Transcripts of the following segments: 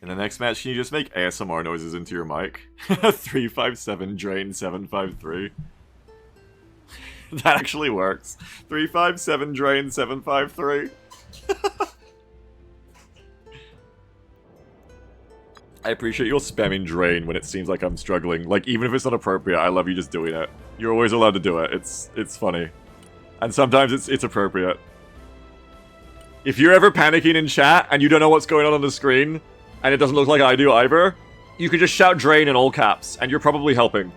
In the next match, can you just make ASMR noises into your mic? 357 drain 753. That actually works. 357 drain 753. I appreciate your spamming drain when it seems like I'm struggling. Like, even if it's not appropriate, I love you just doing it. You're always allowed to do it. It's funny. And sometimes it's appropriate. If you're ever panicking in chat and you don't know what's going on the screen, and it doesn't look like I do either, you can just shout drain in all caps, and you're probably helping.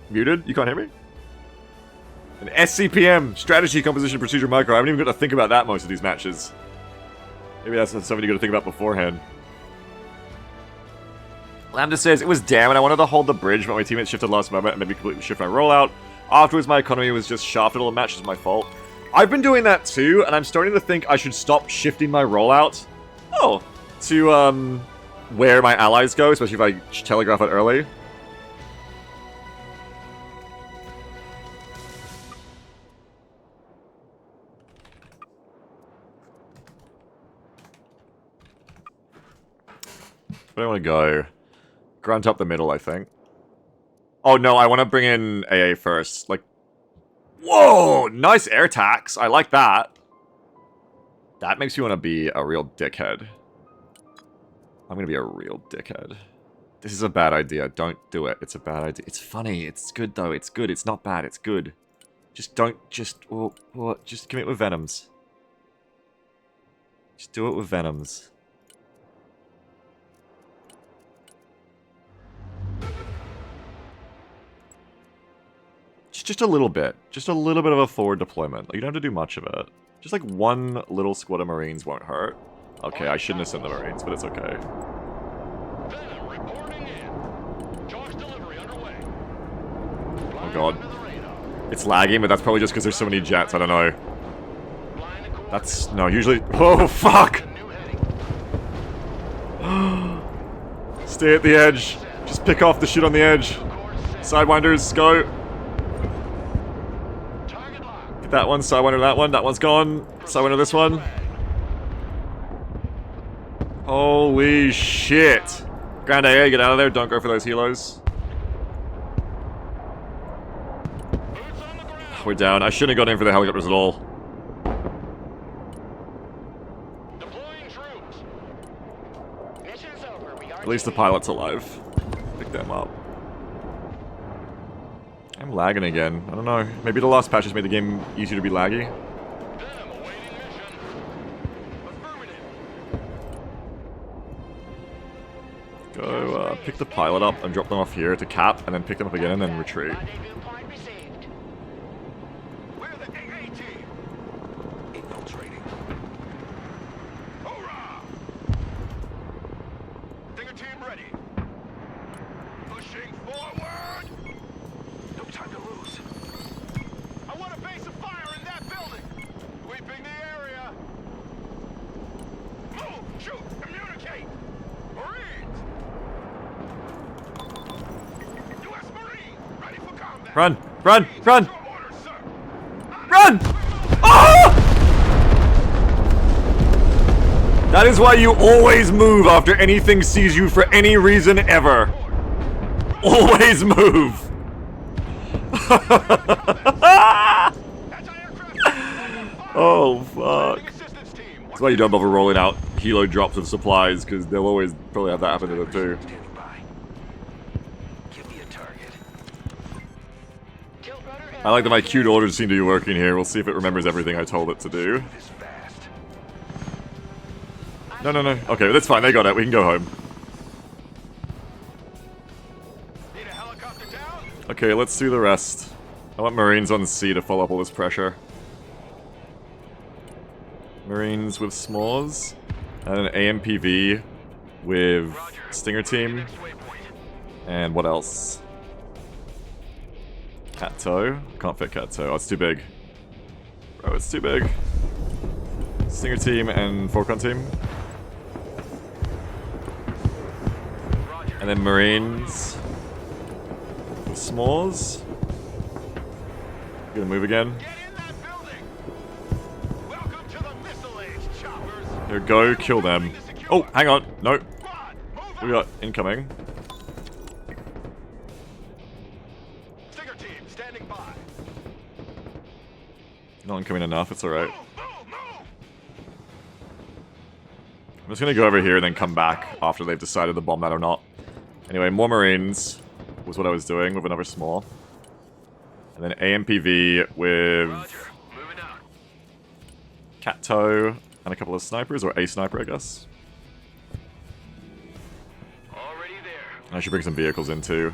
Muted? You can't hear me? An SCPM, Strategy Composition Procedure Micro. I haven't even got to think about that most of these matches. Maybe that's something you got to think about beforehand. Lambda says, it was damn, and I wanted to hold the bridge, but my teammates shifted last moment and made me completely shift my rollout. Afterwards, my economy was just shafted all the matches, my fault. I've been doing that too, and I'm starting to think I should stop shifting my rollout. Oh. To, where my allies go, especially if I telegraph it early. Where do I want to go? Grunt up the middle, I think. Oh no, I want to bring in AA first. Like, whoa! Nice air tax. I like that. That makes me want to be a real dickhead. I'm going to be a real dickhead. This is a bad idea. Don't do it. It's a bad idea. It's funny. It's good, though. It's good. It's not bad. It's good. Just don't... Just commit with Venoms. Just do it with Venoms. Just a little bit. Just a little bit of a forward deployment. Like, you don't have to do much of it. Just like one little squad of Marines won't hurt. Okay, I shouldn't have sent the Marines, but it's okay. Oh god. It's lagging, but that's probably just because there's so many jets, I don't know. That's... no, usually... oh, fuck! Stay at the edge. Just pick off the shit on the edge. Sidewinders, go. Get that one, Sidewinder that one. That one's gone. Sidewinder this one. Holy shit. Grand AA, get out of there. Don't go for those helos. We're down. I shouldn't have gone in for the helicopters at all. At least the pilot's alive. Pick them up. I'm lagging again. I don't know. Maybe the last patch has made the game easier to be laggy. Go pick the pilot up and drop them off here to cap, and then pick them up again and then retreat. Run! Run! Run! Run! Oh! That is why you always move after anything sees you for any reason ever. Always move! Oh, fuck. That's why you don't bother rolling out helo drops of supplies, because they'll always probably have that happen to them too. I like that my cute orders seem to be working here. We'll see if it remembers everything I told it to do. No, no, no. Okay, that's fine. They got it. We can go home. Okay, let's do the rest. I want Marines on C to follow up all this pressure. Marines with s'mores. And an AMPV with Stinger Team. And what else? Cat Toe? Can't fit Cat Toe. Oh, it's too big. Bro, it's too big. Stinger Team and Forcon Team. And then Marines. With s'mores. Gonna move again. Here, go kill them. Oh, hang on. No. We got incoming. Not incoming enough, it's alright. I'm just gonna go over here and then come back after they've decided to bomb that or not. Anyway, more Marines was what I was doing with another small. And then AMPV with Catto and a couple of snipers, or a sniper, I guess. I should bring some vehicles in too.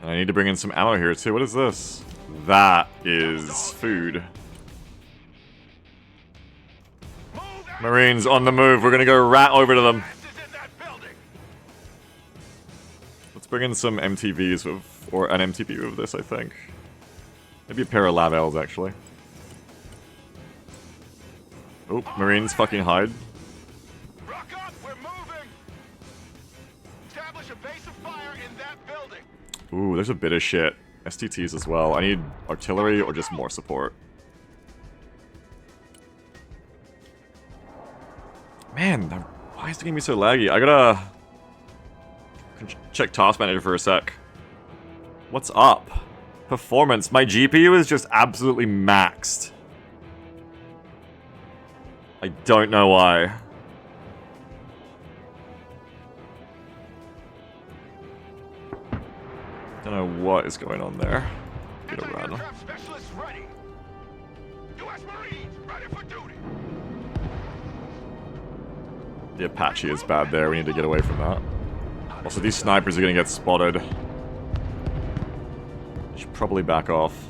And I need to bring in some ammo here too. What is this? That is food. Marines on the move. We're gonna go rat over to them. Let's bring in some MTVs with, or an MTV with this, I think. Maybe a pair of Lavels, actually. Oh, Marines fucking hide. Ooh, there's a bit of shit. STTs as well. I need artillery or just more support. Man, why is the game so laggy? I gotta check Task Manager for a sec. What's up? Performance. My GPU is just absolutely maxed. I don't know why. Don't know what is going on there. Get a run. The Apache is bad there. We need to get away from that. Also, these snipers are gonna get spotted. Should probably back off.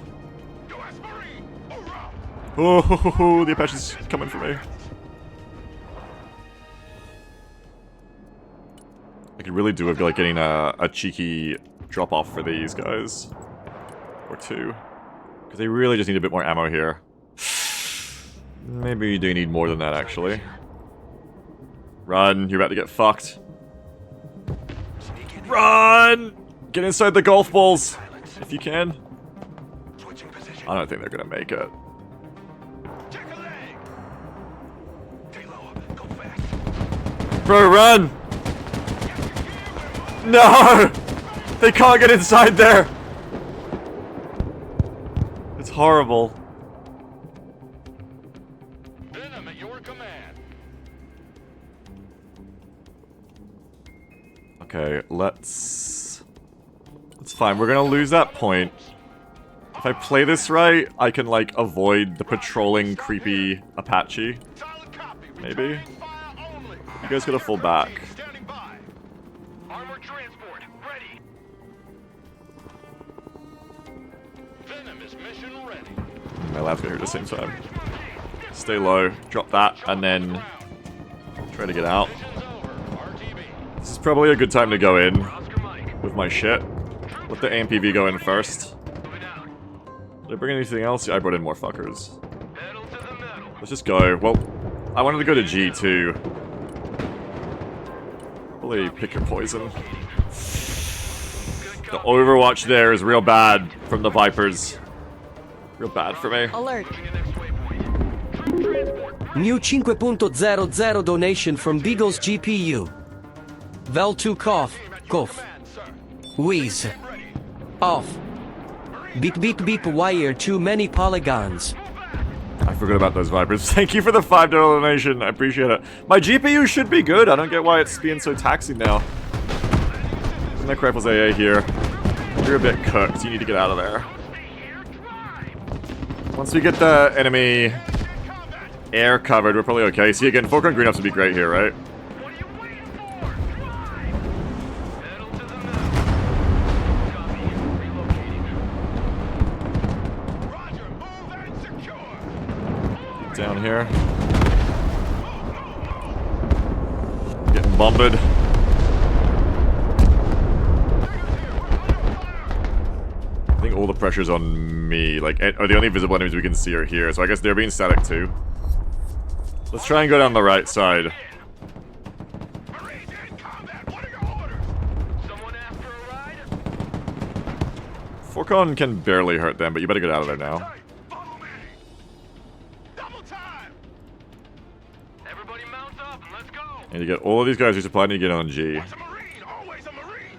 Oh, the Apache's coming for me. I could really do with like getting a cheeky drop off for these guys. Or two. Because they really just need a bit more ammo here. Maybe you do need more than that, actually. Run, you're about to get fucked. Run! Get inside the golf balls, if you can. I don't think they're gonna make it. Bro, run! No! They can't get inside there! It's horrible. Venom at your command. Okay, let's... It's fine, we're gonna lose that point. If I play this right, I can, like, avoid the patrolling, creepy Apache. Maybe? You guys gotta fall back. My lab's gonna hit at the same time. Stay low, drop that, and then try to get out. This is probably a good time to go in with my shit. Let the AMPV go in first. Did I bring anything else? Yeah, I brought in more fuckers. Let's just go. Well, I wanted to go to G too. Probably pick your poison. The Overwatch there is real bad from the Vipers. Real bad for me. Alert. New 5.00 donation from Beagle's GPU. Vel2 cough, cough. Wheeze. Off. Beep beep beep wire too many polygons. I forgot about those Vipers. Thank you for the $5 donation. I appreciate it. My GPU should be good. I don't get why it's being so taxing now. Neck Rifle's AA here. You're a bit cooked. You need to get out of there. Once we get the enemy air covered, we're probably okay. See, again, Falcon Green Ops would be great here, right? Down here. Getting bombarded. I think all the pressure's on me. Like, the only visible enemies we can see are here, so I guess they're being static too. Let's try and go down the right side. Forcon can barely hurt them, but you better get out of there now. Everybody mount up and let's go. And you get all of these guys resupplying and you get on G. Once a Marine, always a Marine.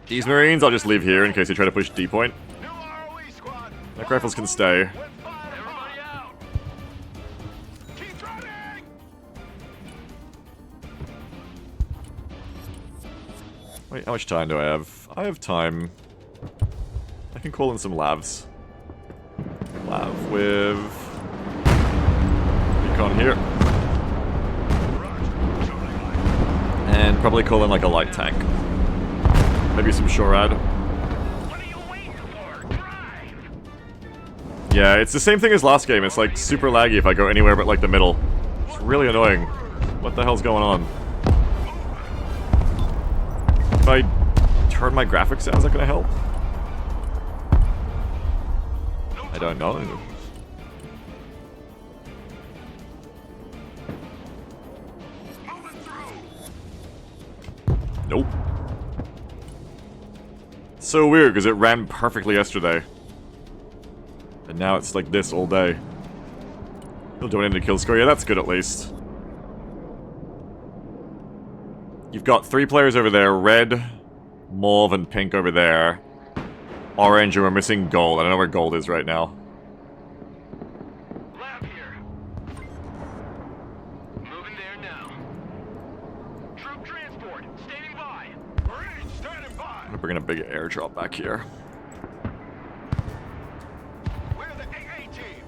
These Marines I'll just leave here in case they try to push D point. New ROE squad. Mech rifles can stay. With fire. Everybody out. Keep running. Wait, how much time do I have? I have time. I can call in some lavs. Lav with... recon here. And probably call in like a light tank. Maybe some SHORAD. What are you waiting for? Drive. Yeah, it's the same thing as last game. It's like super laggy if I go anywhere but like the middle. It's really annoying. What the hell's going on? If I turn my graphics down, is that gonna help? I don't know. Nope. So weird, because it ran perfectly yesterday. And now it's like this all day. Still doing into kill score. Yeah, that's good at least. You've got 3 players over there. Red, mauve, and pink over there. Orange, and we're missing gold. I don't know where gold is right now. Lab here. Moving there now. Troop transport standing by. Marines standing by. I'm gonna bring in a big airdrop back here. We're the AA team.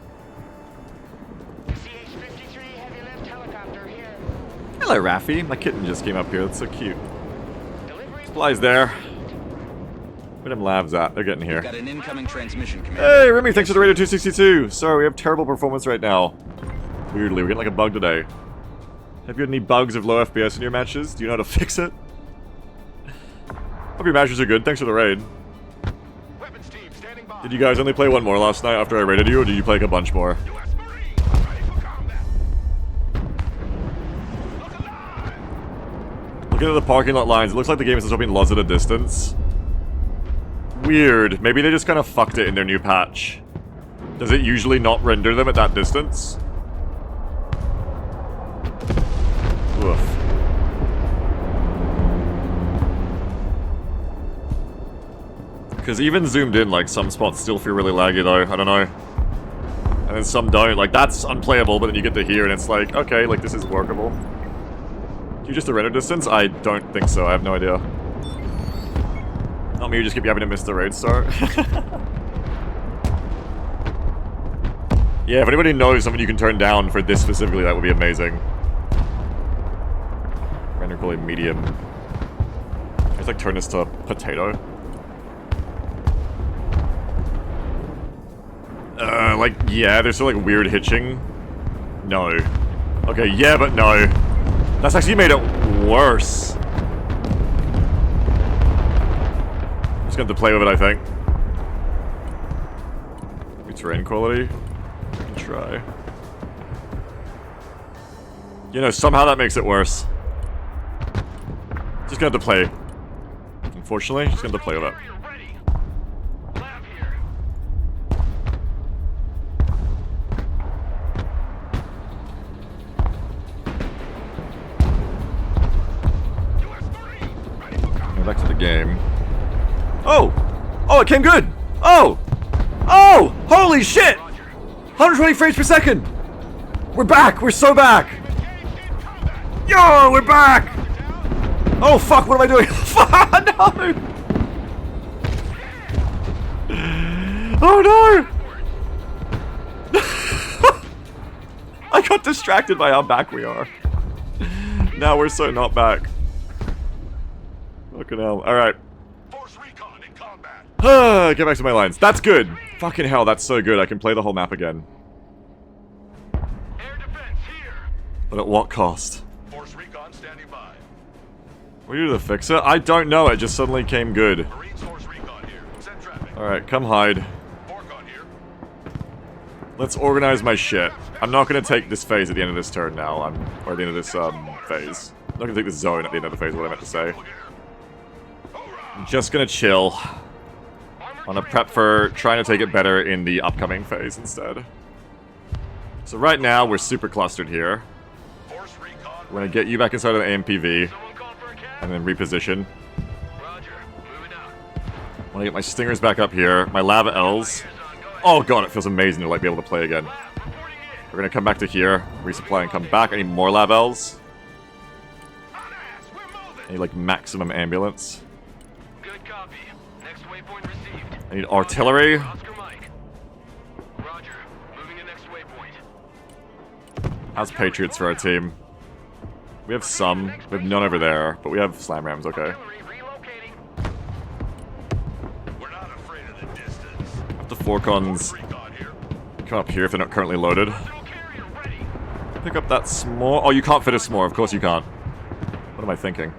CH-53 heavy lift helicopter here. Hello, Raffi. My kitten just came up here. That's so cute. Delivery. Supplies there. Where them labs at? They're getting here. Got an incoming transmission, Commander. Hey, Remy, thanks for the radio 262. Sorry, we have terrible performance right now. Weirdly, we're getting like a bug today. Have you had any bugs of low FPS in your matches? Do you know how to fix it? Hope your matches are good. Thanks for the raid. Weapons team standing by. Did you guys only play one more last night after I raided you, or did you play like a bunch more? U.S. Marines ready for combat. Look alive. Looking at the parking lot lines, it looks like the game is hoping lots at a distance. Weird. Maybe they just kind of fucked it in their new patch. Does it usually not render them at that distance? Oof. Because even zoomed in, like, some spots still feel really laggy, though. I don't know. And then some don't. Like, that's unplayable, but then you get to here, and it's like, okay, like, this is workable. Do you just the render distance? I don't think so. I have no idea. Not me, you just keep having to miss the raid start. Yeah, if anybody knows something you can turn down for this specifically, that would be amazing. Render quality medium. Let's like turn this to potato. Like, yeah, there's still like weird hitching. No. Okay, yeah, but no. That's actually made it worse. I'm just gonna have to play with it, I think. Maybe terrain quality. I can try. You know, somehow that makes it worse. Just gonna have to play. Unfortunately, just gonna have to play with it. Ready. Lab here. U.S. Marines ready for combat. Go back to the game. Oh! Oh, it came good! Oh! Oh! Holy shit! 120 frames per second! We're back! We're so back! Yo, we're back! Oh fuck, what am I doing? No! Oh no! I got distracted by how back we are. Now we're so not back. Fucking hell. Alright. Force recon in combat. Get back to my lines. That's good! Fucking hell, that's so good. I can play the whole map again. Air defense here. But at what cost? Force recon standing by. What do you do to fix it? I don't know, it just suddenly came good. Marines force recon here. Send traffic. Alright, come hide. Forcon here. Let's organize my shit. I'm not gonna take this phase at the end of this turn now. Or at the end of this, phase. I'm not gonna take this zone at the end of the phase, what I meant to say. I'm just gonna chill. On a prep for trying to take it better in the upcoming phase instead. So right now, we're super clustered here. Force recon. We're gonna get you back inside of the AMPV, Someone call for a cab? and then reposition. Roger. Moving out. I wanna get my stingers back up here, my lava L's. Here's on. Go ahead. Oh god, it feels amazing to like be able to play again. Lab, reporting in. We're gonna come back to here, resupply and come back. I need more lava L's. On ass. We're moving. I need like maximum ambulance. Good copy. Next waypoint received. I need artillery. Oscar Mike. Roger. Moving to next waypoint. How's Patriots for our team? We have some. We have none over there, but we have slam rams, okay. Artillery relocating. We're not afraid of the distance. Have the Forcons Recon here. come up here if they're not currently loaded. Personal carrier ready. Pick up that s'more. Oh, you can't fit a s'more. Of course you can't. What am I thinking?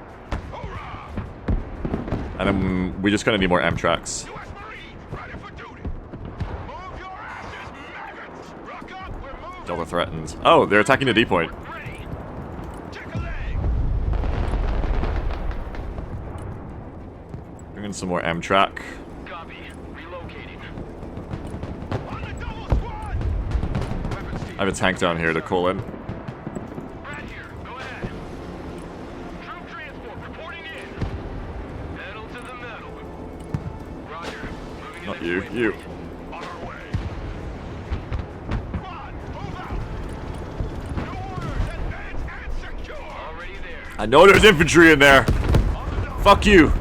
Hoorah! And then we just kind of need more Amtraks. U.S. Marines ready for duty. Move your asses, maggots. Rock up. We're moving. Delta threatens. Oh, they're attacking the D point. Ready. Check a leg. Bring in some more Amtrak. Copy. Relocating. On the double squad. Weapons team. I have a tank down here to call in. Right here. Go ahead. Troop transport reporting in. Pedal to the metal. Roger. Moving in Not next you. waypoint. You. On our way. Squad, move out. New orders, advance and secure. Already there. I know there's infantry in there. On the double. Fuck you.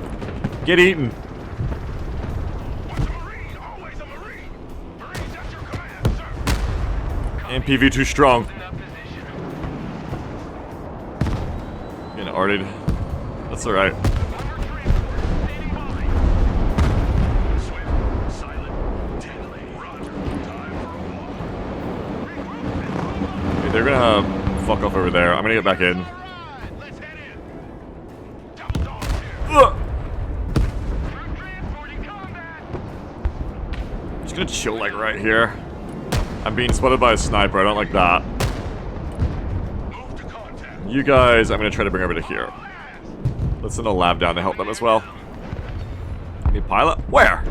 Get eaten. Once a Marine, always a Marine. Marines at your command, sir. MPV too strong. In that position. Getting arted. That's alright. Armor transport standing by. Swift, silent, titillating. Roger. Time for a walk. Regroup. Okay, they're gonna fuck off over there. I'm gonna get back in. All right, let's head in. Double dogs here. Ugh. Troop transport in combat. Just gonna chill like right here. I'm being spotted by a sniper. I don't like that. Move to contact. You guys, I'm gonna try to bring over to here. Let's send a lab down to help them as well. Need pilot? Where?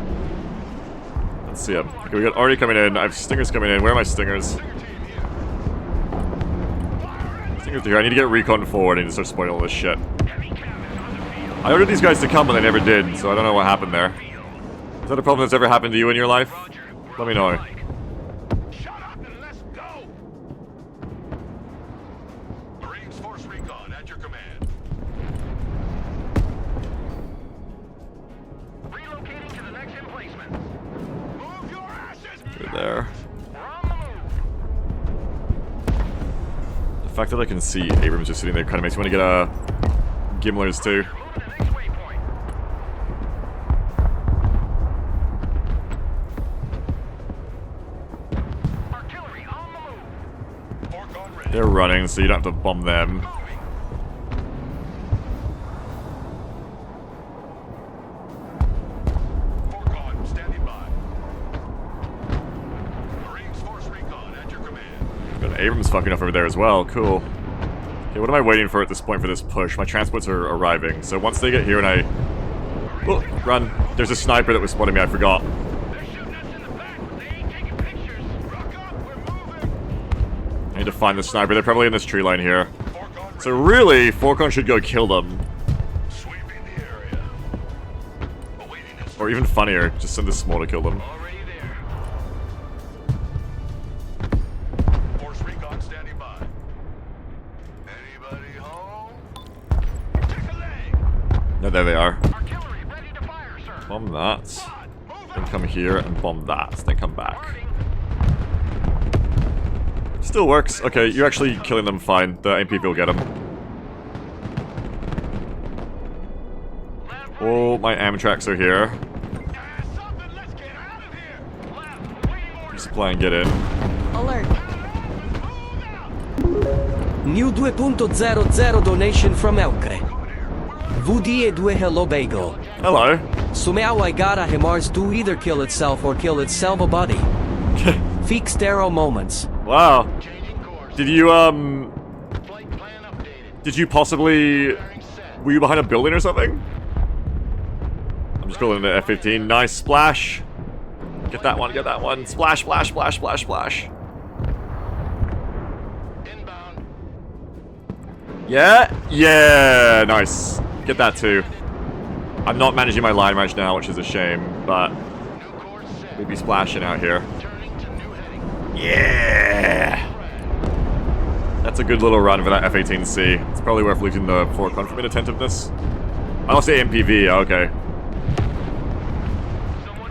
Let's see him. Okay, we got Artie coming in. I have stingers coming in. Where are my stingers? Stinger team here. Fire Stingers are here. I need to get recon forward. I need to start spoiling all this shit. heavy cannon on the field. I ordered these guys to come, but they never did, so I don't know what happened there. Is that a problem that's ever happened to you in your life? Roger. Let me know. Shut up and let's go. Marines Force Recon at your command. Relocating to the next emplacement. Move your asses. Right there. We're on the move. The fact that I can see Abrams just sitting there kind of makes me want to get Gimlers too. Move to the next waypoint. Artillery on the move. Fork ready. They're running, so you don't have to bomb them. Moving. Fork standing by. Marines Force Recon at your command. Got Abrams fucking off over there as well. Cool. Okay, what am I waiting for at this point for this push? My transports are arriving, so once they get here and I... Oh, run. There's a sniper that was spotting me, I forgot. They're shooting us in the back, but they ain't taking pictures. Rock up, we're moving. I need to find the sniper. They're probably in this tree line here. Fork on So really, Forcon should go kill them. Sweeping the area. Awaiting instructions. Or even funnier, just send the small to kill them. Already there. Force Recon standing by. Anybody home? Check a leg. No, there they are. Artillery ready to fire, sir. Bomb that. Squad, move Then out. come here and bomb that. Then come back. Guarding. Still works. Okay, you're actually killing them fine. The MP will get them. Lab Oh, my Amtraks are here. ready. Something, let's get out of here. Lab, waiting orders. Resupply and get in. Alert. Move out. New 2.00 donation from Elcre. VD2 Hello Bagel. Hello. Sumeau Igara Himars do either kill itself or kill its salva body. Fixed arrow moments. Wow. Changing course. Did you, Flight plan updated. did you possibly... Bearing set. Were you behind a building or something? I'm just calling it F-15. Nice splash. Get that one, get that one. Splash, splash, splash, splash, splash. Yeah? Yeah, nice. Get that too. I'm not managing my line match now, which is a shame, but New course set. we'd be splashing out here. Turning to new heading. Yeah! That's a good little run for that F-18C. It's probably worth losing the forecon from inattentiveness. I lost the AMPV, okay.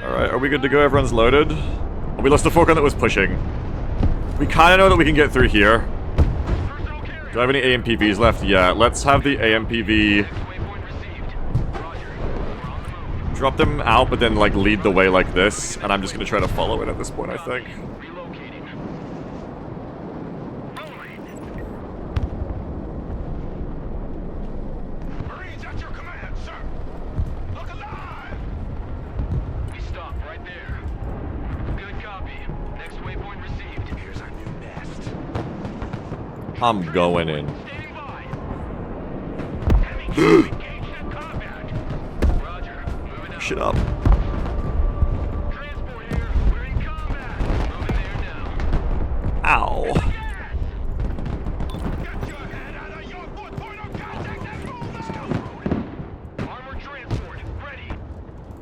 Alright, are we good to go? Everyone's loaded? Oh, we lost the forecon that was pushing. We kind of know that we can get through here. Personal carrier. Do I have any AMPVs left? Yeah, let's have the AMPV Waypoint received. Roger. We're on the move. drop them out, but then, like, lead the way like this. And I'm just going to try to follow it at this point, I think. Relocating. Rolling. Marines at your command, sir. Look alive. We stop right there. Good copy. Next waypoint received. Here's our new nest. I'm going in. Standing by. Enemy engaged in combat. Roger. Moving out. Shit up. Transport here. We're in combat. Moving there now. Ow. Get your head out of your foot point of contact and move the scout road. Armored transport ready.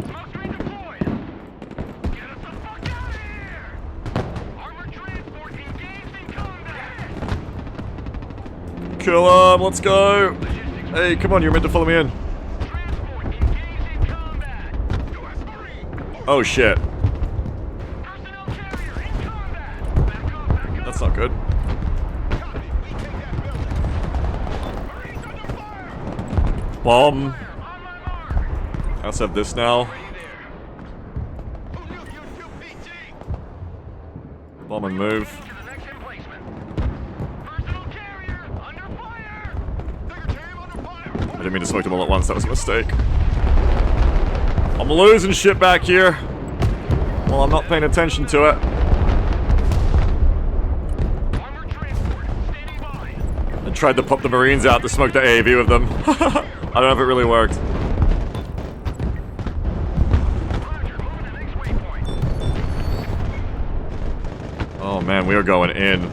Smoke screen deployed. Get us the fuck out of here. Armored transport engaged in combat. Kill him, let's go. Hey, come on, you're meant to follow me in. Transport engaged in combat. U.S. Marine. Oh shit. Personnel carrier in combat. Back up, back up. That's not good. Copy. We take that building. Marines under fire. Bomb. On my mark. I also have this now. Ready there. Who knew you'd do PT? Bomb and move. To the next emplacement. Personal carrier under fire. Bigger team under fire. I didn't mean to smoke them all at once, that was a mistake. I'm losing shit back here. Well, I'm not paying attention to it. Armored transport standing by. I tried to pop the Marines out to smoke the AAV with them. I don't know if it really worked. Roger, moving to next waypoint. Oh man, we are going in. Marines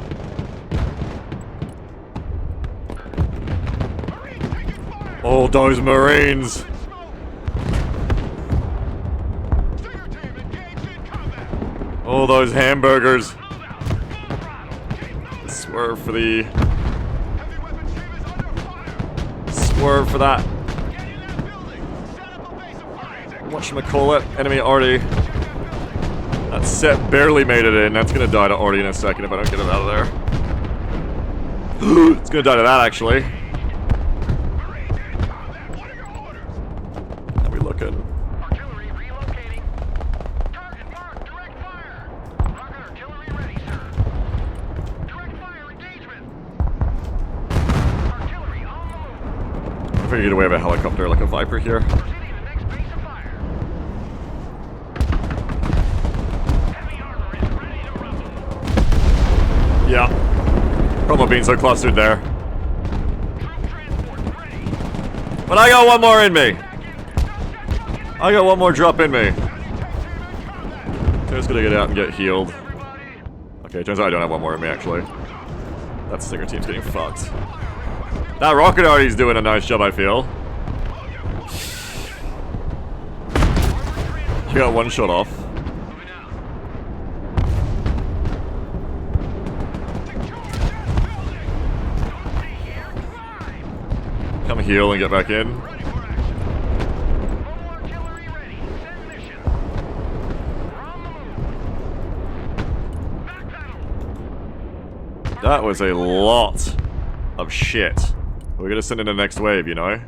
taking fire. Oh, those Marines. Smoke. Stinger team engaged in combat. Oh, those hamburgers. Move out. Full throttle. Keep moving. Swerve for the... Heavy weapons team is under fire. Swerve for that. Get in that building. Set up a base of fire. Whatchamacallit, enemy Artie. That set barely made it in. That's gonna die to Artie in a second if I don't get it out of there. It's gonna die to that, actually. Marines in combat. What are your orders? How we looking? Artillery relocating. Target marked. Direct fire. Rocket artillery ready, sir. Direct fire engagement. Artillery on the move. If I can get away with a helicopter like a Viper here. Proceeding to next base of fire. Heavy armor is ready to rumble. Yeah. Problem being so clustered there. Troop transport ready. But I got one more in me. Back in. Don't get fucking I got one more drop in me. enemy tank team in combat. Just gonna get out and get healed. Everybody. Okay, turns out I don't have one more in me, actually. That Stinger team's getting fucked. That Rocket Artie's doing a nice job, I feel. I got one shot off. Moving out. Secure that building. Don't stay here. Climb. Come heal and get back in. Ready for action. Mobile artillery ready. Send mission. We're on the move. Back pedal. That was a lot of shit. We're gonna send in the next wave, you know?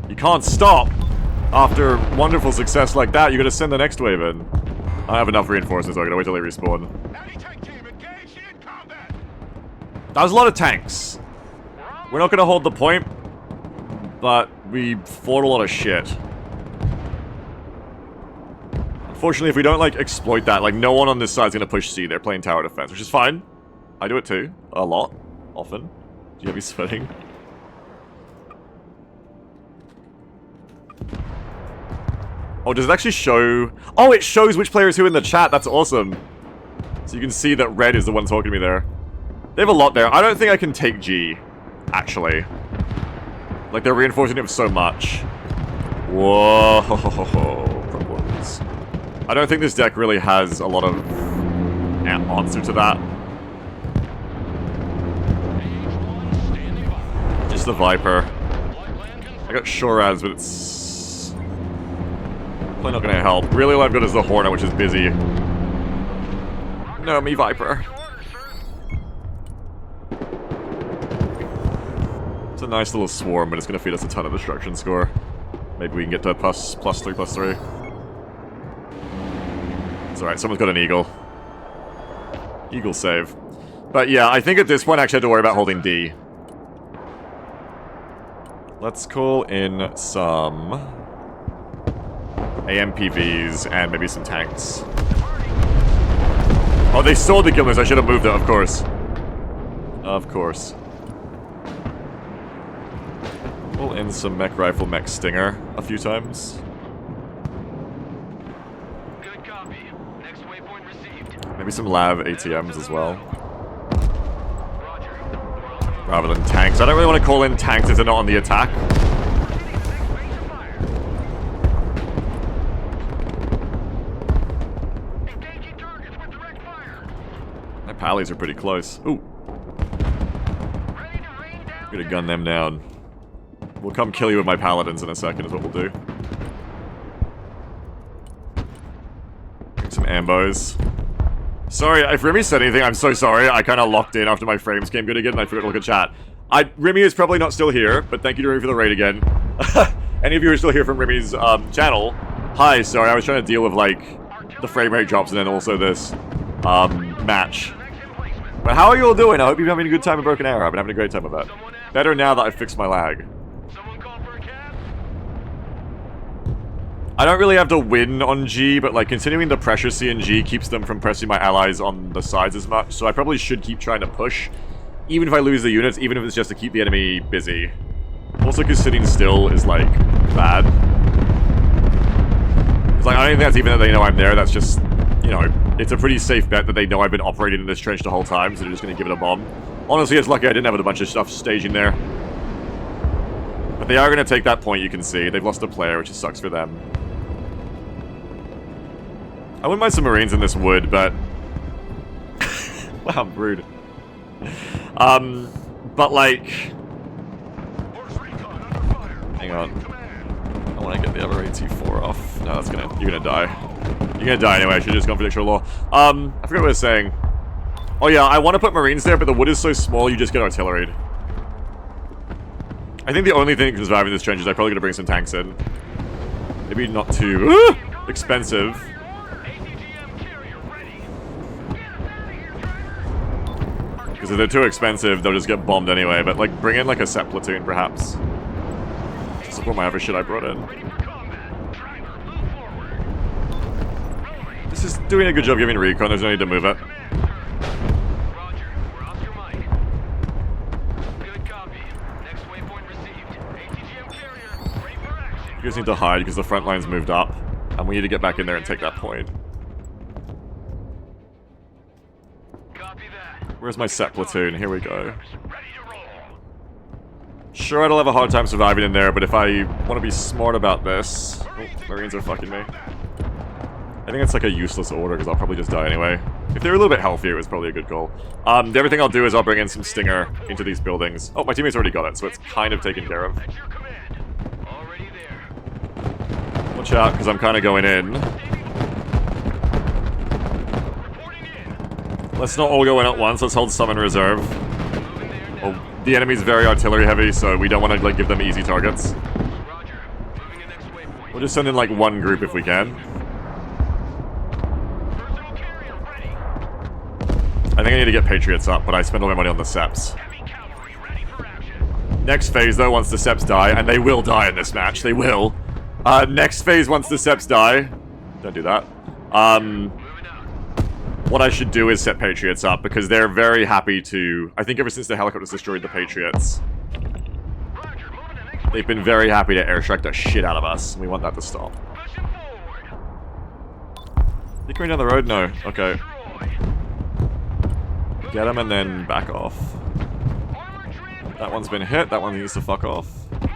You can't stop! After wonderful success like that, you gotta send the next wave in. I have enough reinforcements, so I'm gonna wait till they respawn. Anti-tank team engaged in combat. That was a lot of tanks. We're on We're not gonna hold the point, but we fought a lot of shit. Unfortunately, if we don't, like, exploit that, like, no one on this side's gonna push C. They're playing tower defense, which is fine. I do it too. A lot. Often. Do you have me sweating? Oh, does it actually show... Oh, it shows which player is who in the chat. That's awesome. So you can see that Red is the one talking to me there. They have a lot there. I don't think I can take G, actually. Like, they're reinforcing it so much. Whoa, problems. I don't think this deck really has a lot of answer to that. Just the Viper. I got Shoraz, but it's probably not going to help. Really, all I've got is the Hornet, which is busy. No, me Viper. It's a nice little swarm, but it's going to feed us a ton of destruction score. Maybe we can get to +3/+3. It's alright, someone's got an Eagle. Eagle save. But yeah, I think at this point I actually have to worry about holding D. Let's call in some AMPVs and maybe some tanks. Oh, they sold the Gilners. I should have moved it, of course. Of course. Pull in some mech rifle, mech stinger a few times. Good copy. Next waypoint received. Maybe some lav ATMs as well. Roger. We're on the move. Rather than tanks. I don't really want to call in tanks if they're not on the attack. Proceeding to next phase of fire. Engaging targets with direct fire. My pallies are pretty close. Ooh, Ready to rain down. I'm gonna gun them down. We'll come kill you with my paladins in a second is what we'll do. Bring some ambos. Sorry, if Remy said anything, I'm so sorry. I kind of locked in after my frames came good again and I forgot to look at chat. Remy is probably not still here, but thank you to Remy for the raid again. Any of you who are still here from Remy's channel, hi, sorry, I was trying to deal with, like, the frame rate drops and then also this match. Next emplacement. But how are you all doing? I hope you're having a good time in Broken Arrow. I've been having a great time with that. Better now that I've fixed my lag. Someone call for a cab? I don't really have to win on G, but like continuing to pressure C and G keeps them from pressing my allies on the sides as much, so I probably should keep trying to push, even if I lose the units, even if it's just to keep the enemy busy. Also because sitting still is like, bad. It's like, I don't think that's even that they know I'm there, that's just, you know, it's a pretty safe bet that they know I've been operating in this trench the whole time, so they're just gonna give it a bomb. Honestly, it's lucky I didn't have a bunch of stuff staging there. But they are gonna take that point, you can see. They've lost a player, which sucks for them. I wouldn't mind some Marines in this wood, but... wow, I'm rude. But like... Force recon under fire. Hang on. Command. I want to get the other AT4 off. No, that's gonna... You're gonna die. You're gonna die anyway, I should've just gone for Dictionary Law. I forgot what I was saying. Oh yeah, I want to put Marines there, but the wood is so small, you just get artilleried. I think the only thing that can survive in this trench is I'm probably gonna bring some tanks in. Maybe not too... expensive. ATGM carrier ready. Get us out of here, driver. Because if they're too expensive, they'll just get bombed anyway. But, like, bring in, like, a SEP platoon, perhaps. To support my other shit I brought in. Ready for combat. Driver, move forward. Rolling. This is doing a good job giving recon. There's no need to move it. Roger. We're Oscar Mike. Good copy. Next waypoint received. ATGM carrier ready for action. You guys need to hide because the front line's moved up. And we need to get back in there and take that point. Copy that. Where's my SEP platoon? Here we go. Ready to roll. Sure, I'll have a hard time surviving in there, but if I want to be smart about this... Oh, Marines are fucking me. I think it's like a useless order because I'll probably just die anyway. If they were a little bit healthier, it was probably a good goal. The other thing I'll do is I'll bring in some Stinger into these buildings. Oh, my teammates already got it, so it's kind of taken care of. At your command. Already there. Watch out, because I'm kind of going in. Reporting in. Let's not all go in at once, let's hold some in reserve. Moving there now. Oh, the enemy's very artillery heavy, so we don't want to like give them easy targets. Roger. Moving to next waypoint. We'll just send in like one group if we can. Personal carrier ready. I think I need to get Patriots up, but I spend all my money on the Seps. Heavy cavalry ready for action. Next phase though, once the Seps die, and they will die in this match, they will. Next phase once the Seps die, don't do that. Moving up. What I should do is set Patriots up, because they're very happy to... I think ever since the helicopters destroyed the Patriots, Roger. Moving to next they've been very happy to airstrike the shit out of us, and we want that to stop. Pushing forward. You coming down the road? No. Okay. Destroy. Get them and then back off. Armor transport. That one's been hit, that one needs to fuck off. Moving.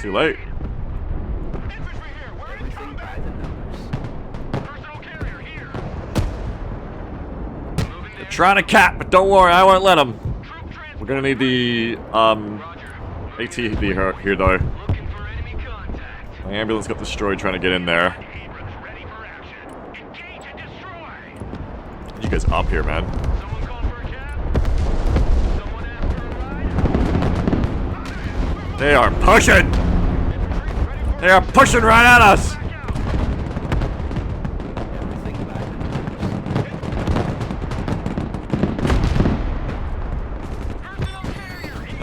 Too late. Infantry here. We're in combat. Personal carrier here. Moving They're trying to cap, but don't worry, I won't let them. troop transport. We're gonna need the AT here though. Looking for enemy contact. My ambulance got destroyed trying to get in there. Abrams ready for action. Engage and destroy. You guys up here, man. Someone call for a cab. Someone ask for a ride. They are pushing! They are pushing right at us!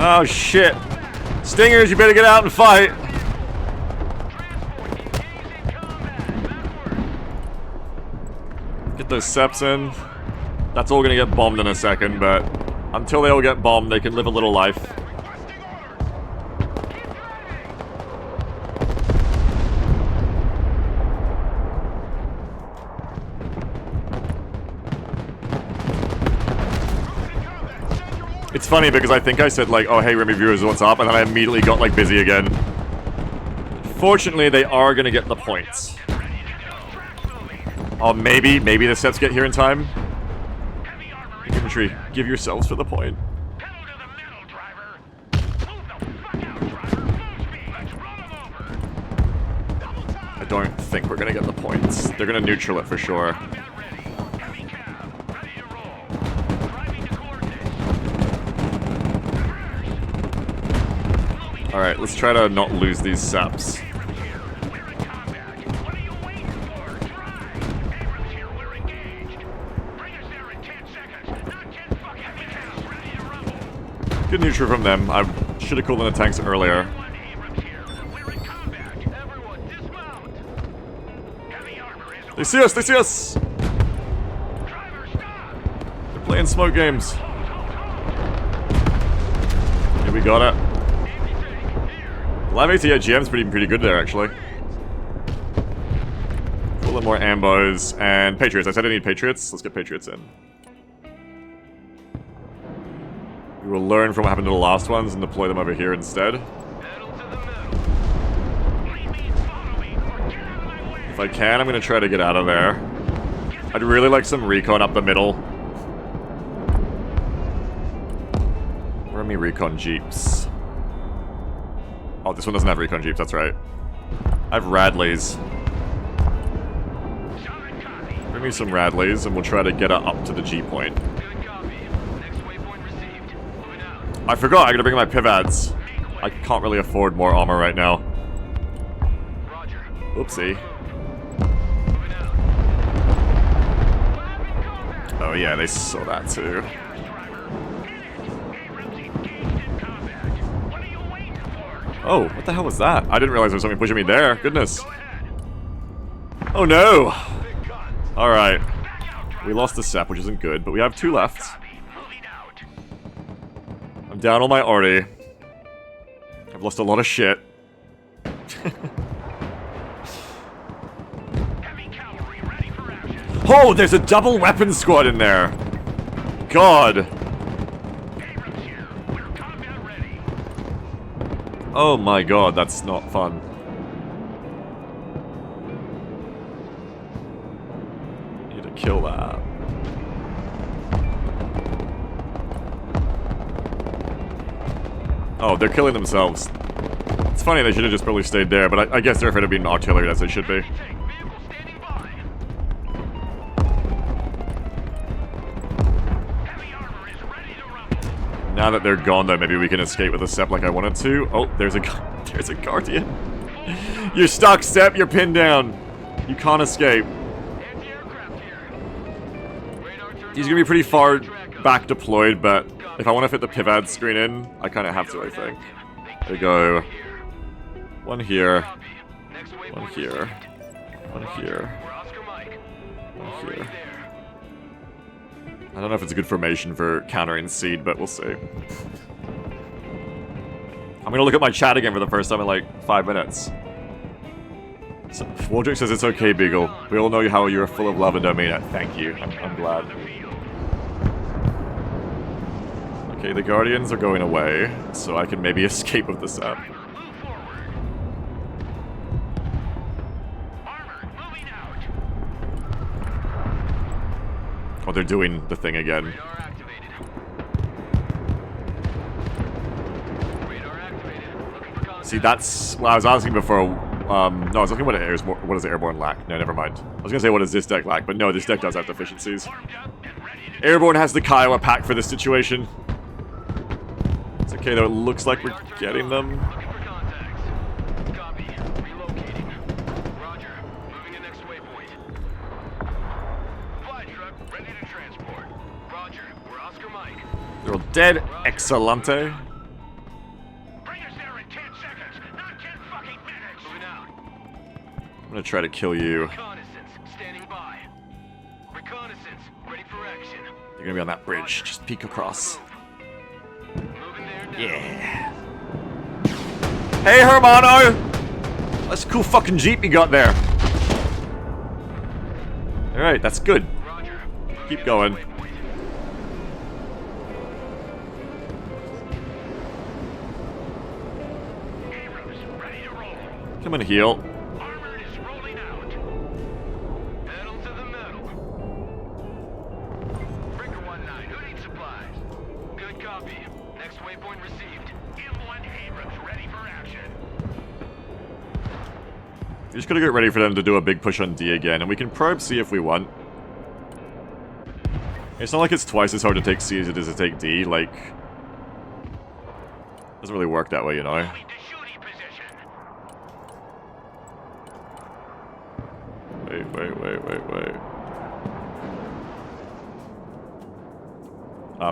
Oh shit. Stingers, you better get out and fight. Transport engaged in combat. Backward. Get those seps in. That's all gonna get bombed in a second, but until they all get bombed, they can live a little life. Requesting orders. Keep driving. It's funny because I think I said like, oh hey Remy viewers, what's up? And then I immediately got like busy again. Fortunately, they are gonna get the points. Oh, maybe the sets get here in time. Heavy armor Infantry, give yourselves for the point. pedal to the metal, driver. Move the fuck out, driver. Full speed. Let's run them over. Double time. I don't think we're gonna get the points. They're gonna neutral it for sure. Get ready. Heavy cab. Ready to roll. Driving to coordinates. Alright, let's try to not lose these saps. Abrams here. We're in combat. What are you waiting for? Drive. Abrams here. We're engaged. Bring us there in 10 seconds. Not 10 fuck heavy cabs. Ready to rumble. Good neutral from them. I should have called in the tanks earlier. Everyone, Abrams here. We're in combat. Everyone, dismount. Heavy armor is They see us, they see us! Driver, stop. They're playing smoke games. Here we got it. Anything. Here. Live AT at GM's pretty good there, actually. A little more ambos and Patriots. I said I need Patriots. Let's get Patriots in. We will learn from what happened to the last ones and deploy them over here instead. Pedal to the metal. Lead me, follow me, or get out of my way. If I can, I'm going to try to get out of there. I'd really like some recon up the middle. Where are my recon jeeps? Oh, this one doesn't have recon jeeps, that's right. I have Radleys. Solid copy. Bring me some Radleys and we'll try to get her up to the G point. Good copy. Next waypoint received. Moving out. I forgot, I gotta bring my Pivads. I can't really afford more armor right now. Roger. Oopsie. Moving out. Lab in combat. Oh yeah, they saw that too. Driver. Hit it. Abrams engaged in combat. What are you waiting for? Oh, what the hell was that? I didn't realize there was something pushing me there. Goodness. Go ahead. Oh no! Big guns. Alright. Back out, driver. We lost the sep, which isn't good, but we have 2 left. Copy. Moving out. I'm down on my arty. I've lost a lot of shit. Heavy cavalry ready for action. Oh, there's a double weapon squad in there! God! Abrams here. We're combat ready. Oh my god, that's not fun. Need to kill that. Oh, they're killing themselves. It's funny, they should have just probably stayed there, but I guess they're afraid of being artillery as they should be. Tank vehicle standing by. Heavy armor is ready to rumble. Now that they're gone, though, maybe we can escape with a Sep like I wanted to. Oh, there's a Guardian. You're stuck, Sep. You're pinned down. You can't escape. Anti-aircraft here. Radar turned He's on. gonna be pretty far Track up. back deployed, but if I want to fit the Pivad screen in, I kind of have to, I think. There we go. One here. Copy. Next waypoint One here. received. One Roger. here. We're Oscar Mike. One Already here. there. I don't know if it's a good formation for countering Seed, but we'll see. I'm gonna look at my chat again for the first time in like 5 minutes. So, Waldrick says it's okay, Beagle. We all know how you're full of love and don't mean it. Thank you. I'm glad. Okay, the Guardians are going away, so I can maybe escape with the Sep. Move forward. Oh, they're doing the thing again. Radar activated. Radar activated. Looking for contact. See, that's what I was asking before. No, I was looking what does airborne lack? No, never mind. I was gonna say what does this deck lack, but no, this deck does have deficiencies. Armed up and ready to Airborne has the Kiowa pack for this situation. It's okay though, it looks like we're getting them. Looking for contacts. Copy. Relocating. Roger. Moving to next waypoint. Fly truck ready to transport. Roger. We're Oscar Mike. They're all dead. Excelente. Bring us there in 10 seconds, not 10 fucking minutes. Moving out. I'm gonna try to kill you. Reconnaissance standing by. Reconnaissance ready for action. You're gonna be on that bridge. Just peek across. Moving there now. Yeah. Hey, Hermano! That's a cool fucking Jeep you got there. Alright, that's good. Roger. Keep going. Abrams ready to roll. Come and heal. Armor is rolling out. Pedal to the metal. Brinker 19, who needs supplies? Good copy. Next waypoint received. M1 Abrams ready for action. We're just gonna get ready for them to do a big push on D again, and we can probe C if we want. It's not like it's twice as hard to take C as it is to take D, like... Doesn't really work that way, you know? Moving to shooting position. Wait.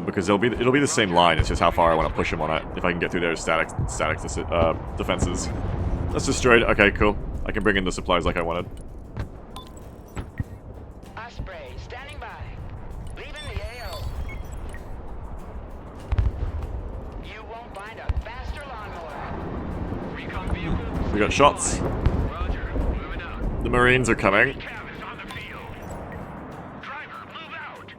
Because it'll be the same line, it's just how far I want to push him on it, if I can get through their static defenses. That's destroyed, okay, cool. I can bring in the supplies like I wanted. Osprey, standing by. Leaving the AO. You won't find a faster lawnmower. Recon vehicle. We got shots. Roger. Moving out. The Marines are coming. Cab is on the field. Driver, move out.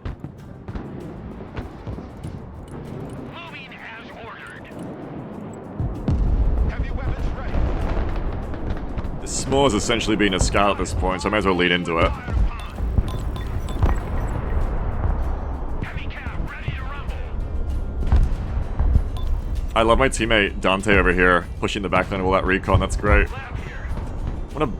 Moving as ordered. Heavy weapons ready. This S'more's essentially being a scout at this point, so I might as well lead into it. Heavy cab ready to rumble. I love my teammate Dante over here, pushing the backline of all that recon, that's great. Left here. I'm gonna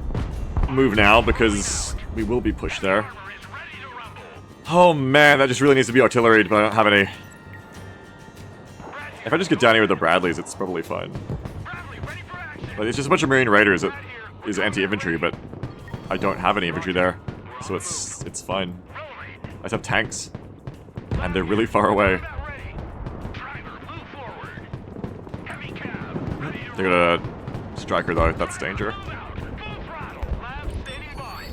move now because we will be pushed there. Armor is ready to rumble. Oh man, that just really needs to be artillery, but I don't have any. If I just get down here with the Bradleys, it's probably fine. Bradley ready for action. But it's just a bunch of Marine Raiders that is anti-infantry, but I don't have any infantry there, so it's fine. Rolling. I just have tanks, and they're really far away. About ready. Driver, move forward. Heavy cab ready to They're gonna strike her though, that's danger. roll out. Full throttle. Lab standing by.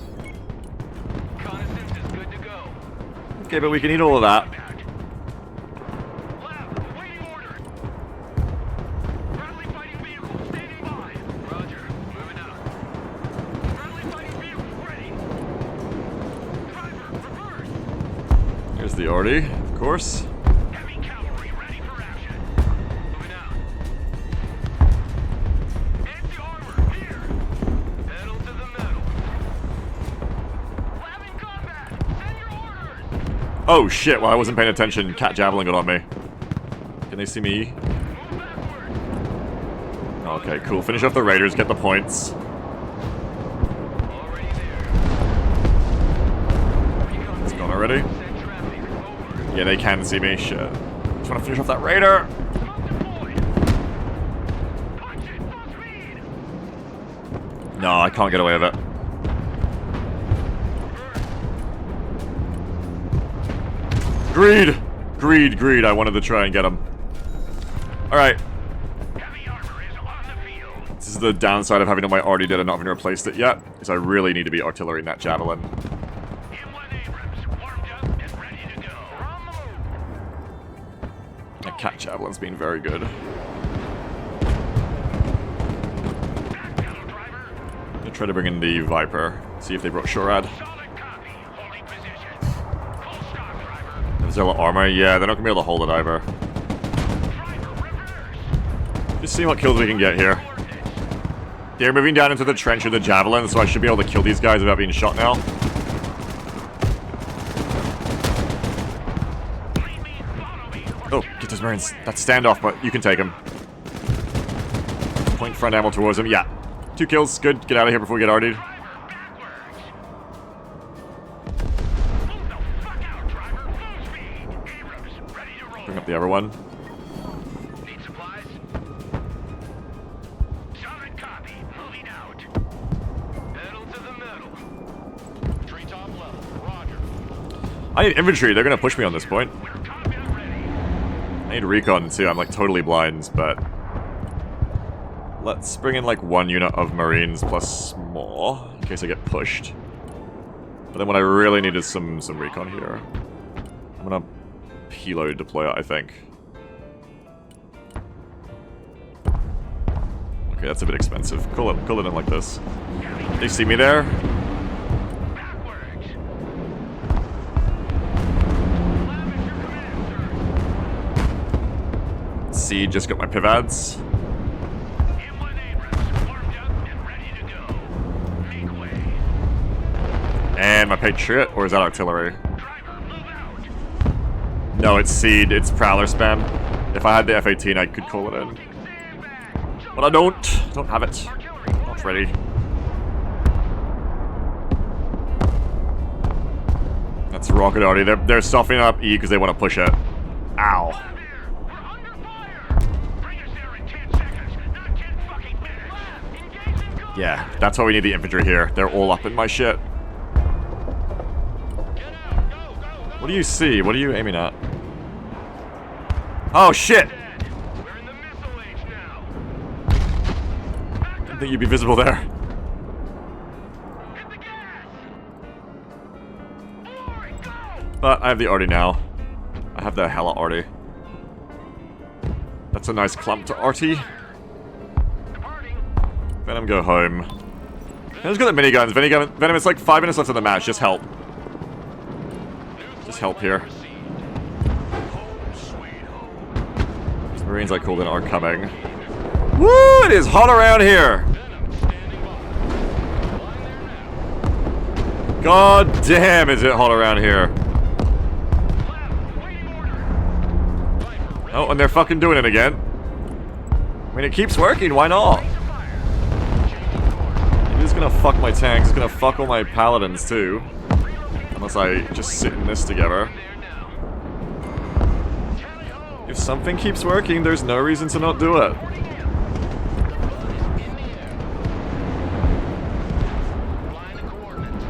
Reconnaissance is good to go. Okay, but we can eat all of that. Back. Lab, awaiting order. Friendly fighting vehicle standing by. Roger. Moving out. Friendly fighting vehicle ready. Driver, reverse. Here's the Arty, of course. Heavy cavalry ready for action. Moving out. Anti-armor here. Pedal to the metal. Lab in combat. Send your orders. Oh shit, well I wasn't paying attention. Cat Javelin got on me. Can they see me? Move backward. Okay, cool. Finish off the Raiders, get the points. Already there. It's gone already. Send traffic. Over. Yeah, they can see me. Shit. Just want to finish off that Raider. Smoke deployed. Punch it. Full speed. No, I can't get away with it. Greed! Greed. I wanted to try and get him. Alright. Heavy armor is on the field. This is the downside of having on my Arty dead and not having replaced it yet, is I really need to be artillery in that Javelin. M1 Abrams warmed up and ready to go. On the move. That Cat Javelin's been very good. Back pedal, driver. I'm gonna try to bring in the Viper, see if they brought Shorad. Solid copy. Holding position. Full stop, driver. There's a lot of armor. Yeah, they're not gonna be able to hold it either. Driver, reverse. Just seeing what kills we can get here. They're moving down into the trench with the Javelin, so I should be able to kill these guys without being shot now. Oh, get those Marines. That's standoff, but you can take him. Point front ammo towards him. Yeah. 2 kills. Good. Get out of here before we get RD'd. Bring up the other one. Need supplies? Solid copy. Moving out. Pedal to the metal. Treetop level. Roger. I need infantry. They're gonna push me on this point. We're combat ready. I need recon too. I'm like totally blind, but let's bring in like 1 unit of Marines plus more in case I get pushed. But then what I really need is some recon here. I'm gonna helo deploy it, I think. Okay, that's a bit expensive. Call it in like this. They see me there. Backwards. See, just got my pivads. M1 Abrams warmed up and ready to go. Make way. And my Patriot, or is that artillery? Driver, move out. No, it's Seed, it's Prowler spam. If I had the F-18, I could call it in. Sandbag. But I don't have it. Artillery. Not ready. That's rocket already. They're softening up E because they want to push it. Ow. There. We're under fire. Bring us there in 10 seconds, not 10 fucking minutes. Engage in combat. Yeah, that's why we need the infantry here. They're all up in my shit. Get out. Go, go, go. What do you see? What are you aiming at? Oh shit! Dead. We're in the missile age now. Didn't think you'd be visible there. Hit the gas. Boy, go. But I have the arty now. I have the hella arty. That's a nice clump to arty. Departing. Venom, go home. Venom's got the miniguns. Venom, it's like 5 minutes left of the match. Just help. Just help here. Home sweet home. These Marines I called in are coming. Woo! It is hot around here! Venom standing by. Line there now. God damn, is it hot around here. Left. Waiting order. Viper. Oh, and they're fucking doing it again. I mean, it keeps working. Why not? Ready to fire. Changing course. He's gonna fuck my tanks. He's gonna fuck all my paladins too. Unless I just sit in this together. There now. Tally ho. If something keeps working, there's no reason to not do it. Reporting in. In the air. Flying the coordinates.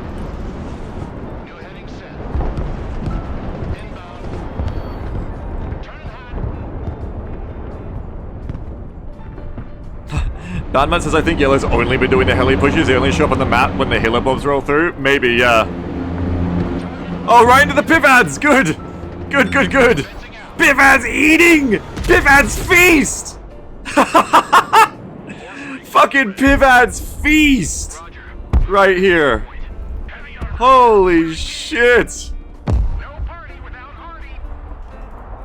New heading set. Inbound. Turning hot. Batman says I think Yellow's only been doing the heli pushes. They only show up on the map when the helo bombs roll through. Maybe, yeah. Oh, right into the pivads! Good! Good, good, good! Pivads eating! Pivads feast! Fucking Pivads feast! Roger. Right here. Heavy armor. Holy shit! No party without Hardy.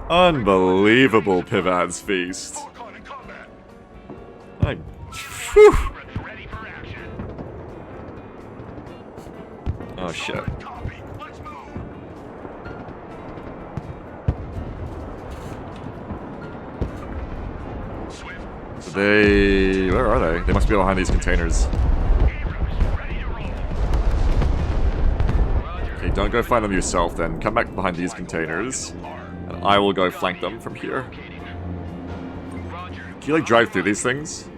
Unbelievable Pivads feast. Caught in combat. I... Whew. Ready for action. Oh shit. Copy. Let's move. Swift. They... Where are they? They must be behind these containers. Abrams. Ready to roll. Roger. Okay, don't go find them yourself then. Come back behind these containers. And I will go flank them from here. Roger. Can you like drive through these things?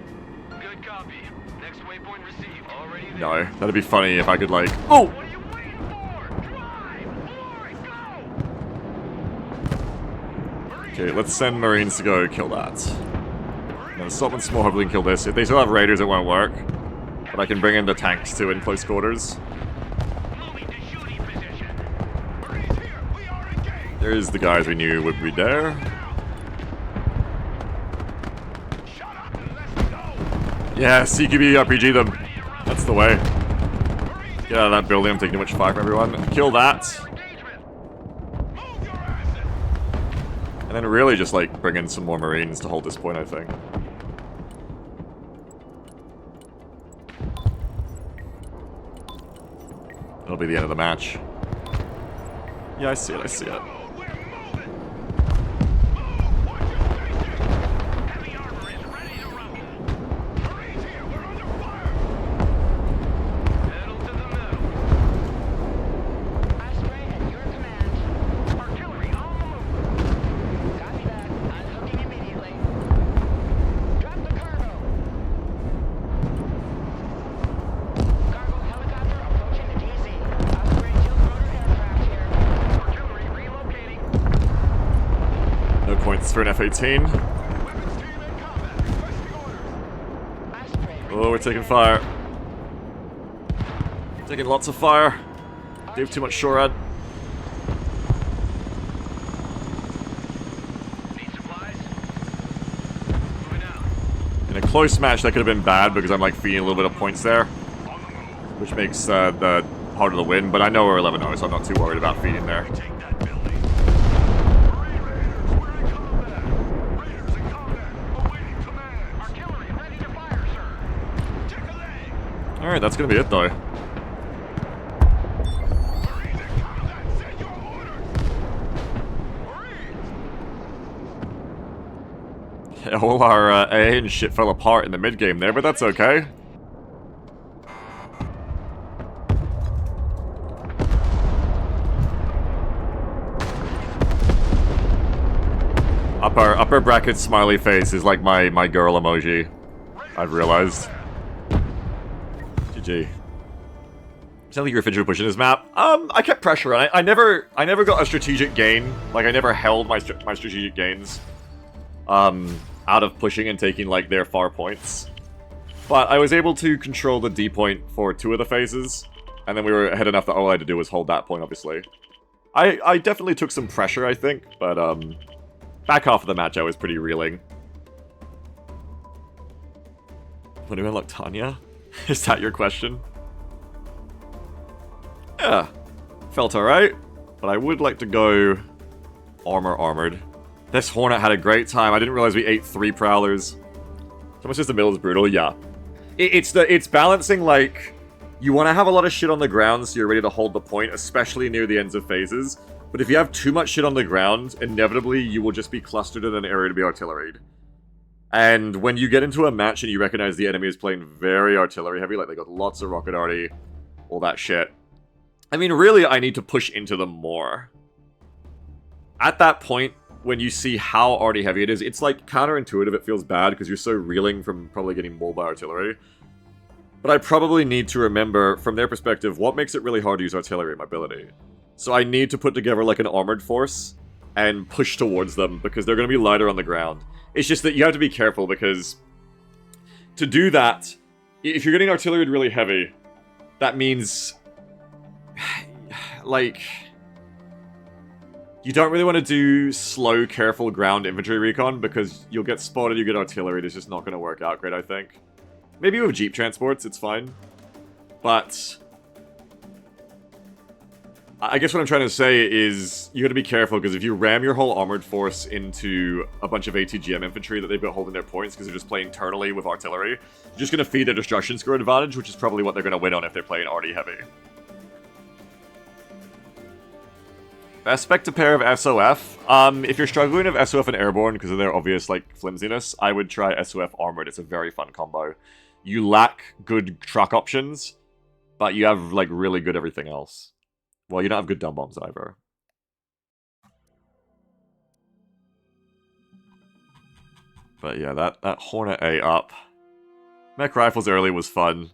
Good copy. Next waypoint received. Already there. No. That'd be funny if I could like... Oh! What are you waiting for? Drive! Boy, go! Okay, let's send Marines to go kill that. Now, Saltman Small hopefully can kill this. If they still have raiders, it won't work. But I can bring in the tanks too in close quarters. Moving to shooting position. Marines here. We are engaged. There's the guys we knew would be there. Shut up and let's go. Yeah, CQB RPG them. That's the way. Get out of that building, I'm taking too much fire from everyone. Kill that. Engagement. Move your asses. And then really just like bring in some more Marines to hold this point, I think. That'll be the end of the match. Yeah, I see it, I see it. We're moving. points for an F-18. Weapons team in combat. Requesting orders. Osprey. Oh, we're taking fire. Taking lots of fire. Do have too much SHORAD. Need supplies? Moving out. In a close match, that could have been bad because I'm like feeding a little bit of points there, On the move. which makes the harder to win. But I know we're 11-0, so I'm not too worried about feeding there. Take that building. Marine Raiders, we're in combat. Raiders in combat. Awaiting command. Artillery ready to fire, sir. Check a leg. All right, that's gonna be it though. Marines in combat. Send your orders. Marines. Yeah, all our AA and shit fell apart in the mid game there, but that's okay. Upper bracket smiley face is like my girl emoji. I've realized. GG. Sounds like you're efficient pushing this map. I kept pressure on it. I never got a strategic gain. Like I never held my strategic gains. Out of pushing and taking like their far points. But I was able to control the D point for 2 of the phases. And then we were ahead enough that all I had to do was hold that point, obviously. I definitely took some pressure, I think, but back half of the match I was pretty reeling. When do we unlock Tanya? Is that your question? Yeah. Felt alright. But I would like to go armored. This Hornet had a great time. I didn't realize we ate 3 Prowlers. So much as the middle is brutal, yeah. It's balancing, like, you want to have a lot of shit on the ground so you're ready to hold the point, especially near the ends of phases. But if you have too much shit on the ground, inevitably you will just be clustered in an area to be artilleried. And when you get into a match and you recognize the enemy is playing very artillery heavy, like they got lots of rocket arty, all that shit. I mean, really, I need to push into them more. At that point, when you see how arty heavy it is, it's like counterintuitive, it feels bad because you're so reeling from probably getting mauled by artillery. But I probably need to remember, from their perspective, what makes it really hard to use artillery mobility. So I need to put together like an armored force and push towards them because they're going to be lighter on the ground. It's just that you have to be careful because to do that, if you're getting artillery really heavy, that means like you don't really want to do slow, careful ground infantry recon because you'll get spotted, you get artillery, it's just not going to work out great, I think. Maybe with jeep transports, it's fine. But I guess what I'm trying to say is you got to be careful because if you ram your whole armored force into a bunch of ATGM infantry that they've got holding their points because they're just playing internally with artillery, you're just going to feed their destruction score advantage, which is probably what they're going to win on if they're playing arty heavy. Best spec to pair of SOF. If you're struggling with SOF and Airborne because of their obvious like flimsiness, I would try SOF Armored. It's a very fun combo. You lack good truck options, but you have like really good everything else. Well, you don't have good dumb bombs either. But yeah, that Hornet A up. Mech Rifles early was fun.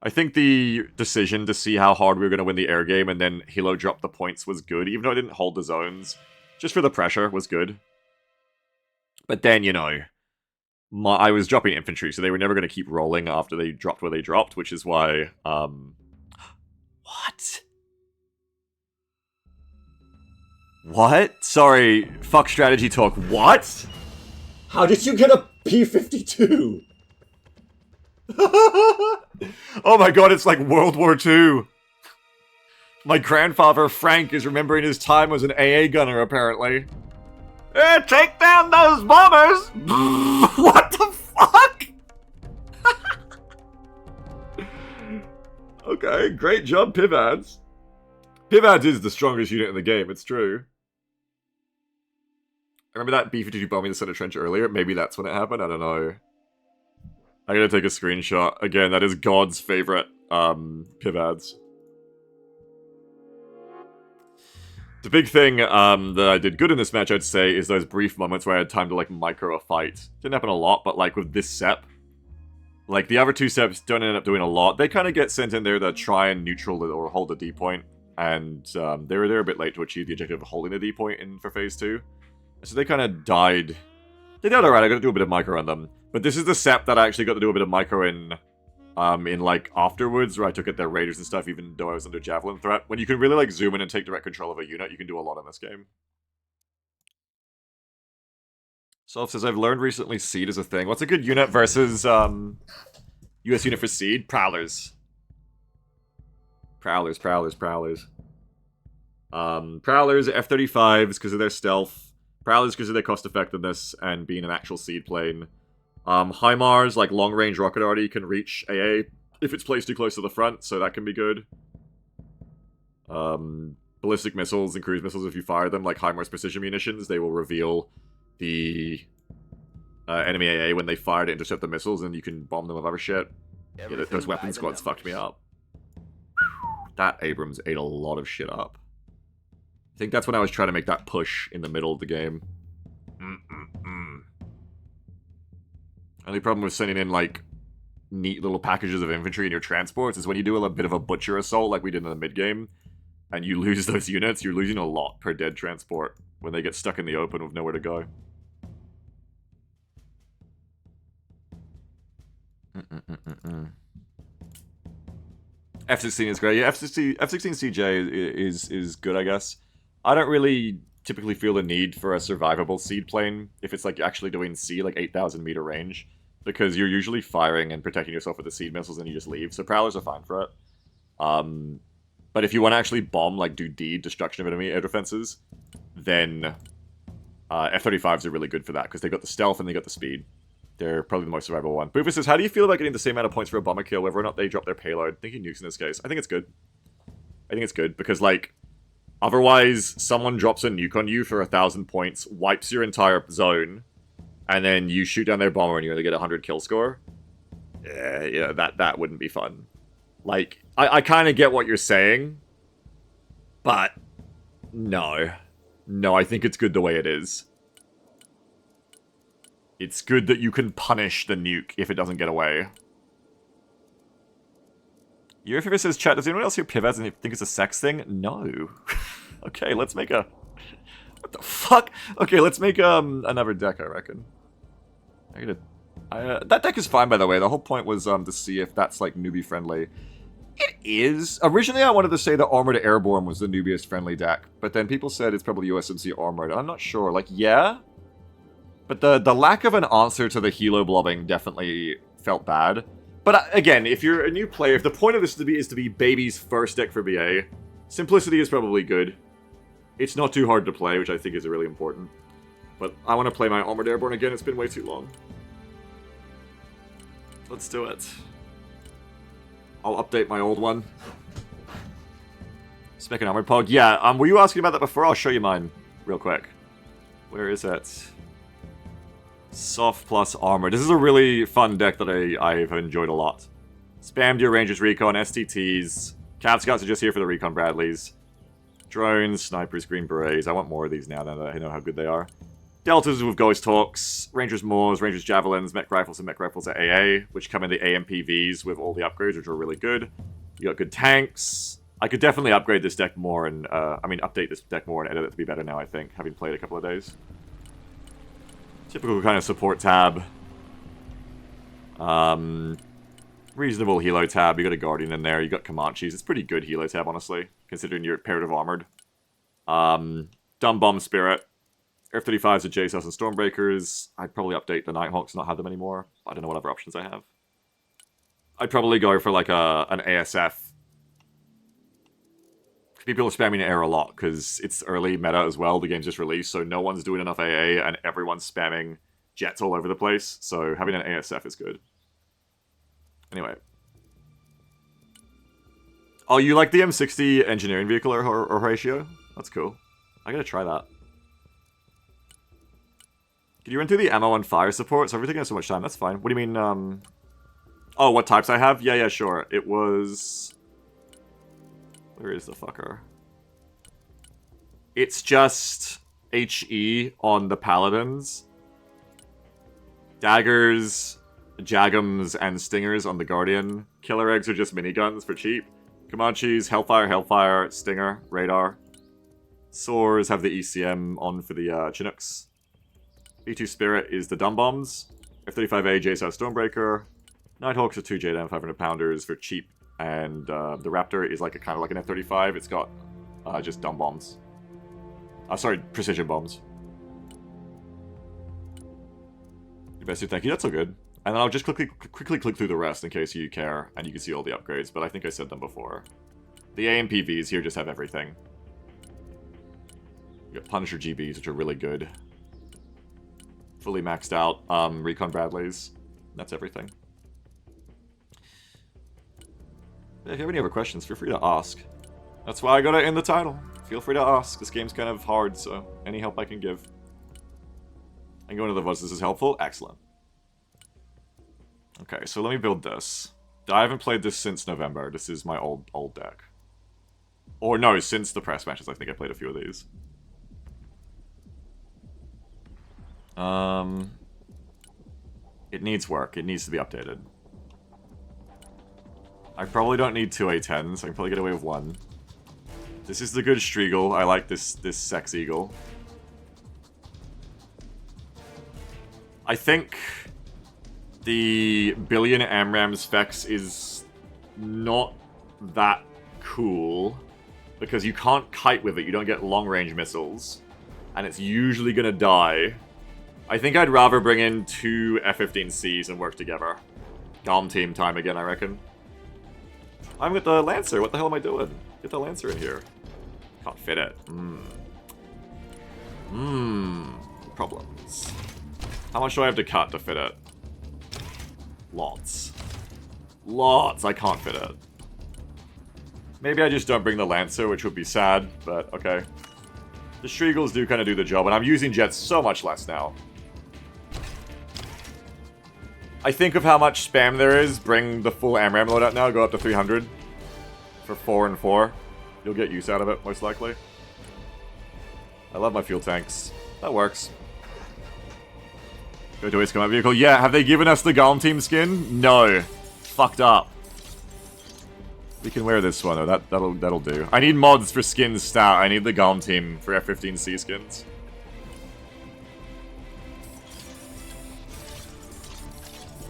I think the decision to see how hard we were going to win the air game and then Hilo drop the points was good, even though I didn't hold the zones. Just for the pressure was good. But then, you know, I was dropping infantry, so they were never going to keep rolling after they dropped where they dropped, which is why... What? What? Sorry, fuck strategy talk. What? How did you get a P-52? Oh my god, it's like World War II. My grandfather, Frank, is remembering his time as an AA gunner, apparently. Take down those bombers! What the fuck? Okay, great job, Pivads. Pivads is the strongest unit in the game, it's true. I remember that B-52 bombing the center trench earlier. Maybe that's when it happened, I don't know. I gotta take a screenshot. Again, that is God's favorite, Pivads. The big thing that I did good in this match, I'd say, is those brief moments where I had time to, like, micro a fight. Didn't happen a lot, but, like, with this SEP, like, the other two SEPs don't end up doing a lot. They kind of get sent in there to try and neutral or hold the D point, and they were there a bit late to achieve the objective of holding the D point in for Phase 2. So they kind of died. They died alright, I got to do a bit of micro on them. But this is the SEP that I actually got to do a bit of micro in like, afterwards, where I took out their raiders and stuff, even though I was under javelin threat. When you can really, like, zoom in and take direct control of a unit, you can do a lot in this game. Solve says, I've learned recently Seed is a thing. What's a good unit versus, US unit for Seed? Prowlers. Prowlers. Prowlers, F-35s because of their stealth. Prowlers because of their cost effectiveness and being an actual Seed plane. HIMARS, like long-range rocket arty, can reach AA if it's placed too close to the front, so that can be good. Ballistic missiles and cruise missiles, if you fire them, like HIMARS precision munitions, they will reveal the enemy AA when they fire to intercept the missiles, and you can bomb them with other shit. Yeah, those weapon squads fucked me up. That Abrams ate a lot of shit up. I think that's when I was trying to make that push in the middle of the game. Only problem with sending in, like, neat little packages of infantry in your transports is when you do a bit of a butcher assault like we did in the mid-game, and you lose those units, you're losing a lot per dead transport when they get stuck in the open with nowhere to go. F-16 is great. Yeah, F-16 CJ is good, I guess. I don't really typically feel the need for a survivable seed plane if it's like actually doing C, like 8,000 meter range, because you're usually firing and protecting yourself with the seed missiles and you just leave, so Prowlers are fine for it. But if you want to actually bomb, like do D, destruction of enemy air defenses, then F-35s are really good for that, because they've got the stealth and they got the speed. They're probably the most survivable one. Boofer says, how do you feel about getting the same amount of points for a bomber kill, whether or not they drop their payload? Thinking nukes in this case. I think it's good. I think it's good, because, like, otherwise, someone drops a nuke on you for 1,000 points, wipes your entire zone, and then you shoot down their bomber and you only get a 100 kill score. Yeah, that wouldn't be fun. Like, I kind of get what you're saying, but no. No, I think it's good the way it is. It's good that you can punish the nuke if it doesn't get away. Eurofever says, chat, does anyone else hear Pivaz and think it's a sex thing? No. Okay, let's make a... What the fuck? Okay, let's make another deck, I reckon. That deck is fine, by the way. The whole point was to see if that's, like, newbie-friendly. It is. Originally, I wanted to say that Armored Airborne was the newbiest-friendly deck, but then people said it's probably USMC Armored. I'm not sure. Like, yeah? But the lack of an answer to the Helo blobbing definitely felt bad. But again, if you're a new player, if the point of this is to be baby's first deck for BA, simplicity is probably good. It's not too hard to play, which I think is really important. But I want to play my Armored Airborne again. It's been way too long. Let's do it. I'll update my old one. Spec an Armored Pog. Yeah, were you asking about that before? I'll show you mine real quick. Where is it? Soft plus armor. This is a really fun deck that I've enjoyed a lot. Spam your Rangers Recon, STTs. Cav Scouts are just here for the Recon Bradleys. Drones, Snipers, Green Berets. I want more of these now that I know how good they are. Deltas with Ghost Hawks, Rangers Moors, Rangers Javelins, Mech Rifles, and Mech Rifles at AA, which come in the AMPVs with all the upgrades, which are really good. You got good tanks. I could definitely upgrade this deck more and, update this deck more and edit it to be better now, I think, having played a couple of days. Typical kind of support tab. Reasonable Helo tab. You got a Guardian in there. You got Comanches. It's pretty good Helo tab, honestly, considering you're imperative armored. Dumb Bomb Spirit. F-35s with JSOS and Stormbreakers. I'd probably update the Nighthawks, not have them anymore. I don't know what other options I have. I'd probably go for like an ASF. People are spamming air a lot because it's early meta as well. The game's just released, so no one's doing enough AA and everyone's spamming jets all over the place. So having an ASF is good. Anyway. Oh, you like the M60 engineering vehicle or Horatio? That's cool. I gotta try that. Can you run through the ammo and fire support? So everything has so much time. That's fine. What do you mean, Oh, what types I have? Yeah, sure. It was... Where is the fucker? It's just HE on the Paladins. Daggers, Jagums, and Stingers on the Guardian. Killer Eggs are just miniguns for cheap. Comanches, Hellfire, Stinger, Radar. Soars have the ECM on for the Chinooks. B2 Spirit is the dumb bombs. F-35A JSOW Stormbreaker. Nighthawks are 2 JDAM 500 pounders for cheap. And the Raptor is like a kind of like an F-35. It's got just dumb bombs. Sorry, precision bombs. Investor, thank you. That's so good. And then I'll just quickly click through the rest in case you care, and you can see all the upgrades. But I think I said them before. The AMPVs here just have everything. You got Punisher GBs, which are really good. Fully maxed out. Recon Bradleys. That's everything. If you have any other questions, feel free to ask. That's why I got it in the title. Feel free to ask. This game's kind of hard, so any help I can give. And going to the VODs, this is helpful? Excellent. Okay, so let me build this. I haven't played this since November. This is my old deck. Or no, since the press matches, I think I played a few of these. It needs work. It needs to be updated. I probably don't need 2 A10s. I can probably get away with 1. This is the good Striegel. I like this Sex Eagle. I think the billion AMRAAM specs is not that cool because you can't kite with it. You don't get long-range missiles, and it's usually gonna die. I think I'd rather bring in 2 F-15Cs and work together. Golem team time again, I reckon. I'm with the Lancer. What the hell am I doing? Get the Lancer in here. Can't fit it. Problems. How much do I have to cut to fit it? Lots. Lots. I can't fit it. Maybe I just don't bring the Lancer, which would be sad, but okay. The Striegels do kind of do the job, and I'm using jets so much less now. I think of how much spam there is. Bring the full AMRAAM loadout now. Go up to 300 for 4 and 4. You'll get use out of it, most likely. I love my fuel tanks. That works. Go to Ace Combat Vehicle. Yeah, have they given us the Golem Team skin? No. Fucked up. We can wear this one, though. That'll do. I need mods for skins stat. I need the Golem Team for F-15C skins.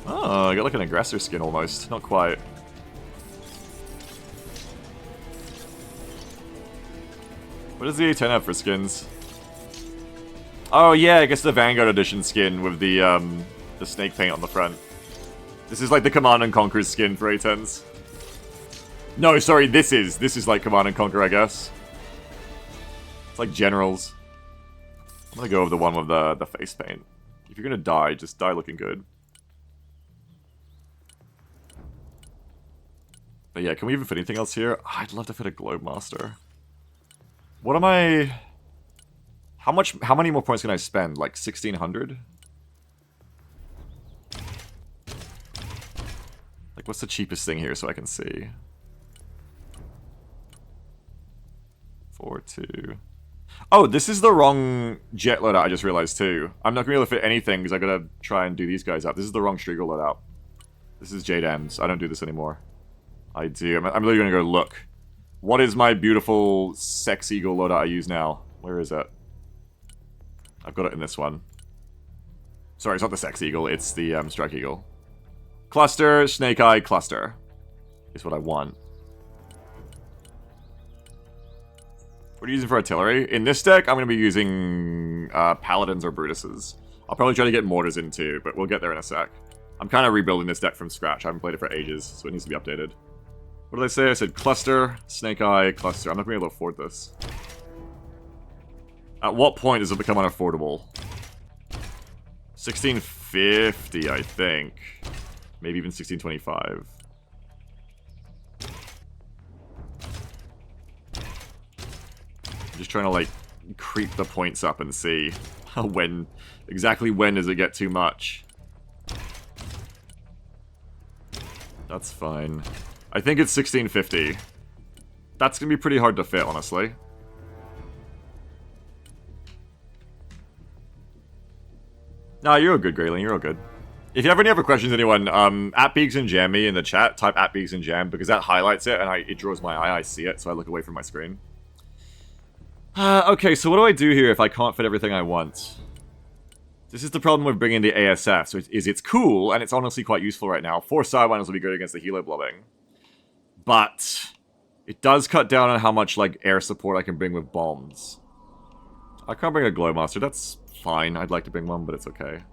Oh, I got like an aggressor skin almost. Not quite. What does the A10 have for skins? Oh yeah, I guess the Vanguard Edition skin with the snake paint on the front. This is like the Command and Conquer skin for A10s. No, sorry, this is like Command and Conquer, I guess. It's like Generals. I'm gonna go with the one with the face paint. If you're gonna die, just die looking good. But yeah, can we even fit anything else here? Oh, I'd love to fit a Globemaster. What am I... How many more points can I spend? Like 1,600? Like, what's the cheapest thing here so I can see? 4-2. Oh, this is the wrong jet loadout, I just realized too. I'm not going to be able to fit anything because I gotta try and do these guys up. This is the wrong Striegel loadout. This is JDAMs. I don't do this anymore. I do. I'm literally going to go look. What is my beautiful Sex Eagle loadout I use now? Where is it? I've got it in this one. Sorry, it's not the Sex Eagle. It's the Strike Eagle. Cluster, Snake Eye, Cluster. Is what I want. What are you using for artillery? In this deck, I'm going to be using Paladins or Brutuses. I'll probably try to get Mortars in too, but we'll get there in a sec. I'm kind of rebuilding this deck from scratch. I haven't played it for ages, so it needs to be updated. What did I say? I said Cluster, Snake Eye, Cluster. I'm not going to be able to afford this. At what point does it become unaffordable? 1650, I think. Maybe even 1625. I'm just trying to, like, creep the points up and see when... Exactly when does it get too much? That's fine. I think it's 1650. That's going to be pretty hard to fit, honestly. Nah, you're all good, Grayling. You're all good. If you have any other questions, anyone, at Beaks and Jam me in the chat. Type at Beaks and Jam, because that highlights it, and it draws my eye. I see it, so I look away from my screen. Okay, so what do I do here if I can't fit everything I want? This is the problem with bringing the ASF, so it's cool, and it's honestly quite useful right now. 4 Sidewinders will be good against the helo blobbing. But it does cut down on how much, like, air support I can bring with bombs. I can't bring a Glowmaster, that's fine. I'd like to bring one, but it's okay.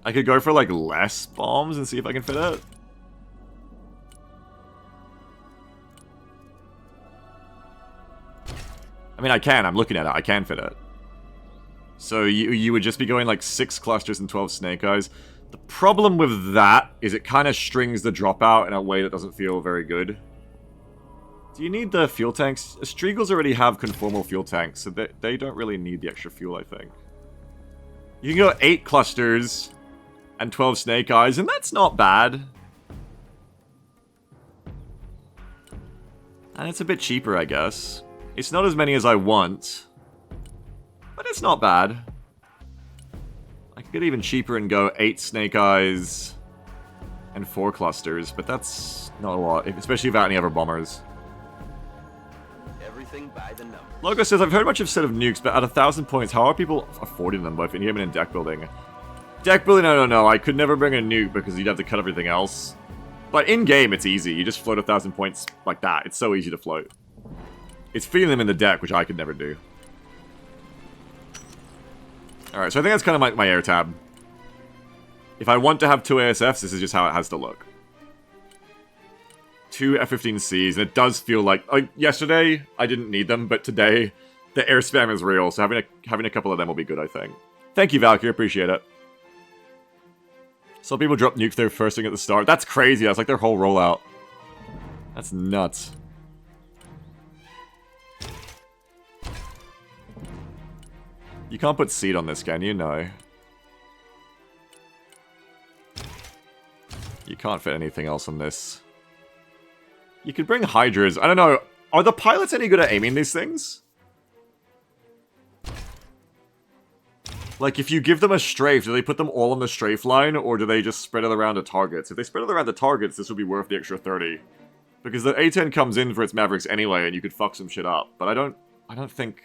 I could go for, like, less bombs and see if I can fit it. I mean, I can. I'm looking at it. I can fit it. So you would just be going, like, 6 clusters and 12 snake eyes. The problem with that is it kind of strings the dropout in a way that doesn't feel very good. Do you need the fuel tanks? Striegels already have conformal fuel tanks, so they don't really need the extra fuel, I think. You can go 8 clusters and 12 snake eyes, and that's not bad. And it's a bit cheaper, I guess. It's not as many as I want, but it's not bad. I could get even cheaper and go 8 snake eyes and 4 clusters, but that's not a lot, especially without any other bombers. Everything by the number. Logo says, I've heard much of said of nukes, but at 1,000 points, how are people affording them both in-game and in deck building? Deck building, I don't know. I could never bring a nuke because you'd have to cut everything else. But in-game, it's easy. You just float 1,000 points like that. It's so easy to float. It's feeding them in the deck, which I could never do. Alright, so I think that's kind of my air tab. If I want to have 2 ASFs, this is just how it has to look. 2 F-15Cs, and it does feel like yesterday, I didn't need them, but today, the air spam is real, so having a couple of them will be good, I think. Thank you, Valkyrie, appreciate it. Some people drop nukes there first thing at the start. That's crazy, that's like their whole rollout. That's nuts. You can't put seed on this, can you? No. You can't fit anything else on this. You could bring Hydras. I don't know. Are the pilots any good at aiming these things? Like, if you give them a strafe, do they put them all on the strafe line, or do they just spread it around to targets? If they spread it around to targets, this would be worth the extra 30. Because the A-10 comes in for its Mavericks anyway, and you could fuck some shit up. But I don't think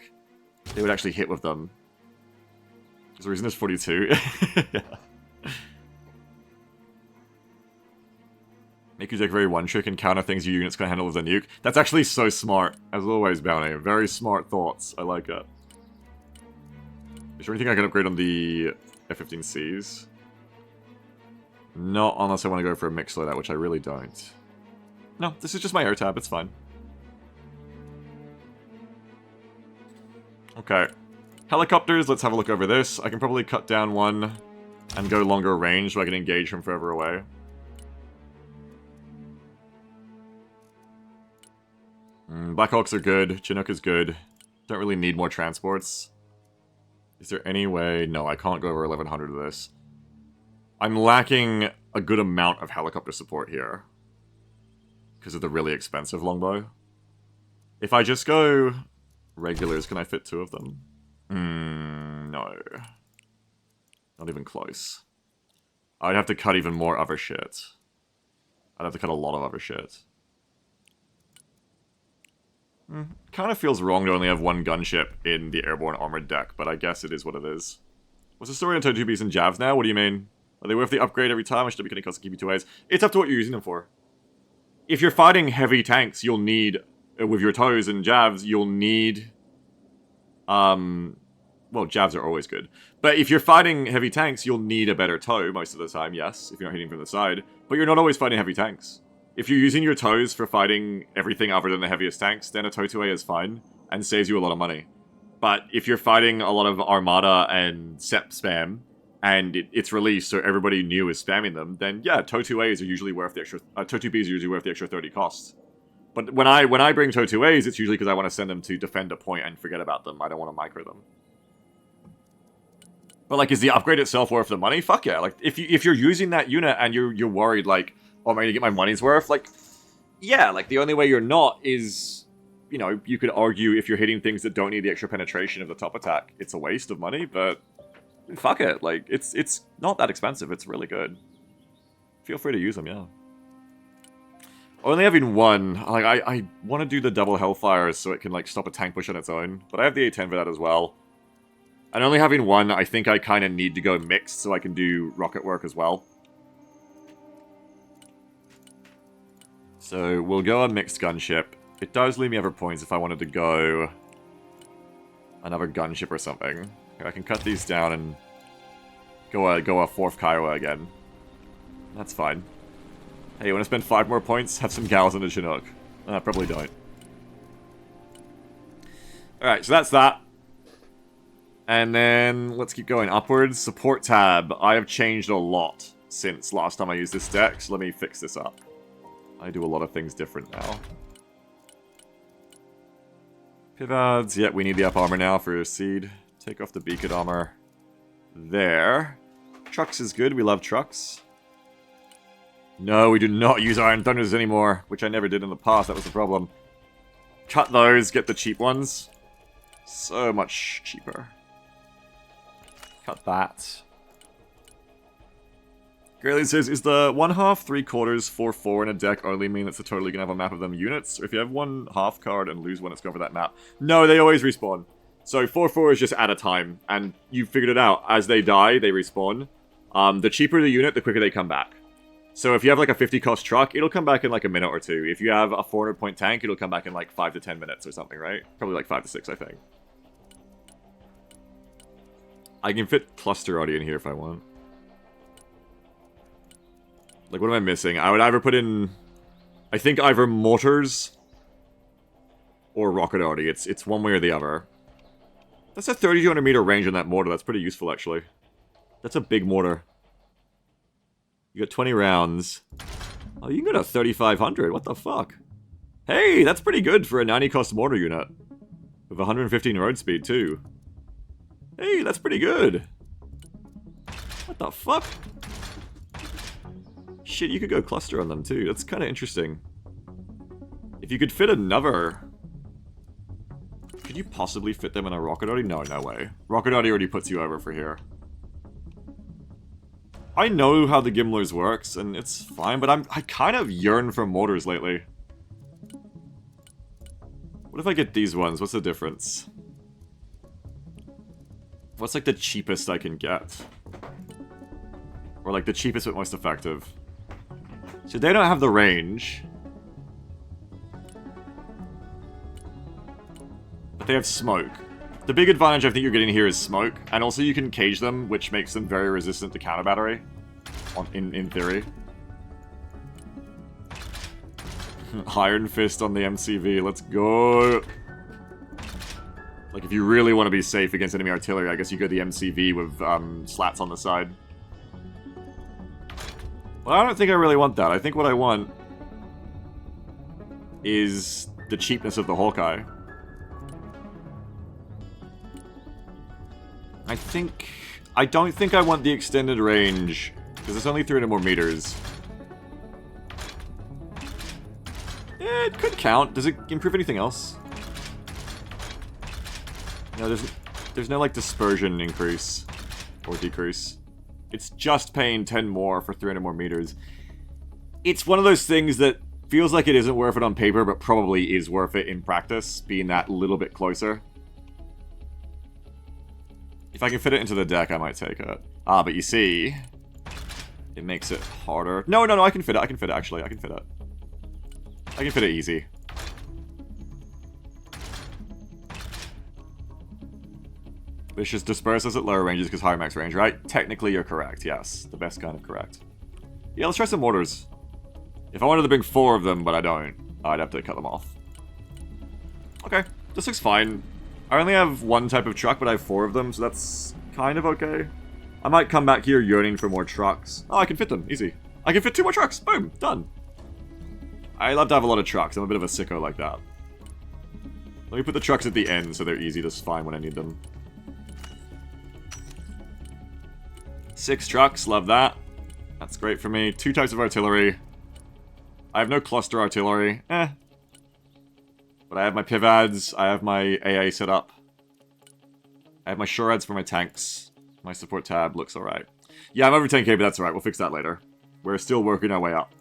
they would actually hit with them. There's the reason there's 42. Yeah. Make your deck very one-trick and counter things your units can handle with a nuke. That's actually so smart. As always, Bounty. Very smart thoughts. I like it. Is there anything I can upgrade on the F-15Cs? Not unless I want to go for a mix like that, which I really don't. No, this is just my air tab. It's fine. Okay. Helicopters, let's have a look over this. I can probably cut down one and go longer range so I can engage from further away. Blackhawks are good. Chinook is good. Don't really need more transports. Is there any way? No, I can't go over 1100 of this. I'm lacking a good amount of helicopter support here. Because of the really expensive longbow. If I just go regulars, can I fit 2 of them? No. Not even close. I'd have to cut even more other shit. I'd have to cut a lot of other shit. Kind of feels wrong to only have 1 gunship in the airborne armored deck, but I guess it is what it is. What's the story on Toe-2Bs and Javs now? What do you mean? Are they worth the upgrade every time, or should they be cutting costs and keep you 2As? It's up to what you're using them for. If you're fighting heavy tanks, you'll need, with your toes and Javs, you'll need... Well, Javs are always good. But if you're fighting heavy tanks, you'll need a better toe most of the time, yes, if you're not hitting from the side. But you're not always fighting heavy tanks. If you're using your toes for fighting everything other than the heaviest tanks, then a toe 2A is fine, and saves you a lot of money. But if you're fighting a lot of Armada and SEP spam, and it's released so everybody new is spamming them, then yeah, toe 2As are usually worth the extra... toe 2Bs are usually worth the extra 30 costs. But when I bring toe 2As, it's usually because I want to send them to defend a point and forget about them. I don't want to micro them. But like, is the upgrade itself worth the money? Fuck yeah. Like, if you're using that unit and you're worried, like, oh, am I gonna get my money's worth? Like, yeah, like, the only way you're not is, you know, you could argue if you're hitting things that don't need the extra penetration of the top attack, it's a waste of money, but fuck it. Like, it's not that expensive. It's really good. Feel free to use them, yeah. Only having 1, like, I want to do the double Hellfires so it can, like, stop a tank push on its own, but I have the A10 for that as well. And only having one, I think I kind of need to go mixed so I can do rocket work as well. So we'll go a mixed gunship. It does leave me over points if I wanted to go another gunship or something. Here, I can cut these down and go a fourth Kiowa again. That's fine. Hey, you want to spend 5 more points? Have some gals in the Chinook. Probably don't. Alright, so that's that. And then, let's keep going. Upwards, support tab. I have changed a lot since last time I used this deck, so let me fix this up. I do a lot of things different now. Pivads, yeah, we need the up armor now for seed. Take off the beacon armor. There. Trucks is good, we love trucks. No, we do not use Iron Thunders anymore, which I never did in the past, that was the problem. Cut those, get the cheap ones. So much cheaper. Cut that. Grayley says, is the 1/2, 3/4, 4/4 in a deck only mean that's totally gonna have a map of them units? Or if you have 1/2 card and lose one, it's going for that map? No, they always respawn. So 4/4 is just at a time, and you figured it out. As they die, they respawn. The cheaper the unit, the quicker they come back. So if you have like a 50 cost truck, it'll come back in like a minute or two. If you have a 400 point tank, it'll come back in like 5 to 10 minutes or something, right? Probably like 5 to 6, I think. I can fit Cluster Arty in here if I want. Like, what am I missing? I would either put in, I think either Mortars or Rocket Arty. It's one way or the other. That's a 3,200 meter range on that mortar. That's pretty useful, actually. That's a big mortar. You got 20 rounds. Oh, you can go to 3,500. What the fuck? Hey, that's pretty good for a 90 cost mortar unit. With 115 road speed, too. Hey, that's pretty good. What the fuck? Shit, you could go cluster on them, too. That's kind of interesting. If you could fit another... Could you possibly fit them in a Rocket Arty? No, no way. Rocket Arty already puts you over for here. I know how the Gimlers works, and it's fine, but I kind of yearn for mortars lately. What if I get these ones? What's the difference? What's like the cheapest I can get? Or like the cheapest but most effective? So they don't have the range. But they have smoke. The big advantage I think you're getting here is smoke, and also you can cage them, which makes them very resistant to counter battery. In theory. Iron Fist on the MCV, let's go! Like, if you really want to be safe against enemy artillery, I guess you go the MCV with slats on the side. Well, I don't think I really want that. I think what I want is the cheapness of the Hawkeye. I don't think I want the extended range, because it's only 300 more meters. Yeah, it could count. Does it improve anything else? No, there's no, like, dispersion increase or decrease. It's just paying 10 more for 300 more meters. It's one of those things that feels like it isn't worth it on paper, but probably is worth it in practice, being that little bit closer. If I can fit it into the deck, I might take it. Ah, but you see, it makes it harder. No, I can fit it. I can fit it, actually. I can fit it. I can fit it easy. This just disperses at lower ranges because higher max range, right? Technically, you're correct, yes. The best kind of correct. Yeah, let's try some mortars. If I wanted to bring 4 of them, but I don't, I'd have to cut them off. Okay, this looks fine. I only have 1 type of truck, but I have 4 of them, so that's kind of okay. I might come back here yearning for more trucks. Oh, I can fit them. Easy. I can fit 2 more trucks. Boom. Done. I love to have a lot of trucks. I'm a bit of a sicko like that. Let me put the trucks at the end so they're easy to find when I need them. 6 trucks. Love that. That's great for me. 2 types of artillery. I have no cluster artillery. But I have my Pivads, I have my AA set up. I have my Shoreheads for my tanks. My support tab looks alright. Yeah, I'm over 10k, but that's alright. We'll fix that later. We're still working our way up.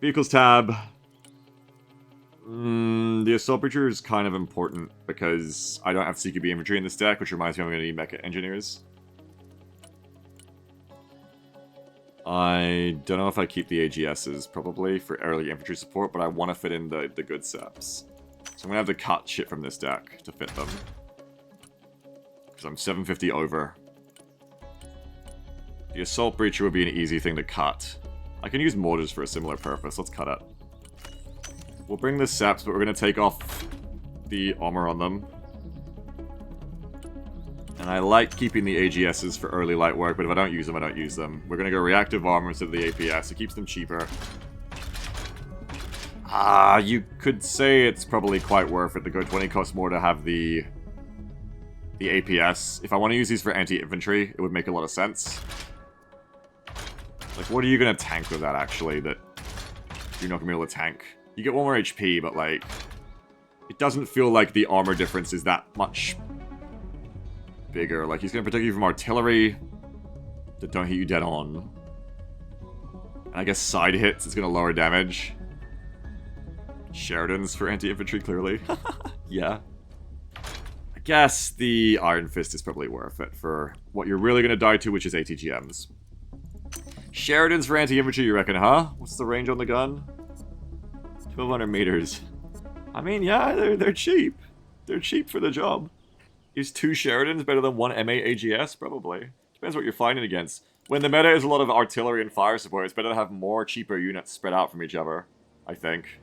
Vehicles tab. The Assault Breacher is kind of important because I don't have CQB infantry in this deck, which reminds me I'm going to need Mecha Engineers. I don't know if I keep the AGSs, probably, for early infantry support, but I want to fit in the good seps. So I'm going to have to cut shit from this deck to fit them. Because I'm 750 over. The Assault Breacher would be an easy thing to cut. I can use mortars for a similar purpose. Let's cut it. We'll bring the seps, but we're going to take off the armor on them. And I like keeping the AGSs for early light work, but if I don't use them, I don't use them. We're going to go reactive armor instead of the APS. It keeps them cheaper. You could say it's probably quite worth it. The Go 20 costs more to have the APS. If I want to use these for anti-infantry, it would make a lot of sense. Like, what are you going to tank with that, actually, that you're not going to be able to tank? You get 1 more HP, but, like, it doesn't feel like the armor difference is that much bigger. Like, he's going to protect you from artillery that don't hit you dead on. And I guess side hits is going to lower damage. Sheridan's for anti-infantry, clearly. Yeah. I guess the Iron Fist is probably worth it for what you're really going to die to, which is ATGMs. Sheridan's for anti-infantry, you reckon, huh? What's the range on the gun? 1,200 meters. I mean, yeah, they're cheap. They're cheap for the job. Is 2 Sheridans better than 1 M8 AGS? Probably. Depends what you're fighting against. When the meta is a lot of artillery and fire support, it's better to have more cheaper units spread out from each other, I think.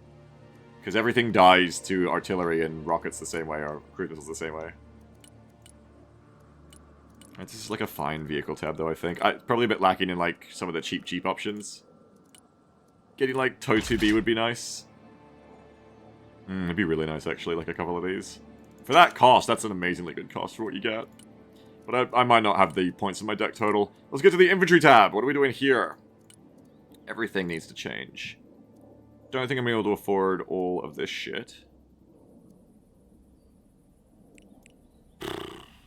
Because everything dies to artillery and rockets the same way, or cruise missiles the same way. This is like a fine vehicle tab, though, I think. Probably a bit lacking in, like, some of the cheap options. Getting, like, TOW 2B would be nice. It'd be really nice, actually, like a couple of these. For that cost, that's an amazingly good cost for what you get. But I might not have the points in my deck total. Let's get to the infantry tab. What are we doing here? Everything needs to change. Don't think I'm able to afford all of this shit.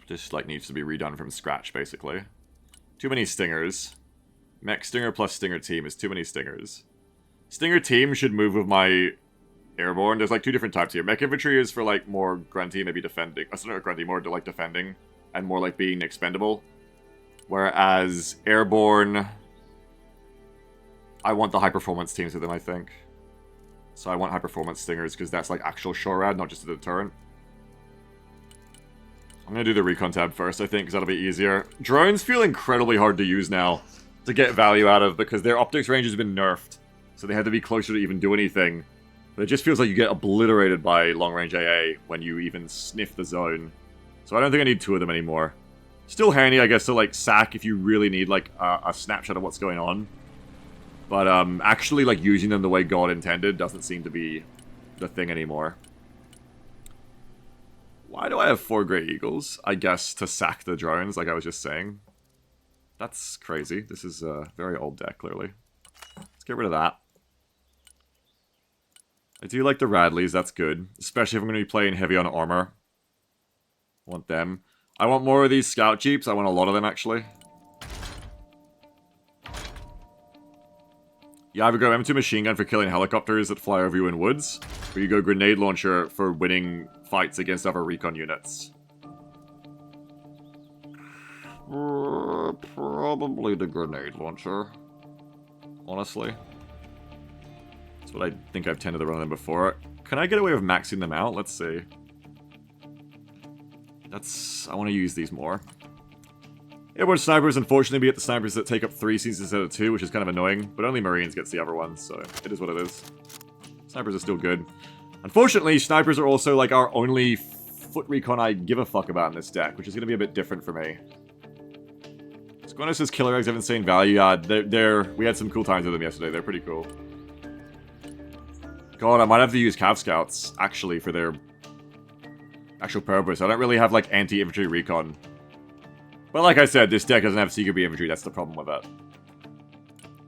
This, like, needs to be redone from scratch, basically. Too many stingers. Mech Stinger plus Stinger Team is too many stingers. Stinger Team should move with my airborne. There's, like, 2 different types here. Mech Infantry is for, like, more grunty, maybe defending. Not grunty, more to, like, defending. And more, like, being expendable. Whereas airborne, I want the high-performance teams with them, I think. So I want high-performance stingers, because that's, like, actual SHORAD, not just a deterrent. I'm going to do the recon tab first, I think, because that'll be easier. Drones feel incredibly hard to use now to get value out of, because their optics range has been nerfed. So they have to be closer to even do anything. But it just feels like you get obliterated by long-range AA when you even sniff the zone. So I don't think I need 2 of them anymore. Still handy, I guess, to, like, sack if you really need, like, a snapshot of what's going on. But actually, like, using them the way God intended doesn't seem to be the thing anymore. Why do I have 4 Grey Eagles? I guess to sack the drones, like I was just saying. That's crazy. This is a very old deck, clearly. Let's get rid of that. I do like the Radleys, that's good. Especially if I'm going to be playing heavy on armor. I want them. I want more of these Scout Jeeps. I want a lot of them, actually. You either go M2 Machine Gun for killing helicopters that fly over you in woods, or you go Grenade Launcher for winning fights against other recon units. Probably the Grenade Launcher. Honestly. That's what I think I've tended to run them before. Can I get away with maxing them out? Let's see. I want to use these more. Airborne snipers, unfortunately, we get the snipers that take up 3 seats instead of 2, which is kind of annoying. But only Marines gets the other ones, so it is what it is. Snipers are still good. Unfortunately, snipers are also, like, our only foot recon I give a fuck about in this deck, which is going to be a bit different for me. Squanos' killer eggs have insane value. We had some cool times with them yesterday. They're pretty cool. God, I might have to use Cav Scouts, actually, for their actual purpose. I don't really have, like, anti-infantry recon. But like I said, this deck doesn't have CQB infantry, that's the problem with it.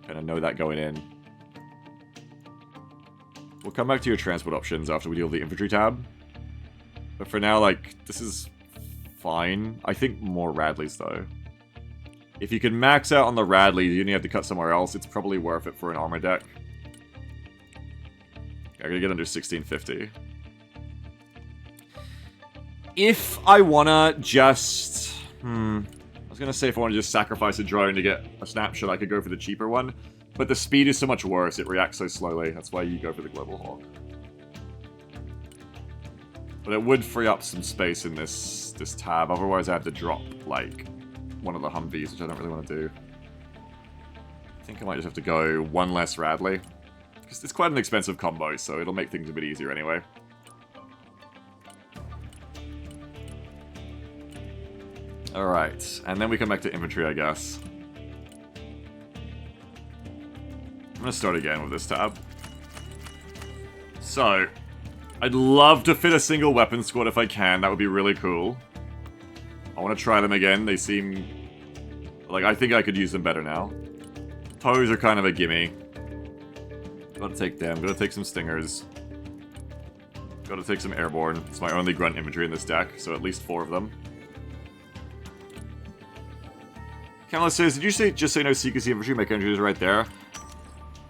Kind of know that going in. We'll come back to your transport options after we deal with the infantry tab. But for now, like, this is fine. I think more Radleys, though. If you can max out on the Radleys, you only have to cut somewhere else, it's probably worth it for an armor deck. I'm gonna get under 1650. If I wanna just... I was gonna say if I wanna just sacrifice a drone to get a snapshot, I could go for the cheaper one. But the speed is so much worse, it reacts so slowly. That's why you go for the Global Hawk. But it would free up some space in this tab, otherwise I have to drop, like, one of the Humvees, which I don't really want to do. I think I might just have to go one less Radley. Because it's quite an expensive combo, so it'll make things a bit easier anyway. Alright, and then we come back to infantry, I guess. I'm gonna start again with this tab. So, I'd love to fit a single weapon squad if I can, that would be really cool. I want to try them again, they seem... like, I think I could use them better now. Toes are kind of a gimme. Gotta take them, gotta take some Stingers. Gotta take some Airborne. It's my only grunt infantry in this deck, so at least 4 of them. Kamala says, did you say just say no CQC infantry? My country is right there.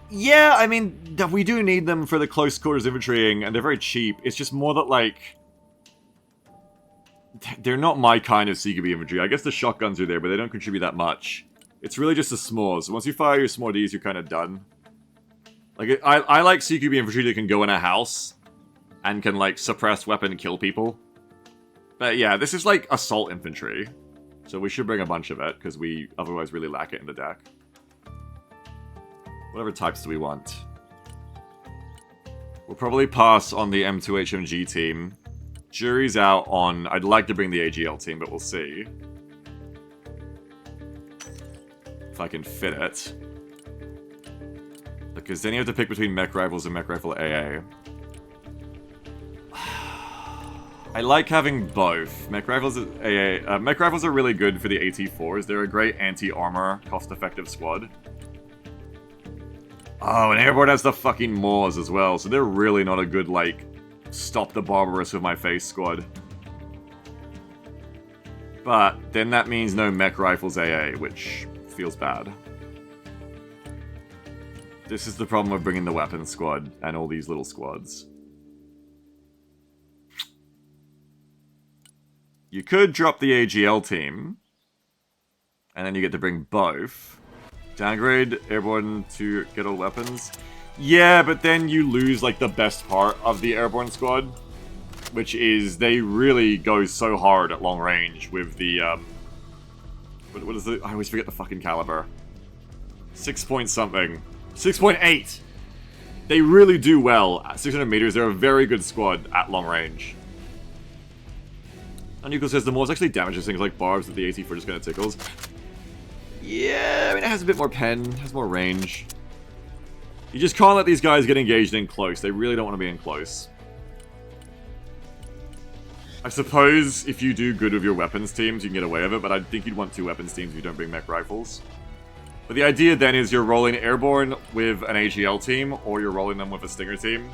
Yeah, I mean, we do need them for the close quarters infantrying, and they're very cheap. It's just more that, like... they're not my kind of CQB infantry. I guess the shotguns are there, but they don't contribute that much. It's really just the s'mores. Once you fire your s'more Ds, you're kind of done. Like, I like CQB infantry that can go in a house and can, like, suppress weapon and kill people. But yeah, this is, like, assault infantry. So we should bring a bunch of it, because we otherwise really lack it in the deck. Whatever types do we want? We'll probably pass on the M2HMG team. Jury's out on... I'd like to bring the AGL team, but we'll see. If I can fit it. Because then you have to pick between mech rifles and mech rifle AA. I like having both. Mech rifles AA... mech rifles are really good for the AT4s. They're a great anti-armor, cost-effective squad. Oh, and Airborne has the fucking Moors as well, so they're really not a good, like, stop the barbarous with my face squad. But then that means no mech rifles AA, which feels bad. This is the problem of bringing the weapons squad and all these little squads. You could drop the AGL team, and then you get to bring both. Downgrade Airborne to get all weapons. Yeah, but then you lose, like, the best part of the Airborne squad, which is they really go so hard at long range with the, what is the... I always forget the fucking caliber. 6 point something. 6.8! They really do well at 600 meters. They're a very good squad at long range. And Nico says the Moors actually damages things like barbs that the AT4 just kind of tickles. Yeah, I mean, it has a bit more pen, has more range. You just can't let these guys get engaged in close. They really don't want to be in close. I suppose if you do good with your weapons teams, you can get away with it, but I think you'd want 2 weapons teams if you don't bring mech rifles. But the idea then is you're rolling Airborne with an AGL team, or you're rolling them with a Stinger team.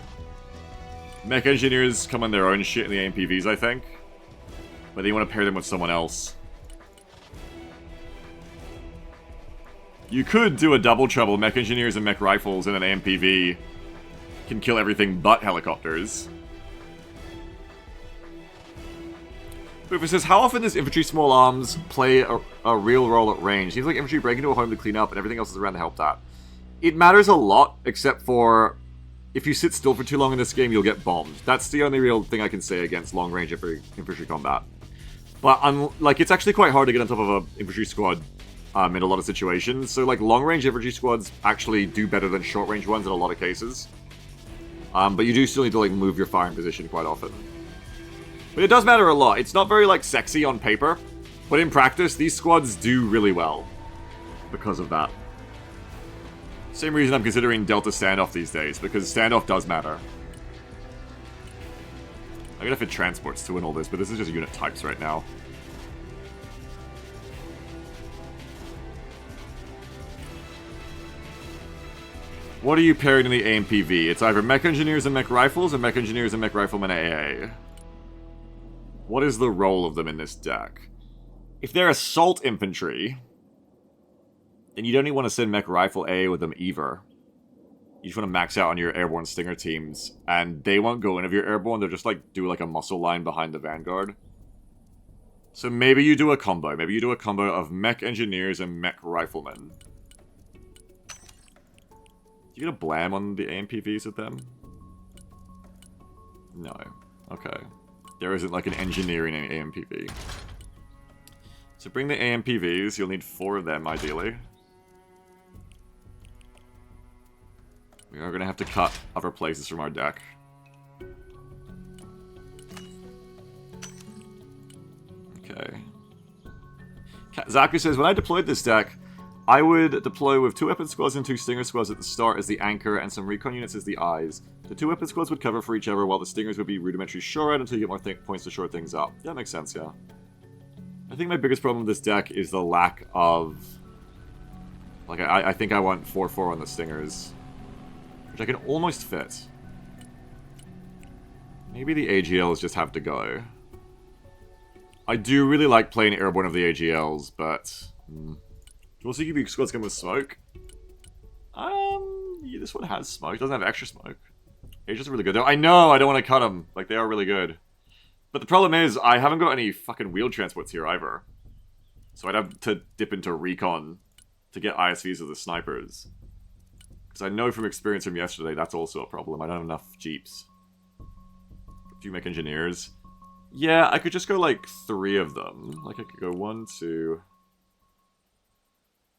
Mech engineers come on their own shit in the AMPVs, I think. But then you want to pair them with someone else. You could do a double trouble. Mech engineers and mech rifles in an AMPV can kill everything but helicopters. Boofer says, how often does infantry small arms play a real role at range? Seems like infantry break into a home to clean up and everything else is around to help that. It matters a lot, except for if you sit still for too long in this game, you'll get bombed. That's the only real thing I can say against long-range infantry combat. But, like, it's actually quite hard to get on top of an infantry squad in a lot of situations. So, like, long-range infantry squads actually do better than short-range ones in a lot of cases. But you do still need to, like, move your firing position quite often. But it does matter a lot. It's not very, like, sexy on paper, but in practice, these squads do really well because of that. Same reason I'm considering Delta Standoff these days, because Standoff does matter. I'm gonna fit transports to win all this, but this is just unit types right now. What are you pairing in the AMPV? It's either mech engineers and mech rifles, or mech engineers and mech riflemen AA. What is the role of them in this deck? If they're assault infantry, then you don't even want to send mech rifle AA with them either. you just want to max out on your airborne Stinger teams, and they won't go in if you're airborne, they'll just like do like a muscle line behind the Vanguard. So maybe you do a combo. Maybe you do a combo of mech engineers and mech riflemen. You get a blam on the AMPVs with them? No. Okay. There isn't like an engineering AMPV. So bring the AMPVs. You'll need 4 of them, ideally. We are going to have to cut other places from our deck. Okay. Zaku says, when I deployed this deck, I would deploy with 2 weapon squads and 2 stinger squads at the start as the anchor and some recon units as the eyes. The 2 weapon squads would cover for each other while the stingers would be rudimentary shore until you get more points to shore things up. That makes sense, yeah. I think my biggest problem with this deck is the lack of... Like, I think I want 4-4 on the stingers. Which I can almost fit. Maybe the AGLs just have to go. I do really like playing airborne of the AGLs, but... You also keep your squads come with smoke? Yeah, this one has smoke. It doesn't have extra smoke. Asians are really good though. I know, I don't want to cut them. Like, they are really good. But the problem is, I haven't got any fucking wheeled transports here either. So I'd have to dip into recon to get ISVs as the snipers. Because I know from experience from yesterday, that's also a problem. I don't have enough jeeps. A few mech engineers. Yeah, I could just go like 3 of them. Like I could go 1, 2...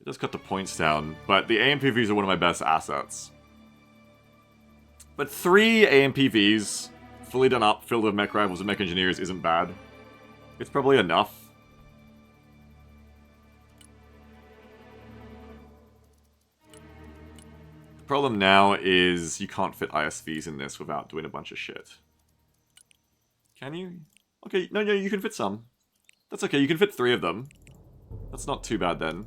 It does cut the points down, but the AMPVs are one of my best assets. But 3 AMPVs, fully done up, filled with mech rifles and mech engineers isn't bad. It's probably enough. The problem now is you can't fit ISVs in this without doing a bunch of shit. Can you? Okay, no, you can fit some. That's okay, you can fit 3 of them. That's not too bad then.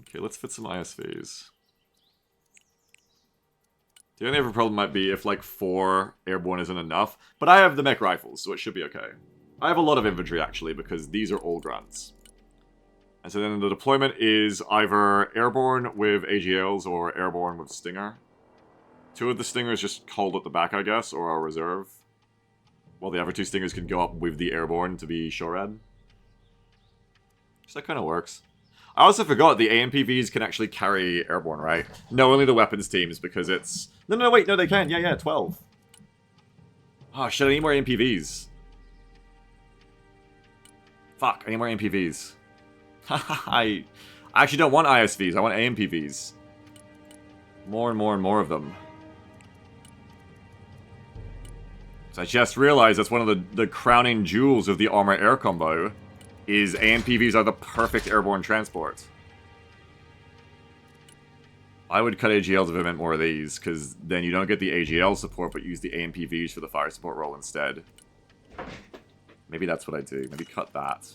Okay, let's fit some ISVs. The only other problem might be if like 4 airborne isn't enough, but I have the mech rifles, so it should be okay. I have a lot of infantry actually, because these are all grunts. And so then the deployment is either airborne with AGLs or airborne with Stinger. 2 of the Stingers just hold at the back, I guess, or are reserve. While the other 2 Stingers can go up with the airborne to be SHORAD. So that kind of works. I also forgot the AMPVs can actually carry airborne, right? No, only the weapons teams, because it's... No, wait, no, they can. Yeah, 12. Oh, shit, I need more AMPVs. Fuck, I need more AMPVs. I actually don't want ISVs, I want AMPVs. More and more of them. So I just realized that's one of the crowning jewels of the armor air combo. Is AMPVs are the perfect airborne transport. I would cut AGLs if it meant more of these, because then you don't get the AGL support, but use the AMPVs for the fire support role instead. Maybe that's what I do. Maybe cut that.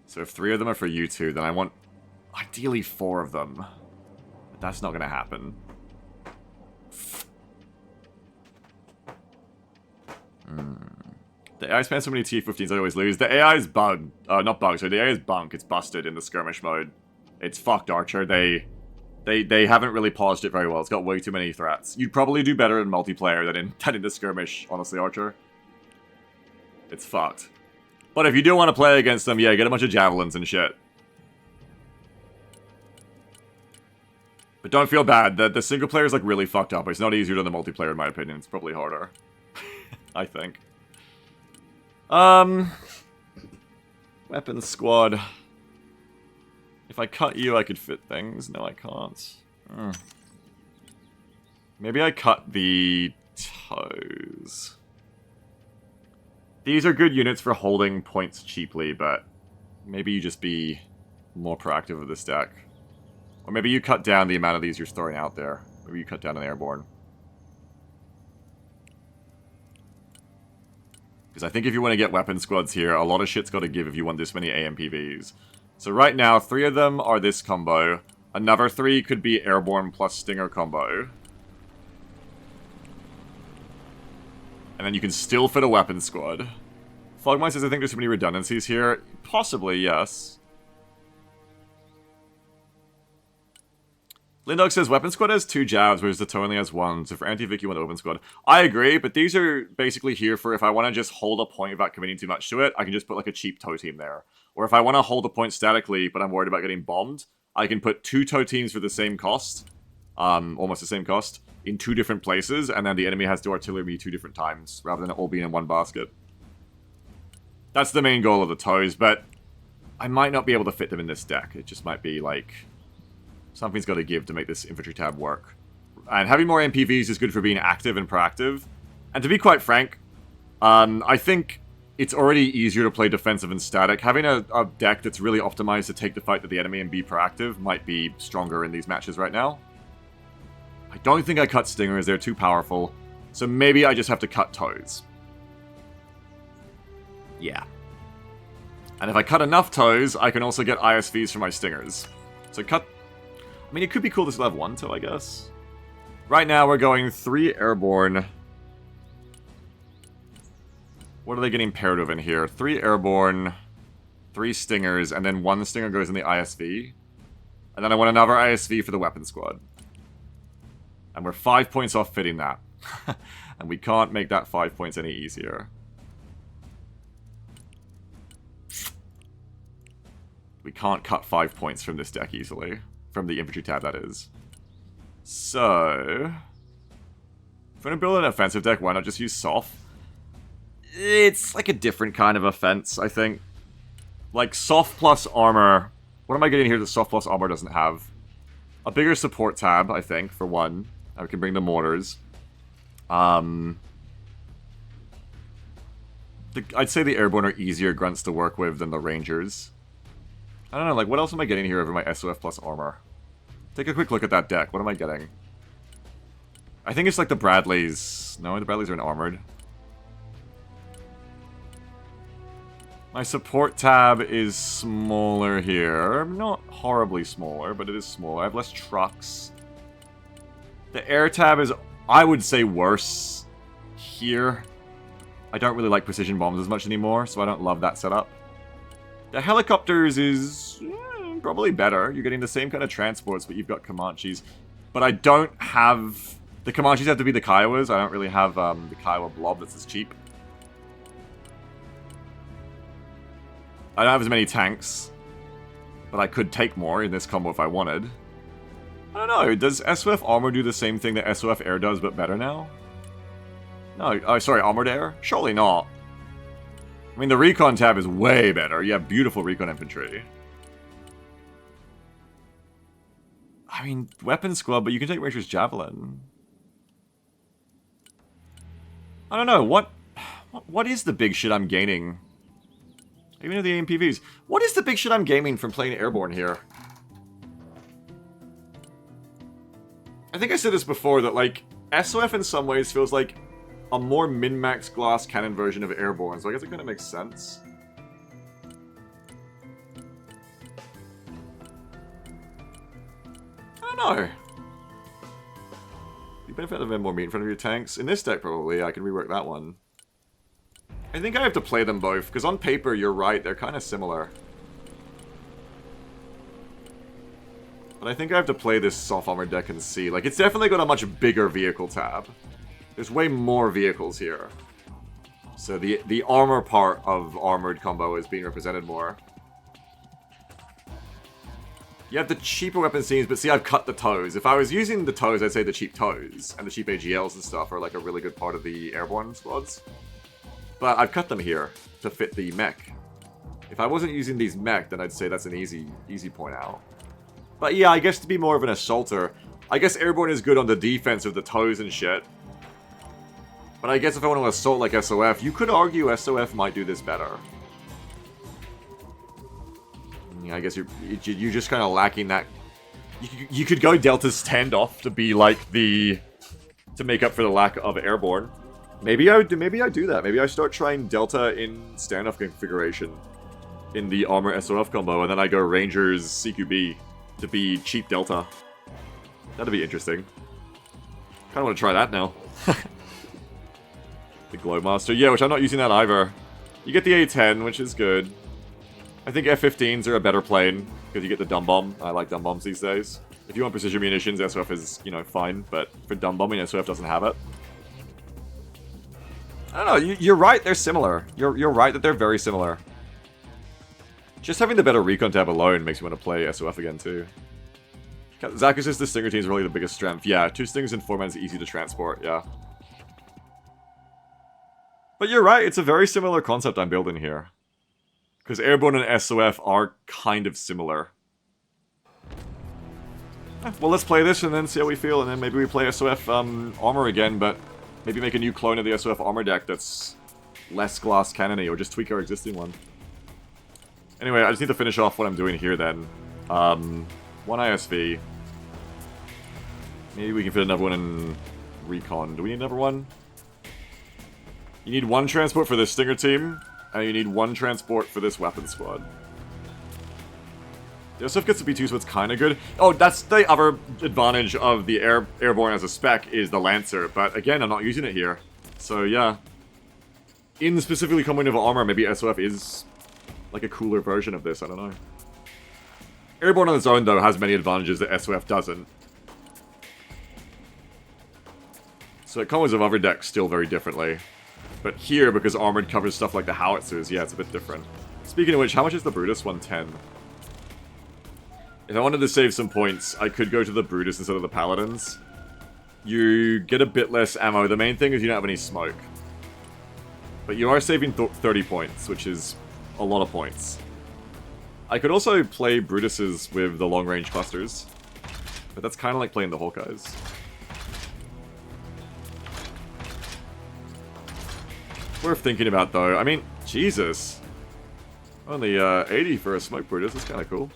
So if 3 of them are for you 2, then I want ideally 4 of them. But that's not going to happen. The AI spams so many T-15s I always lose. The AI is bugged. Not bugged, sorry. The AI is bunk. It's busted in the skirmish mode. It's fucked, Archer. They haven't really polished it very well. It's got way too many threats. You'd probably do better in multiplayer than in the skirmish, honestly, Archer. It's fucked. But if you do want to play against them, yeah, get a bunch of javelins and shit. But don't feel bad. The single player is like really fucked up. It's not easier than the multiplayer, in my opinion. It's probably harder. I think. Weapons squad. If I cut you, I could fit things. No, I can't. Maybe I cut the toes. These are good units for holding points cheaply, but maybe you just be more proactive with this deck. Or maybe you cut down the amount of these you're throwing out there. Maybe you cut down an airborne. Because I think if you want to get weapon squads here, a lot of shit's got to give if you want this many AMPVs. So right now, 3 of them are this combo. Another 3 could be airborne plus Stinger combo. And then you can still fit a weapon squad. Fogmine says, I think there's too many redundancies here. Possibly, yes. Lindog says Weapon Squad has 2 jabs, whereas the toe only has 1. So for anti-Vic, you want Open Squad. I agree, but these are basically here for if I want to just hold a point without committing too much to it, I can just put like a cheap toe team there. Or if I want to hold a point statically, but I'm worried about getting bombed, I can put 2 toe teams for the same cost, almost the same cost, in 2 different places, and then the enemy has to artillery me 2 different times, rather than it all being in one basket. That's the main goal of the toes, but I might not be able to fit them in this deck. It just might be like... something's got to give to make this infantry tab work. And having more MPVs is good for being active and proactive. And to be quite frank, I think it's already easier to play defensive and static. Having a deck that's really optimized to take the fight to the enemy and be proactive might be stronger in these matches right now. I don't think I cut Stingers, they're too powerful. So maybe I just have to cut Toes. Yeah. And if I cut enough Toes, I can also get ISVs for my Stingers. So cut... I mean, it could be cool to still have 1 toe, I guess. Right now, we're going 3 airborne. What are they getting paired with in here? 3 airborne, 3 stingers, and then 1 stinger goes in the ISV. And then I want another ISV for the weapon squad. And we're 5 points off fitting that. And we can't make that 5 points any easier. We can't cut 5 points from this deck easily. From the infantry tab, that is. So... if we're going to build an offensive deck, why not just use Soft? It's like a different kind of offense, I think. Like, Soft plus armor... what am I getting here that Soft plus armor doesn't have? A bigger support tab, I think, for one. I can bring the mortars. I'd say the airborne are easier grunts to work with than the rangers. I don't know, like, what else am I getting here over my SOF plus armor? Take a quick look at that deck. What am I getting? I think it's like the Bradleys. No, the Bradleys aren't armored. My support tab is smaller here. Not horribly smaller, but it is smaller. I have less trucks. The air tab is, I would say, worse here. I don't really like precision bombs as much anymore, so I don't love that setup. The helicopters is probably better. You're getting the same kind of transports, but you've got Comanches. But I don't have... the Comanches have to be the Kiowas. I don't really have the Kiowa blob that's as cheap. I don't have as many tanks. But I could take more in this combo if I wanted. I don't know. Does SOF Armor do the same thing that SOF Air does, but better now? No, oh, sorry, Armored Air? Surely not. I mean, the Recon tab is way better. You have beautiful Recon infantry. I mean, Weapon Squad, but you can take Ranger's Javelin. I don't know, what is the big shit I'm gaining? Even at the AMPVs. What is the big shit I'm gaining from playing Airborne here? I think I said this before, that, like, SOF in some ways feels like a more min-max glass cannon version of Airborne, so I guess it kind of makes sense. I don't know. You benefit of having more meat in front of your tanks. In this deck, probably, I can rework that one. I think I have to play them both, because on paper, you're right, they're kind of similar. But I think I have to play this soft armor deck and see. Like, it's definitely got a much bigger vehicle tab. There's way more vehicles here. So the armor part of armored combo is being represented more. You have the cheaper weapon scenes, but see, I've cut the toes. If I was using the toes, I'd say the cheap toes. And the cheap AGLs and stuff are like a really good part of the airborne squads. But I've cut them here to fit the mech. If I wasn't using these mech, then I'd say that's an easy point out. But yeah, I guess to be more of an assaulter, I guess airborne is good on the defense of the toes and shit. But I guess if I want to assault like SOF, you could argue SOF might do this better. Yeah, I guess you're just kind of lacking that. You could go Delta standoff to be like the... to make up for the lack of airborne. Maybe I do that. Maybe I start trying Delta in standoff configuration in the armor SOF combo, and then I go Rangers CQB to be cheap Delta. That'd be interesting. Kind of want to try that now. The Glowmaster, yeah, which I'm not using that either. You get the A10, which is good. I think F-15s are a better plane, because you get the dumb bomb. I like dumb bombs these days. If you want precision munitions, SOF is, you know, fine, but for dumb bombing, SOF doesn't have it. I don't know, you're right, they're similar. You're right that they're very similar. Just having the better recon tab alone makes me want to play SOF again, too. Zach says the Stinger team is really the biggest strength. Yeah, 2 Stings and 4 men is easy to transport, yeah. But you're right, it's a very similar concept I'm building here. Because Airborne and SOF are kind of similar. Well, let's play this and then see how we feel, and then maybe we play SOF armor again, but maybe make a new clone of the SOF armor deck that's less glass cannony, or just tweak our existing one. Anyway, I just need to finish off what I'm doing here then. 1 ISV. Maybe we can fit another one in Recon. Do we need another one? You need 1 transport for this Stinger team, and you need 1 transport for this weapon squad. The SOF gets to B2, so it's kind of good. Oh, that's the other advantage of the Airborne as a spec, is the Lancer. But again, I'm not using it here. So yeah. In specifically coming with armor, maybe SOF is like a cooler version of this, I don't know. Airborne on its own, though, has many advantages that SOF doesn't. So it comes with other decks still very differently. But here, because Armored covers stuff like the Howitzers, yeah, it's a bit different. Speaking of which, how much is the Brutus 110? If I wanted to save some points, I could go to the Brutus instead of the Paladins. You get a bit less ammo. The main thing is you don't have any smoke. But you are saving 30 points, which is a lot of points. I could also play Brutuses with the long-range clusters. But that's kind of like playing the Hawkeyes. Worth thinking about, though. I mean, Jesus. Only 80 for a smoke Brutus. That's kind of cool.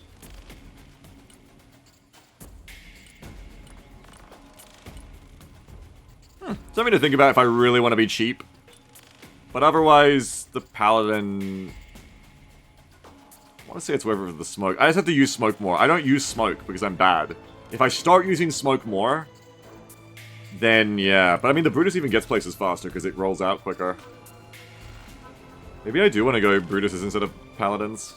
Something to think about if I really want to be cheap. But otherwise, the Paladin... I want to say it's wherever the smoke. I just have to use smoke more. I don't use smoke because I'm bad. If I start using smoke more, then yeah. But I mean, the Brutus even gets places faster because it rolls out quicker. Maybe I do want to go Brutuses instead of Paladins.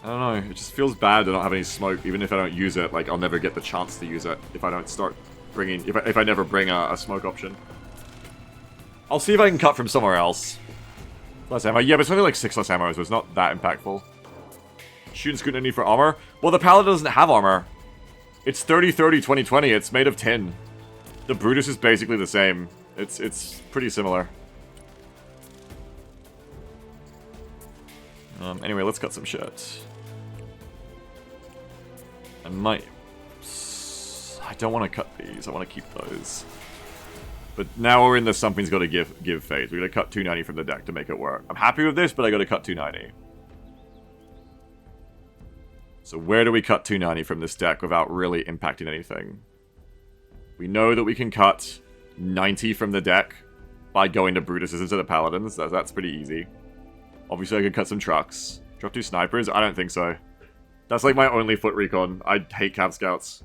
I don't know, it just feels bad to not have any smoke, even if I don't use it. Like, I'll never get the chance to use it if I don't start bringing... If I never bring a smoke option. I'll see if I can cut from somewhere else. Less ammo. Yeah, but it's only like 6 less ammo, so it's not that impactful. Shooting Scooter need for armor? Well, the Paladin doesn't have armor. It's 30-30-20-20, it's made of tin. The Brutus is basically the same. It's pretty similar. Anyway, let's cut some shit. I might... I don't want to cut these, I want to keep those. But now we're in the something's got to give phase. We're going to cut 290 from the deck to make it work. I'm happy with this, but I got to cut 290. So where do we cut 290 from this deck without really impacting anything? We know that we can cut 90 from the deck by going to Brutuses instead of Paladins. That's pretty easy. Obviously I could cut some trucks. Drop 2 snipers? I don't think so. That's like my only foot recon. I hate Cav Scouts.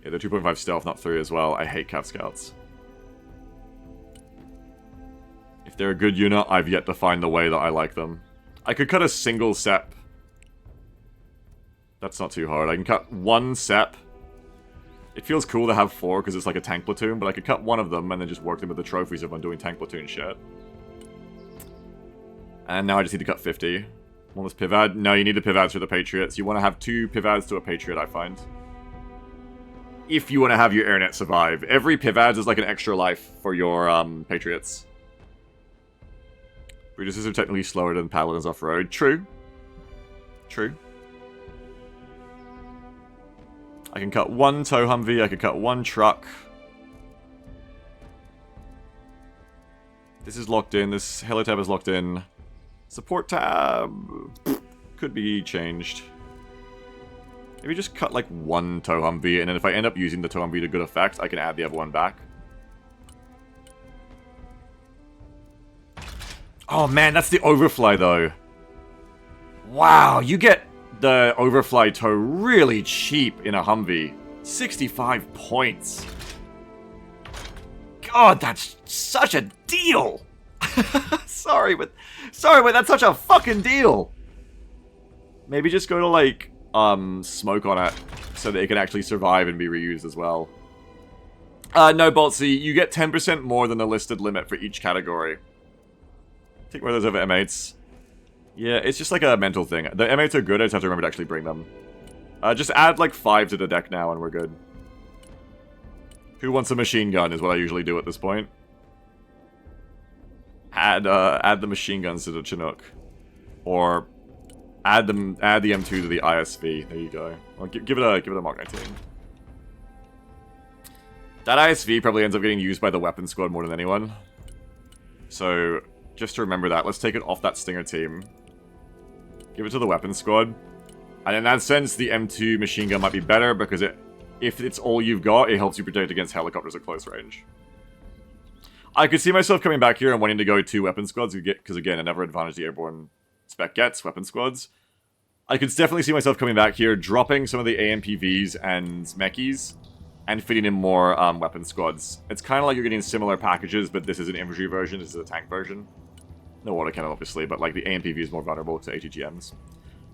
Yeah, they're 2.5 stealth, not 3 as well. I hate Cav Scouts. If they're a good unit, I've yet to find the way that I like them. I could cut a single Sep. That's not too hard. I can cut 1 Sep. It feels cool to have 4 because it's like a tank platoon, but I could cut 1 of them and then just work them with the trophies if I'm doing tank platoon shit. And now I just need to cut 50. One less Pivad. No, you need the Pivads for the Patriots. You want to have 2 Pivads to a Patriot, I find. If you want to have your AirNet survive. Every Pivads is like an extra life for your Patriots. Brutuses are technically slower than Paladins off-road. True. True. I can cut 1 tow Humvee, I could cut 1 truck. This is locked in, this Helo tab is locked in. Support tab could be changed. Maybe just cut like 1 tow Humvee, and then if I end up using the tow Humvee to good effect, I can add the other one back. Oh man, that's the Overfly though. Wow, you get the Overfly tow really cheap in a Humvee. 65 points. God, that's such a deal. sorry, but that's such a fucking deal. Maybe just go to, like, smoke on it, so that it can actually survive and be reused as well. No, Boltsy, you get 10% more than the listed limit for each category. Take more of those over M8s. Yeah, it's just like a mental thing. The M8s are good, I just have to remember to actually bring them. Just add, like, 5 to the deck now and we're good. Who wants a machine gun is what I usually do at this point. Add the machine guns to the Chinook. Or add the M2 to the ISV. There you go. Well, give it a Mark 19. That ISV probably ends up getting used by the weapon squad more than anyone. So, just to remember that, let's take it off that Stinger team. Give it to the weapon squad. And in that sense, the M2 machine gun might be better because if it's all you've got, it helps you protect against helicopters at close range. I could see myself coming back here and wanting to go 2 weapon squads, because again, another advantage the airborne spec gets, weapon squads. I could definitely see myself coming back here, dropping some of the AMPVs and Mechis, and fitting in more weapon squads. It's kind of like you're getting similar packages, but this is an infantry version, this is a tank version. No autocannon, obviously, but like the AMPV is more vulnerable to ATGMs.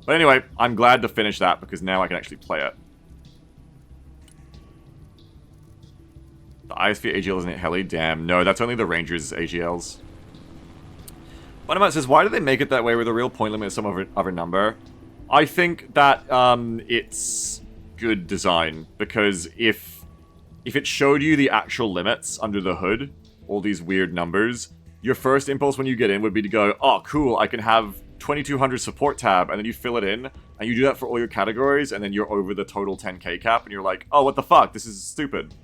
But anyway, I'm glad to finish that, because now I can actually play it. The ISV AGL isn't it heli? Damn, no, that's only the Rangers AGLs. Fundamat says, why do they make it that way where the real point limit is some other number? I think that it's good design, because if it showed you the actual limits under the hood, all these weird numbers, your first impulse when you get in would be to go, oh cool, I can have 2200 support tab, and then you fill it in, and you do that for all your categories, and then you're over the total 10k cap, and you're like, oh, what the fuck, this is stupid.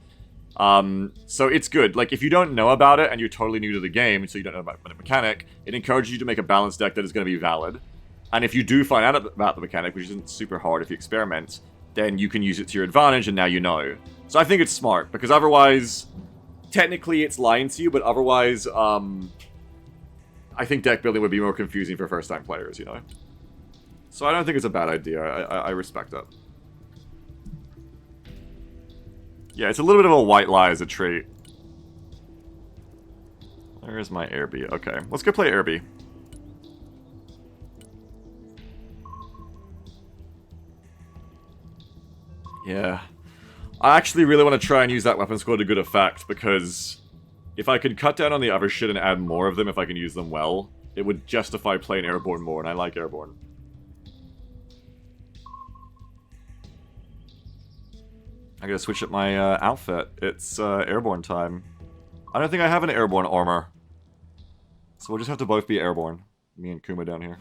So it's good. Like, if you don't know about it, and you're totally new to the game, so you don't know about the mechanic, it encourages you to make a balanced deck that is going to be valid. And if you do find out about the mechanic, which isn't super hard if you experiment, then you can use it to your advantage, and now you know. So I think it's smart, because otherwise, technically it's lying to you, but otherwise, I think deck building would be more confusing for first-time players, you know? So I don't think it's a bad idea. I respect that. Yeah, it's a little bit of a white lie as a trait. Where is my Airby? Okay, let's go play Airby. Yeah. I actually really want to try and use that weapon squad to good effect, because if I could cut down on the other shit and add more of them, if I can use them well, it would justify playing Airborne more, and I like Airborne. I gotta switch up my outfit. It's Airborne time. I don't think I have an Airborne armor. So we'll just have to both be Airborne. Me and Kuma down here.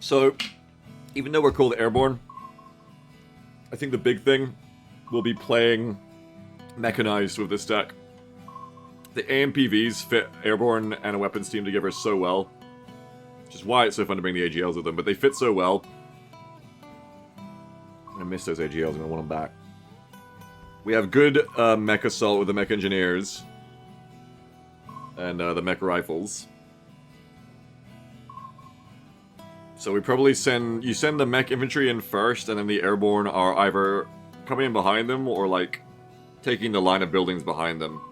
So, even though we're called Airborne, I think the big thing will be playing mechanized with this deck. The AMPVs fit Airborne and a weapons team together so well, which is why it's so fun to bring the AGLs with them, but they fit so well. I'm gonna miss those AGLs, I'm gonna want them back. We have good mech assault with the mech engineers and the mech rifles. So we probably send the mech infantry in first, and then the airborne are either coming in behind them or like taking the line of buildings behind them.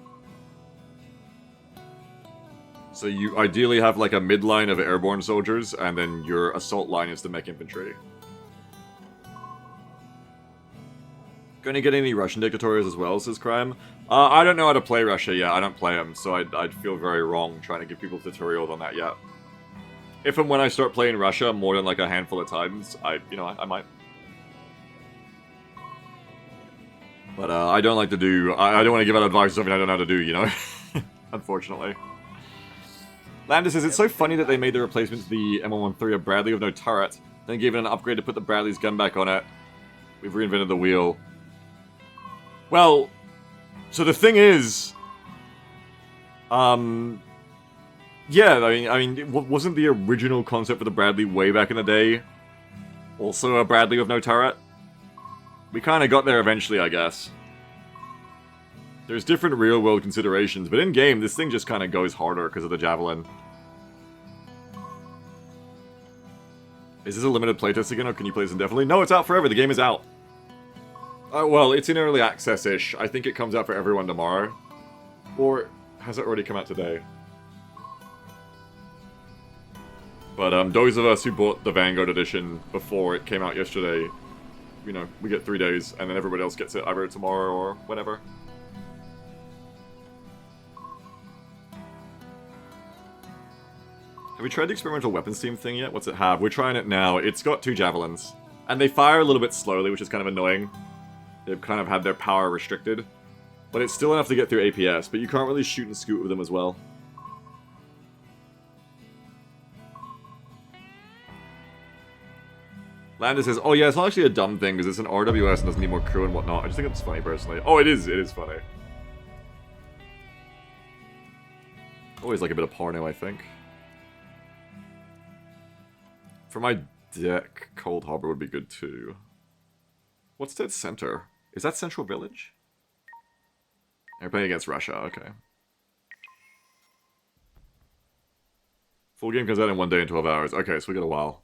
So you ideally have like a midline of airborne soldiers, and then your assault line is the mech infantry. Gonna get any Russian dictatorials as well, says Crime. I don't know how to play Russia yet, I don't play them, so I'd feel very wrong trying to give people tutorials on that yet. If and when I start playing Russia more than like a handful of times, I might. But I don't like to do, I don't want to give out advice on something I don't know how to do, you know? Unfortunately. Landis says, it's so funny that they made the replacement to the M113 a Bradley with no turret, then gave it an upgrade to put the Bradley's gun back on it. We've reinvented the wheel. Well, so the thing is, yeah, I mean, wasn't the original concept for the Bradley way back in the day also a Bradley with no turret? We kind of got there eventually, I guess. There's different real-world considerations, but in-game, this thing just kind of goes harder because of the Javelin. Is this a limited playtest again, or can you play this indefinitely? No, it's out forever. The game is out. Well, it's in early access-ish. I think it comes out for everyone tomorrow. Or has it already come out today? But those of us who bought the Vanguard edition before it came out yesterday, you know, we get 3 days, and then everybody else gets it either tomorrow or whenever. Have we tried the experimental weapons team thing yet? What's it have? We're trying it now. It's got 2 javelins. And they fire a little bit slowly, which is kind of annoying. They've kind of had their power restricted. But it's still enough to get through APS, but you can't really shoot and scoot with them as well. Landis says, oh yeah, it's not actually a dumb thing, because it's an RWS and doesn't need more crew and whatnot. I just think it's funny, personally. Oh, it is funny. Always like a bit of porno, I think. For my deck, Cold Harbor would be good too. What's dead center? Is that Central Village? They're playing against Russia, okay. Full game comes out in 1 day and 12 hours. Okay, so we got a while.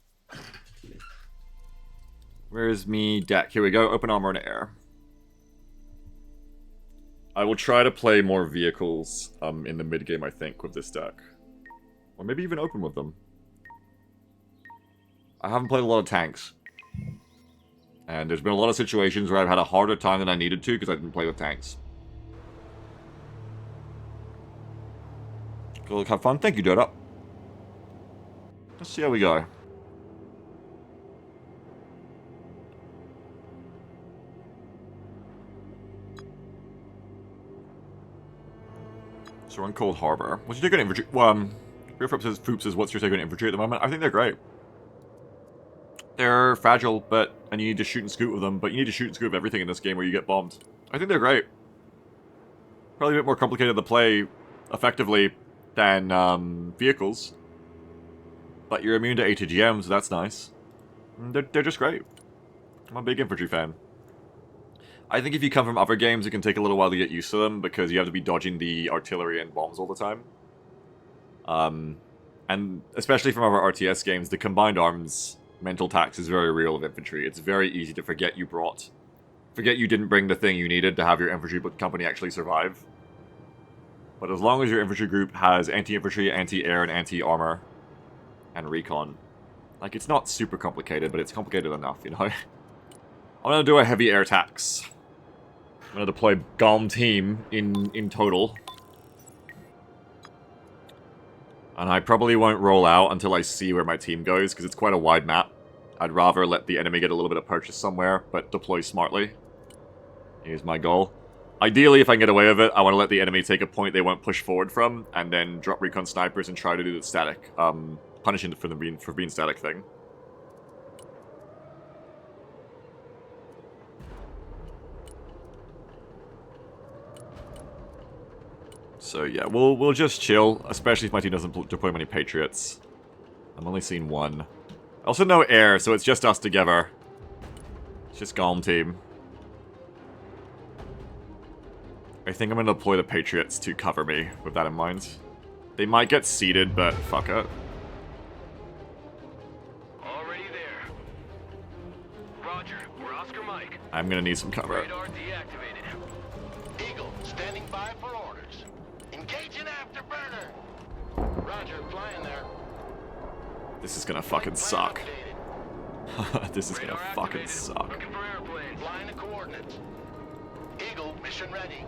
Where's me deck? Here we go, open armor and air. I will try to play more vehicles in the mid game, I think, with this deck. Or maybe even open with them. I haven't played a lot of tanks. And there's been a lot of situations where I've had a harder time than I needed to because I didn't play with tanks. Go look, have fun. Thank you, Dodo. Let's see how we go. So we're in Cold Harbor. What's your take on infantry? Real Foop says, what's your take on infantry at the moment? I think they're great. They're fragile, and you need to shoot and scoot with them, but you need to shoot and scoot with everything in this game where you get bombed. I think they're great. Probably a bit more complicated to play effectively than vehicles. But you're immune to ATGM, so that's nice. They're just great. I'm a big infantry fan. I think if you come from other games, it can take a little while to get used to them, because you have to be dodging the artillery and bombs all the time. And especially from other RTS games, the combined arms mental tax is very real of infantry. It's very easy to forget you didn't bring the thing you needed to have your infantry company actually survive. But as long as your infantry group has anti-infantry, anti-air, and anti-armor, and recon, like, it's not super complicated, but it's complicated enough, you know? I'm gonna do a heavy air tax. I'm gonna deploy GOM team in total. And I probably won't roll out until I see where my team goes, because it's quite a wide map. I'd rather let the enemy get a little bit of purchase somewhere, but deploy smartly. Here's my goal. Ideally, if I can get away with it, I want to let the enemy take a point they won't push forward from, and then drop recon snipers and try to do the static, punishing them for being static thing. So yeah, we'll just chill, especially if my team doesn't deploy many Patriots. I'm only seeing one. Also no air, so it's just us together. It's just GOM team. I think I'm gonna deploy the Patriots to cover me, with that in mind. They might get seeded, but fuck it. Already there. Roger, we're Oscar Mike. I'm gonna need some cover. Radar deactivated. Eagle, standing by for orders. Engaging afterburner. Roger, flying there. This is gonna fucking suck. Updated. This is gonna Radar fucking activated. suck. Looking for airplanes. Flying the coordinates. Eagle, mission ready.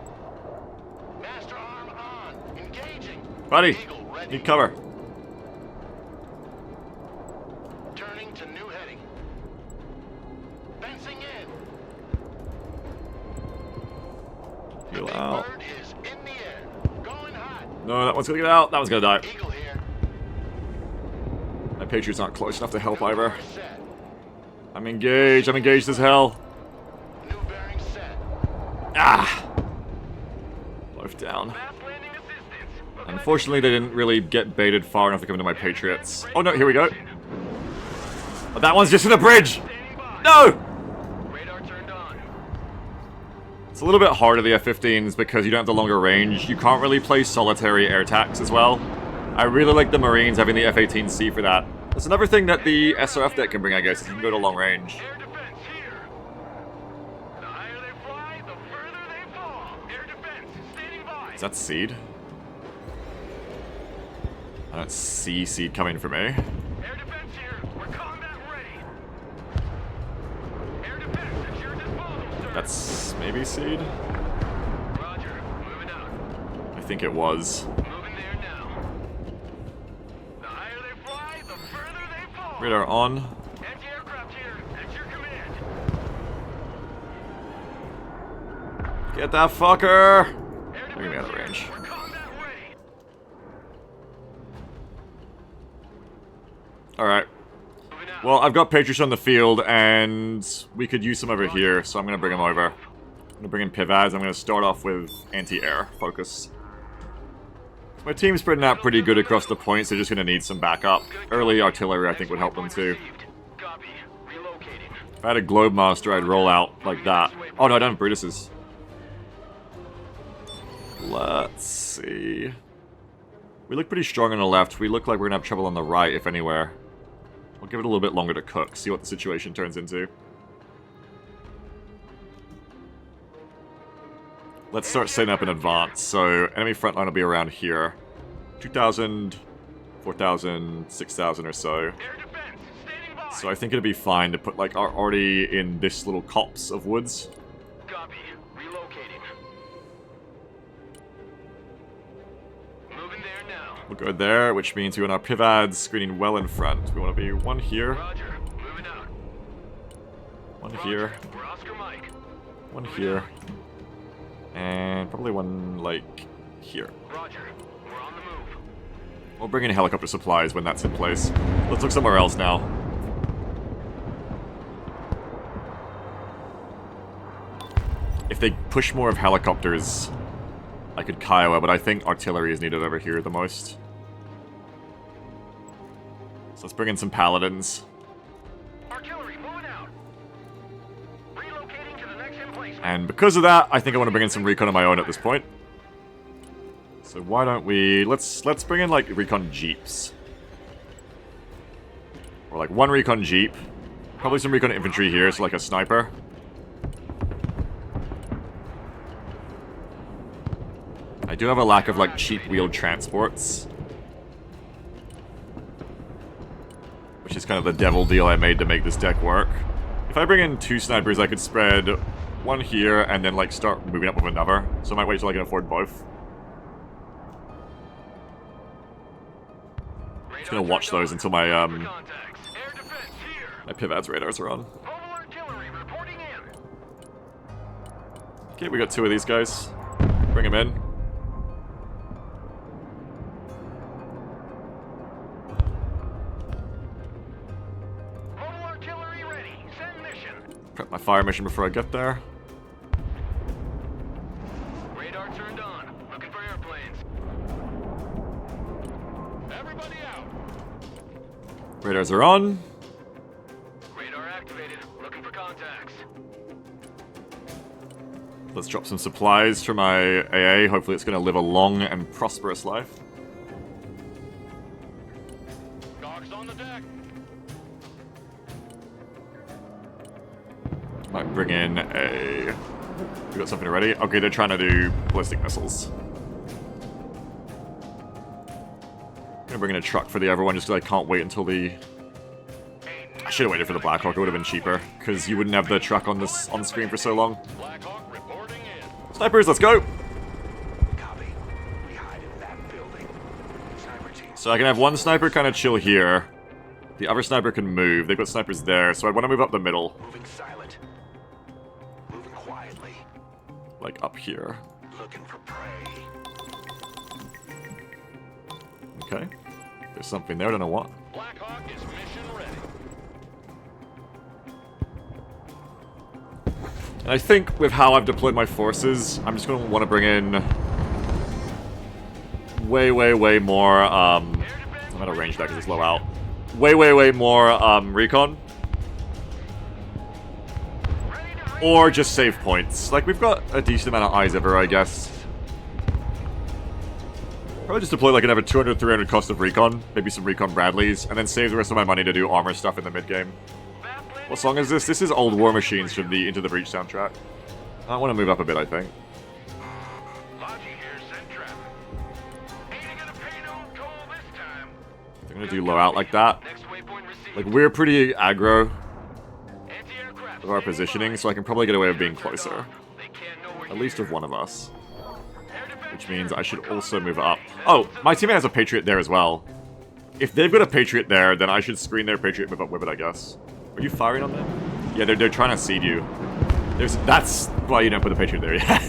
Master arm on. Engaging. Buddy, Eagle, ready. need cover. Turning to new heading. Fencing in. The Heal big out. bird is in the air. Going hot. No, that one's gonna get out. That one's gonna die. Eagle here. My Patriots aren't close enough to help New either. course set. I'm engaged as hell. New bearing set. Ah! Both down. Fast landing assistance. Looking Unfortunately, they didn't really get baited far enough to come into my Patriots. Oh no, here we go. Oh, that one's just in the bridge! Standing by. No! Radar turned on. It's a little bit harder, the F-15s, because you don't have the longer range. You can't really play solitary air tax as well. I really like the Marines having the F-18C for that. There's another thing that the SRF deck can bring, I guess, is you can go to long range. Air defense here. The higher they fly, the further they fall. Air defense standing by. Is that seed? I don't see seed coming for me. Air defense here. We're combat ready. Air defense at your disposal, sir. That's maybe seed? Roger. Moving out. I think it was. Moving there now. The higher they fly, the further they fall. Radar on. Anti-aircraft here. At your command. Get that fucker! Air They're gonna be out of defense range. here. We're combat ready. Alright. Moving out. Well, I've got Patriots on the field, and we could use them over here, so I'm gonna bring them over. I'm gonna bring in Pivads. I'm gonna start off with anti-air focus. My team's spreading out pretty good across the points. They're just gonna need some backup. Early artillery, I think, would help them too. Copy. Relocating. If I had a Globemaster, I'd roll out like that. Oh no, I don't have Brutus's. Let's see. We look pretty strong on the left. We look like we're gonna have trouble on the right, if anywhere. I'll give it a little bit longer to cook, see what the situation turns into. Let's start setting up in advance. So, enemy front line will be around here. 2,000, 4,000, 6,000 or so. Air defense standing by. So I think it'd be fine to put, like, already in this little copse of woods. Copy. Relocating. Moving there now. We'll go there, which means we want our Pivads screening well in front. We want to be one here, Roger. Moving out. one here, We're Oscar Mike. one here, and probably one, like, here. Roger. We're on the move. We'll bring in helicopter supplies when that's in place. Let's look somewhere else now. If they push more of helicopters, I could Kiowa, but I think artillery is needed over here the most. So let's bring in some paladins. Artillery moving out. Relocating to the next emplacement. And because of that, I think I want to bring in some recon of my own at this point. So why don't we... Let's bring in, like, recon jeeps. Or, like, one recon jeep. Probably some recon infantry here, so, like, a sniper. I do have a lack of, like, cheap wheeled transports. Which is kind of the devil deal I made to make this deck work. If I bring in two snipers, I could spread one here and then, like, start moving up with another. So I might wait till I can afford both. Just gonna watch those until my, Contacts. Air defense here. my Pivads radars are on. Mobile artillery reporting in. Okay, we got two of these guys. Bring them in. Mobile artillery ready. Send mission. Prep my fire mission before I get there. Radar turned on. Looking for airplanes. Everybody out. Radars are on. Radar activated. Looking for contacts. Let's drop some supplies for my AA. Hopefully it's going to live a long and prosperous life. Dogs on the deck. Might bring in a... We got something already? Okay, they're trying to do ballistic missiles. I'm gonna bring in a truck for the other one just because I can't wait until the... I should have waited for the Blackhawk, it would have been cheaper. Because you wouldn't have the truck on this on screen for so long. Blackhawk reporting in. Snipers, let's go! Copy. We hide in that building. Sniper team. So I can have one sniper kind of chill here. The other sniper can move. They've got snipers there, so I want to move up the middle. Moving silent. Moving quietly. Like up here. Looking for prey. Okay. There's something there, I don't know what. Blackhawk is mission ready. And I think with how I've deployed my forces, I'm just going to want to bring in way more, I'm out of range now because it's low out. Way more, recon. Or just save points. Like, we've got a decent amount of eyes everywhere, I guess. Probably just deploy like another 200, 300 cost of recon, maybe some recon Bradleys, and then save the rest of my money to do armor stuff in the mid-game. What song is this? This is Old War Machines from the Into the Breach soundtrack. I want to move up a bit, I think. Logi here, send traffic. Ain't gonna pay no toll this time. They're gonna do low out like that. Next waypoint received. Like, we're pretty aggro Anti-aircraft with our positioning, so I can probably get away with being closer. They can't know we're At least here. with one of us. Air defense Which means I should also move up. Oh, my teammate has a Patriot there as well. If they've got a Patriot there, then I should screen their Patriot, move up with it, I guess. Are you firing on them? Yeah, they're trying to seed you. That's why you don't put the Patriot there, yeah.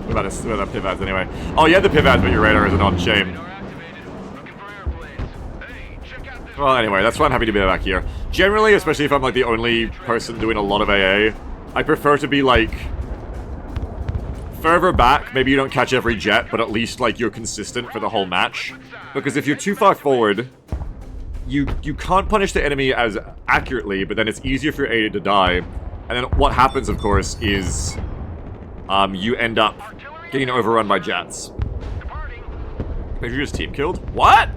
What about pivads anyway? Oh, yeah, the pivads, but your radar isn't on. Shame. radar activated. Looking for airplanes. Hey, check out this. Well, anyway, that's why I'm happy to be back here. Generally, especially if I'm like the only person doing a lot of AA, I prefer to be like further back. Maybe you don't catch every jet, but at least like you're consistent for the whole match. Because if you're too far forward, you can't punish the enemy as accurately, but then it's easier for your AA to die. And then what happens, of course, is you end up getting overrun by jets. Departing. Patriot's team killed? What?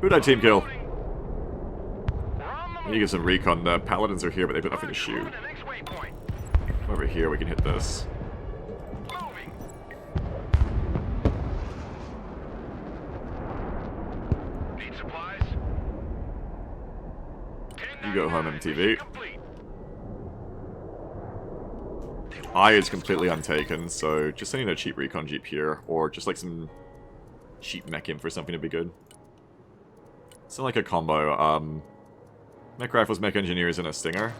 Who'd I team kill? We're on the I need to get some recon. The paladins are here, but they've got nothing to shoot. the next waypoint. Over here, we can hit this. Moving. Need supplies? You go home, MTV. Complete. I is completely untaken, so just sending a cheap recon jeep here, or just like some cheap mech in for something to be good. It's not like a combo. Mech rifles, mech engineers, and a stinger.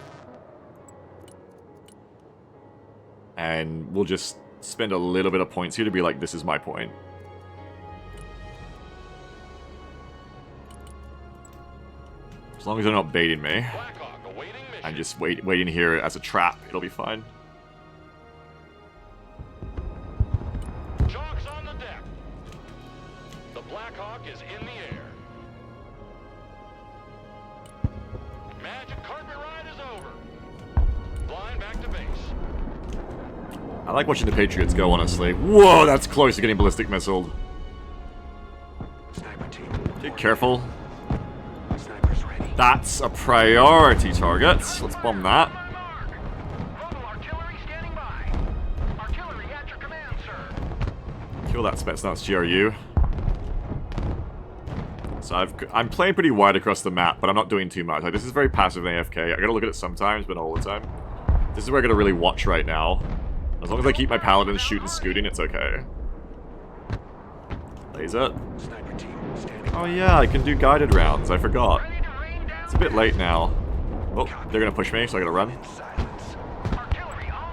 And we'll just spend a little bit of points here to be like, this is my point. As long as they're not baiting me, Blackhawk awaiting mission. and just waiting here as a trap, it'll be fine. Chalk's on the deck. The Blackhawk is in the air. Magic carpet ride is over. Flying back to base. I like watching the Patriots go, honestly. Whoa, that's close to getting ballistic missiled. Sniper team. Get careful. Snipers ready. That's a priority target. Let's bomb that. Mobile artillery standing by. Artillery at your command, sir. Kill that Spetsnaz GRU. So I'm playing pretty wide across the map, but I'm not doing too much. Like, this is very passive in AFK. I gotta look at it sometimes, but not all the time. This is where I gotta really watch right now. As long as I keep my paladins shooting scooting, it's okay. Laser. Sniper team standing. Oh yeah, I can do guided rounds. I forgot. Ready to rain down. It's a bit late now. Oh, they're gonna push me, so I gotta run. Silence. Artillery on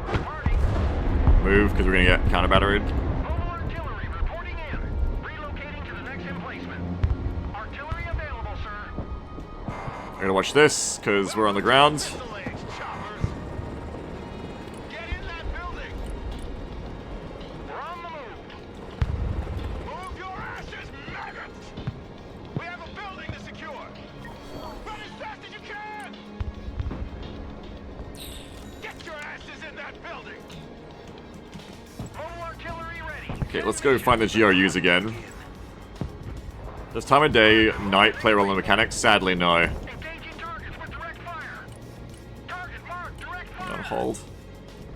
the move. Departing. Move, because we're gonna get counter-batteried. Mobile artillery reporting in. Relocating to the next emplacement. Artillery available, sir. I gotta watch this, because we're on the ground. The legs, choppers. Get in that building. We're on the move. Move your asses, maggots. We have a building to secure. Run as fast as you can. Get your asses in that building. Mobile artillery ready. Okay, let's go find the GRUs again. Does time of day, night play a role in mechanics? Sadly, no. Engaging targets with direct fire. Target marked, direct fire. On hold.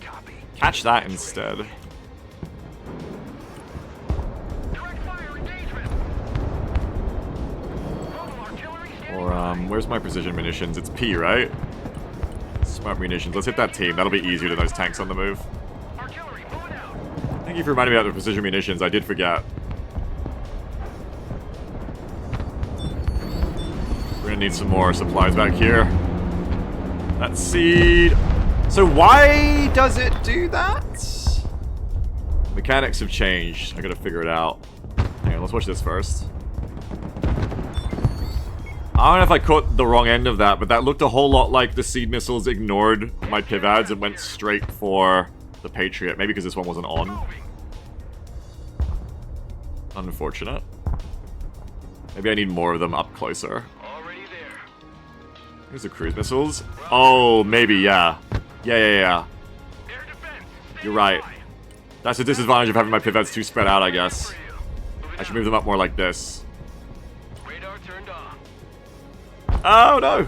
Copy. Catch that instead. Direct fire engagement. Mobile artillery standing Or, by. where's my precision munitions? It's P, right? Smart munitions. Let's hit that team. That'll be easier than those tanks on the move. Artillery moving out. Thank you for reminding me about the precision munitions. I did forget. We're gonna need some more supplies back here. That seed. So why does it do that? Mechanics have changed. I gotta figure it out. Hang on, let's watch this first. I don't know if I caught the wrong end of that, but that looked a whole lot like the seed missiles ignored my pivads and went straight for the Patriot. Maybe because this one wasn't on. Moving. Unfortunate. Maybe I need more of them up closer. Already there. Here's the cruise missiles. Oh, maybe, yeah. Yeah. Air defense. You're right. That's a disadvantage of having my pivots too spread out, I guess. I should move them up more like this. Radar turned off. Oh, no!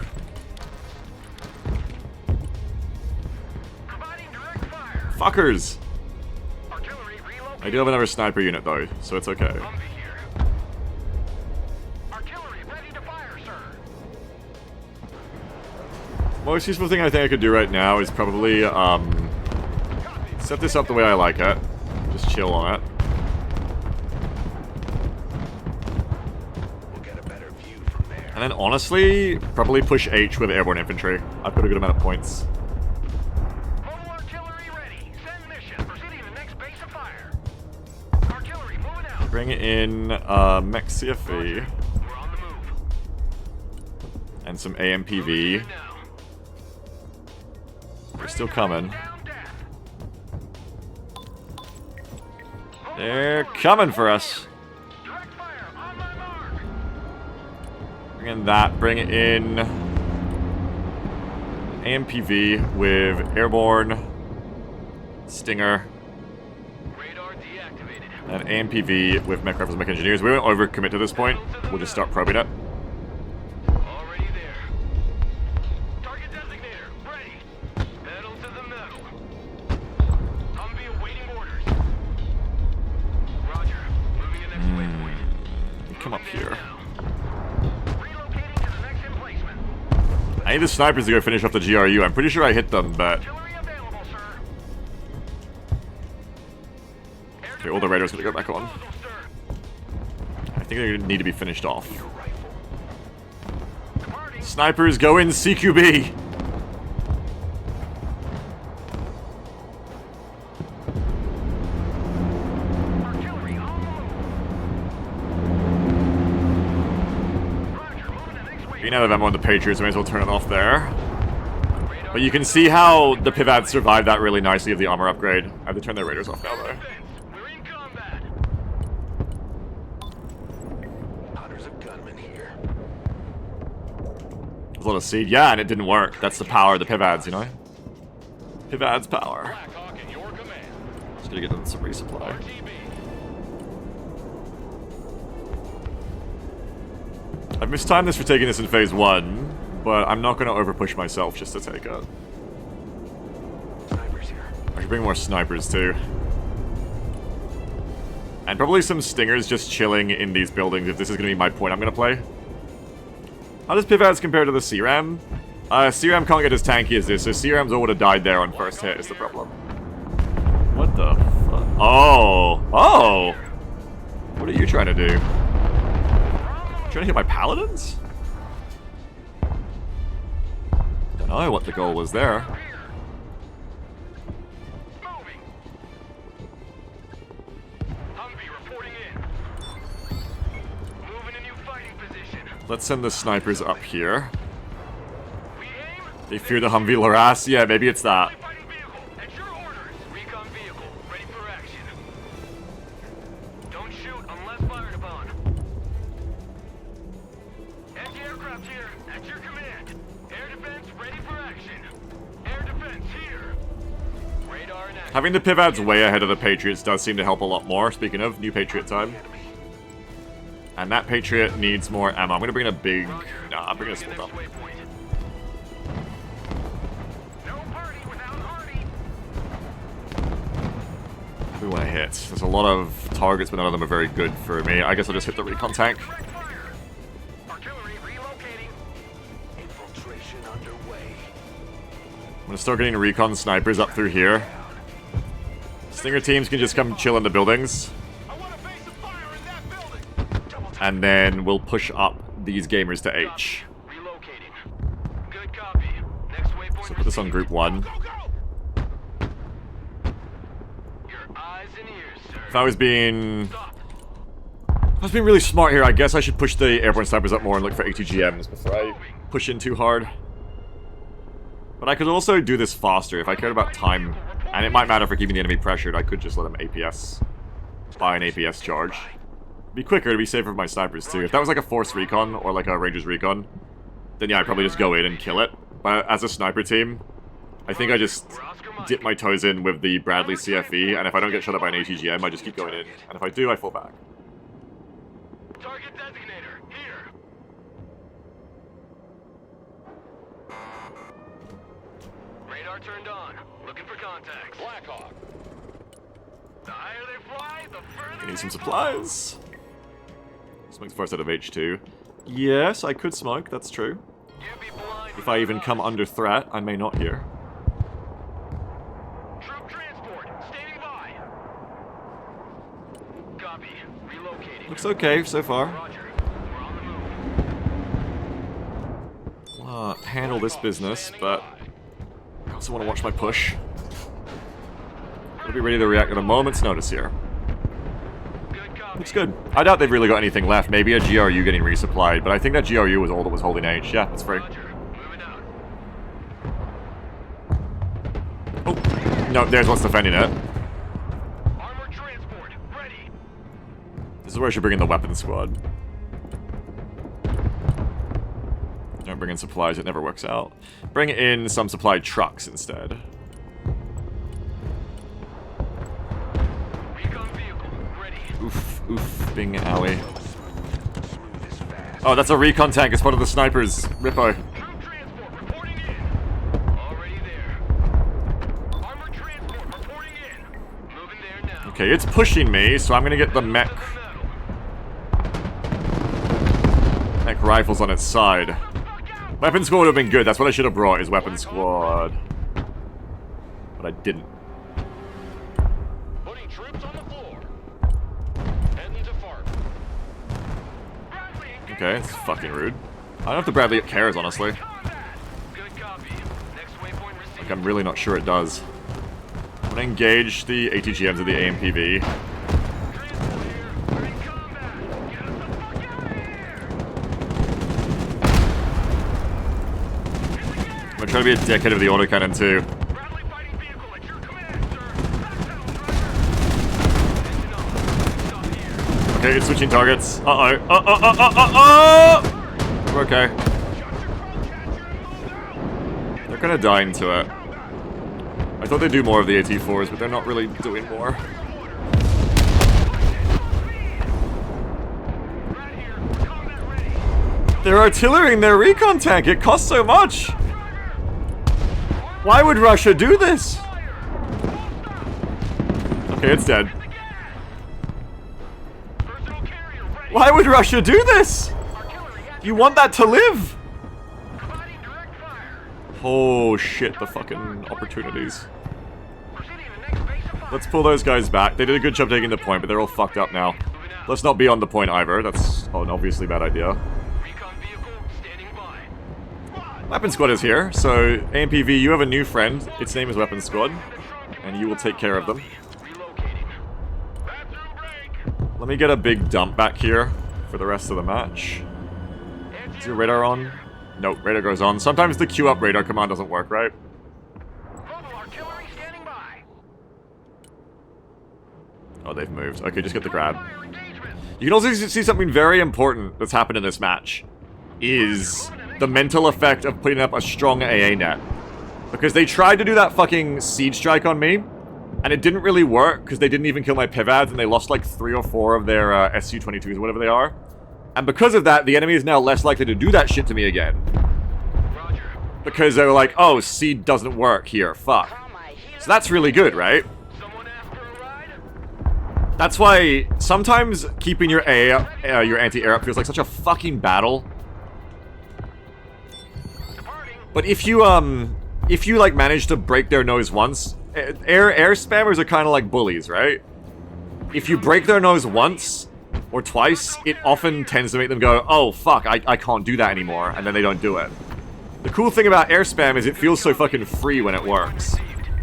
Providing direct fire. Fuckers! Artillery relocating. I do have another sniper unit, though, so it's okay. Humvee here. Artillery ready to fire, sir. Most useful thing I think I could do right now is probably, set this up the way I like it. Just chill on it. We'll get a better view from there. And then honestly, probably push H with airborne infantry. I've got a good amount of points. Mobile artillery ready. Send mission. Proceeding to the next base of fire. Artillery moving out. Bring in, mech CFE We're on the move. and some AMPV. Now. They're still coming. Down death. They're coming for us. Direct fire on my mark. Bring in that. Bring in AMPV with airborne Stinger Radar deactivated. and AMPV with mech rifles, mech engineers. We won't overcommit to this point. We'll just start probing it. Already there. Target designator ready. Pedal to the metal. Humvee awaiting orders. Roger. Moving in next waypoint. You come up here. Relocating to the next emplacement. I need the snipers to go finish off the GRU. I'm pretty sure I hit them, but... Artillery available, sir. Okay, all the radars gonna go back on. Proposal, sir. I think they need to be finished off. Departing. Snipers, go in CQB! Artillery on the move. Roger. Moving to next waypoint. Being out of ammo on the Patriots, I may as well turn it off there. But you can see how the Pivads survived that really nicely of the armor upgrade. I have to turn their radars off now, though. We're in combat. Hunters of gunmen here. There's a lot of seed. Yeah, and it didn't work. That's the power of the Pivads, you know? Pivads power. Blackhawk in your command. Just gonna get them some resupply. RTB. I've mistimed this for taking this in phase 1, but I'm not gonna overpush myself just to take it. Snipers here. I should bring more snipers too. And probably some stingers just chilling in these buildings if this is gonna be my point I'm gonna play. How does Pivads compare to the CRAM? CRAM can't get as tanky as this, so CRAMs all would have died there on first hit is the problem. What the fuck? Oh! Oh! What are you trying to do? Trying to hit my paladins? Don't know what the goal was there. Moving. Humvee reporting in. Moving a new fighting position. Let's send the snipers up here. We aim. They fear the Humvee Laras? Yeah, maybe it's that. Fighting vehicle. At your orders. Recon vehicle. Ready for action. Don't shoot unless fired upon. Anti-aircraft here. At your command. Air defense ready for action. Air defense here. Radar in action. Having the Pivads way ahead of the Patriots does seem to help a lot more. Speaking of, new Patriot time. And that Patriot needs more ammo. I'm gonna bring in a big... Nah, I'm bringing a small dump. No party without Hardy. We want to hit. There's a lot of targets, but none of them are very good for me. I guess I'll just hit the recon tank. Direct fire. Artillery relocating. Infiltration underway. I'm gonna start getting recon snipers up through here. Stinger teams can just come chill in the buildings. I want a base of fire in that building. And then we'll push up these gamers to H. Relocating. Good copy. Next waypoint. So put this on group 1. Go, go! Your eyes and ears, sir. If I was being... Stop. I was being really smart here. I guess I should push the airborne snipers up more and look for ATGMs before I push in too hard. But I could also do this faster if I cared about time. And it might matter for keeping the enemy pressured. I could just let them APS. Buy an APS charge. It'd be quicker, to be safer for my snipers too. If that was like a force recon or like a Rangers recon, then yeah, I'd probably just go in and kill it. But as a sniper team, I think I just... We're Oscar dip my toes in with the Bradley CFE, and if I don't get shot up by an ATGM, I just keep going in. And if I do, I fall back. Target designator, here. Radar turned on. Looking for contacts. Blackhawk. The higher they fly, the further I need some they supplies. Smoke the first out of H2. Yes, I could smoke, that's true. fall. You be blind If I even come under threat, I may not here. Troop transport, standing by. Copy. Relocating. Looks okay so far. Roger. We're on the move. Handle this business, but I also want to watch my push. I'll be ready to react at a moment's notice here. Good copy. Looks good. I doubt they've really got anything left. Maybe a GRU getting resupplied, but I think that GRU was all that was holding H. Yeah, it's free. Roger. Moving out. Oh, no, there's what's defending it. Armored transport, ready. This is where I should bring in the weapons squad. Don't bring in supplies, it never works out. Bring in some supply trucks instead. Recon vehicle, ready. Oof, oof, bing, owie. Oh, that's a recon tank, it's part of the snipers. Rippo. Troop transport reporting in. Already there. Armored transport reporting in. Moving there now. Okay, it's pushing me, so I'm gonna get the mech rifles on its side. Weapon squad would have been good, that's what I should have brought, is weapon squad. But I didn't. Putting troops on the floor. Heading to Fart. Okay, it's fucking rude. I don't know if the Bradley cares, honestly. Good copy. Next waypoint received. Like, I'm really not sure it does. I'm gonna engage the ATGMs of the AMPV. Transport here. We're in combat. Get us the fuck out of here. I'm gonna try to be a dickhead of the autocannon too. Bradley fighting vehicle at your command, sir. Left pedal, driver. Engine on. Stop here. Okay, it's switching targets. Uh-oh. We're okay. Shut your crowcatcher and move out. They're kinda dying to it. I thought they'd do more of the AT4s, but they're not really doing more. Right here. Combat ready. They're artillerying their recon tank, it costs so much! Why would Russia do this? Okay, it's dead. Personal carrier ready. Why would Russia do this? Artillery at You want that to live? providing direct fire. Oh shit, the fucking opportunities. Proceeding to next base of fire. Let's pull those guys back. They did a good job taking the point, but they're all fucked up now. Moving out. Let's not be on the point either. That's an obviously bad idea. Recon vehicle standing by. Squad. Weapon Squad is here, so AMPV, you have a new friend. Its name is Weapon Squad, and you will take care of them. Relocating. Bathroom break. Let me get a big dump back here for the rest of the match. Is your radar on? Nope, radar goes on. Sometimes the queue up radar command doesn't work, right? Global artillery standing by. Oh, they've moved. Okay, just get the grab. Fire engagement. You can also see something very important that's happened in this match. Is the mental effect of putting up a strong AA net. Because they tried to do that fucking siege strike on me, and it didn't really work, because they didn't even kill my Pivads, and they lost like 3 or 4 of their Su-22s or whatever they are. And because of that, the enemy is now less likely to do that shit to me again. Roger. Because they were like, oh, seed doesn't work here, fuck. So that's really good, right? Someone asked for a ride? That's why sometimes keeping your your anti-air up feels like such a fucking battle. Departing. But if you like manage to break their nose once, air spammers are kind of like bullies, right? If you break their nose once or twice, it often tends to make them go, oh fuck, I can't do that anymore, and then they don't do it. The cool thing about air spam is it feels so fucking free when it works.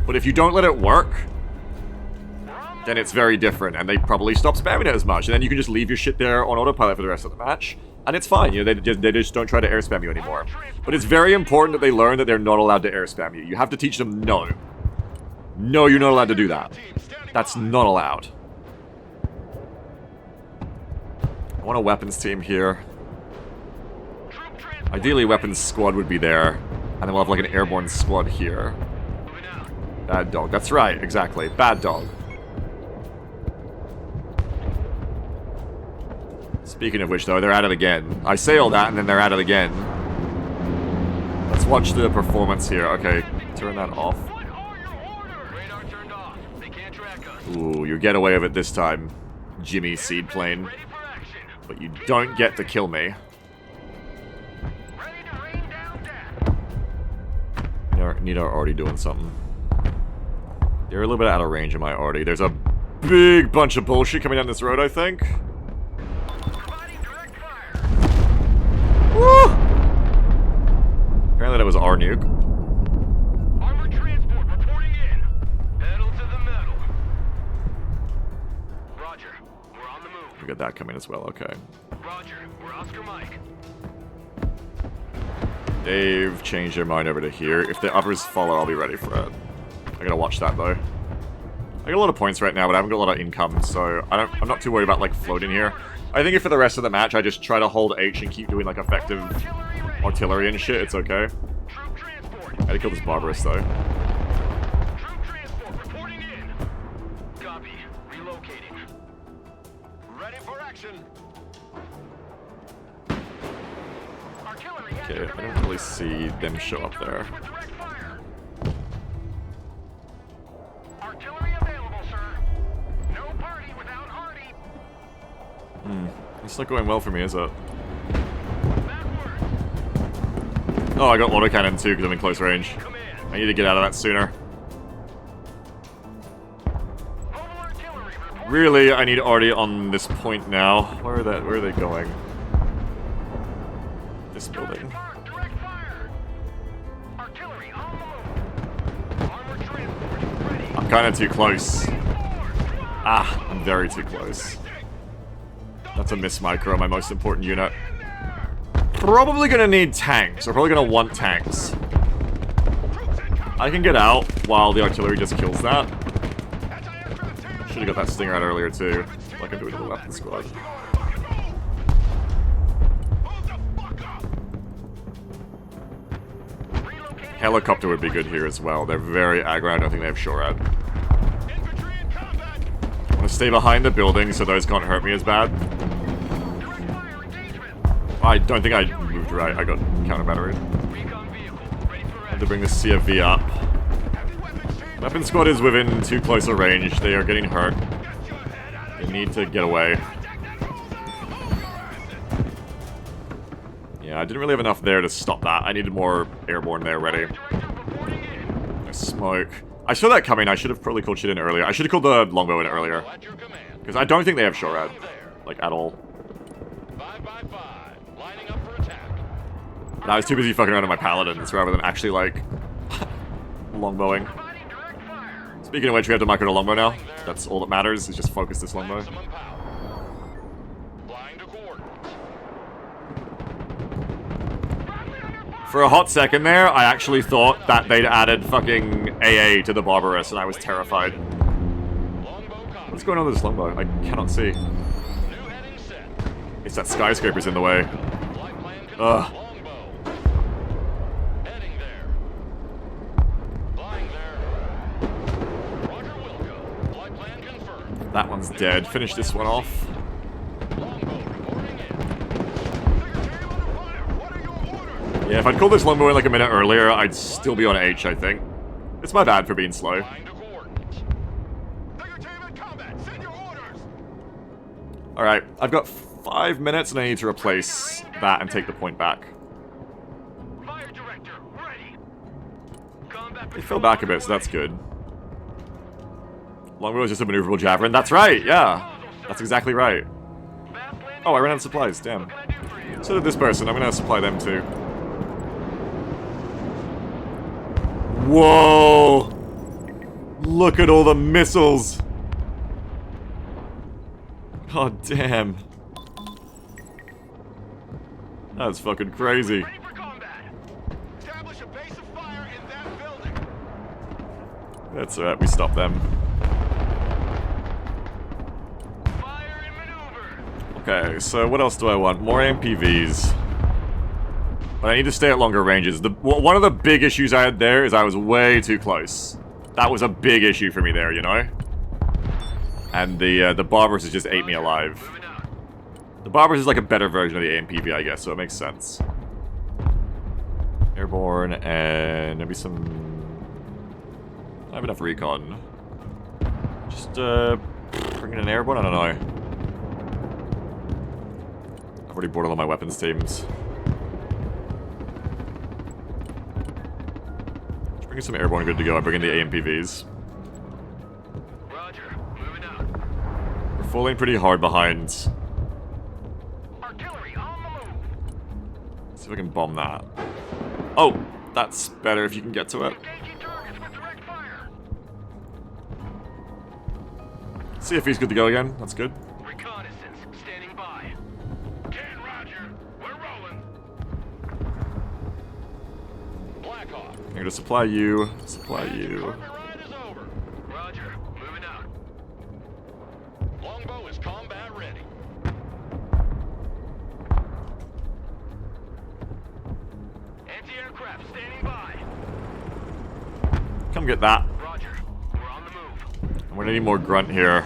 But if you don't let it work, then it's very different, and they probably stop spamming it as much, and then you can just leave your shit there on autopilot for the rest of the match, and it's fine, you know, they just don't try to air spam you anymore. But it's very important that they learn that they're not allowed to air spam you. You have to teach them no. No, you're not allowed to do that. That's not allowed. I want a weapons team here. Troop transport. Ideally, weapons squad would be there, and then we'll have like an airborne squad here. Moving out. Bad dog. That's right, exactly. Bad dog. Speaking of which, though, they're at it again. I say all that, and then they're at it again. Let's watch the performance here. Okay, turn that off. What are your orders? Radar turned off. They can't track us. Ooh, you get away with it this time, Jimmy Seedplane. Ready for action. But you don't get to kill me. Ready to rain down death. Nita are already doing something. They're a little bit out of range of my already. There's a big bunch of bullshit coming down this road, I think. Providing direct fire. Woo! Apparently that was our nuke. Armored transport reporting in. Pedal to the metal. Roger. We're on the move. We got that coming as well, okay. Roger. We're Oscar Mike. They've changed their mind over to here. If the others follow, I'll be ready for it. I gotta watch that though. I got a lot of points right now, but I haven't got a lot of income, so I'm not too worried about like floating here. I think if for the rest of the match I just try to hold H and keep doing like effective Artillery ready. artillery and shit, it's okay. Troop transport. I had to kill this Barbarous though. Troop transport reporting in. Copy. Relocating. Ready for action. Artillery. Okay, I don't really see them show up there. With direct fire. Artillery available, sir. No party without Hardy. It's not going well for me, is it? Backward. Oh, I got autocannon too because I'm in close range. Command. I need to get out of that sooner. Mobile artillery reporting. Really, I need Artie on this point now. Where are they going? This building. Mark, direct fire. Artillery on the move. Armored transport ready. I'm kind of too close. Forward. Ah, I'm very too close. That's a miss micro, my most important unit. Probably gonna need tanks. We're probably gonna want tanks. I can get out while the artillery just kills that. Should've got that stinger out earlier too. Like I'm doing to the weapon squad. Helicopter would be good here as well. They're very aggro. I don't think they have SHORAD. Infantry in combat. I want to stay behind the building so those can't hurt me as bad. Direct fire engagement. I don't think I moved right. I got counter battery. Recon vehicle ready for Had action. to bring the CFV up. Weapon squad is within too close a range. They are getting hurt. They need to get away. Yeah, I didn't really have enough there to stop that. I needed more airborne there ready. Director reporting in. Nice smoke. I saw that coming. I should have probably called shit in earlier. I should have called the longbow in earlier. At your command. Because I don't think they have SHORAD. There. Like, at all. 5 by 5. Lining up for attack. And I was too busy fucking around with my paladins rather than actually, like, longbowing. Providing direct fire. Speaking of which, we have to micro the longbow now. That's all that matters, is just focus this longbow. Maximum power. Flying to coordinates. For a hot second there, I actually thought that they'd added fucking AA to the Barbarous, and I was terrified. Longbow copy. What's going on with this longbow? I cannot see. New heading set. It's that skyscraper's in the way. Flight plan confirmed. Ugh. Longbow. Heading there. Flying there. Roger Wilco. Flight plan confirmed. That one's dead. Finish this one off. Longbow reporting in. Yeah, if I'd called this longbow in like a minute earlier, I'd still be on H, I think. It's my bad for being slow. Flying to coordinates. Alright, I've got 5 minutes and I need to replace that and take the point back. Fire director ready. Combat They fell back a bit, so that's good. Longbow is just a maneuverable javelin. That's right, yeah. That's exactly right. Oh, I ran out of supplies, damn. So did this person. I'm gonna supply them too. Whoa! Look at all the missiles! God damn. That's fucking crazy. Ready for combat. Establish a base of fire in that building. That's alright, we stopped them. Fire in maneuver. Okay, so what else do I want? More MPVs. But I need to stay at longer ranges. One of the big issues I had there is I was way too close. That was a big issue for me there, you know? And the Barbers just ate me alive. Moving out. The Barbers is like a better version of the AMPV, I guess, so it makes sense. Airborne and maybe some... I have enough recon. Just, bring in an airborne? I don't know. I've already bought all my weapons teams. Just bring in some airborne good to go. I bring in the AMPVs. Roger. Moving out. We're falling pretty hard behind. Artillery on the move. See if I can bomb that. Oh, that's better if you can get to it. Engaging targets with direct fire. See if he's good to go again. That's good. Reconnaissance standing by. 10, Roger. We're rolling. Blackhawk. I'm gonna supply you. Supply you. Department ride is over. Roger. Moving out. Longbow is combat ready. Anti-aircraft standing by. Come get that. Roger. We're on the move. I'm gonna need more grunt here.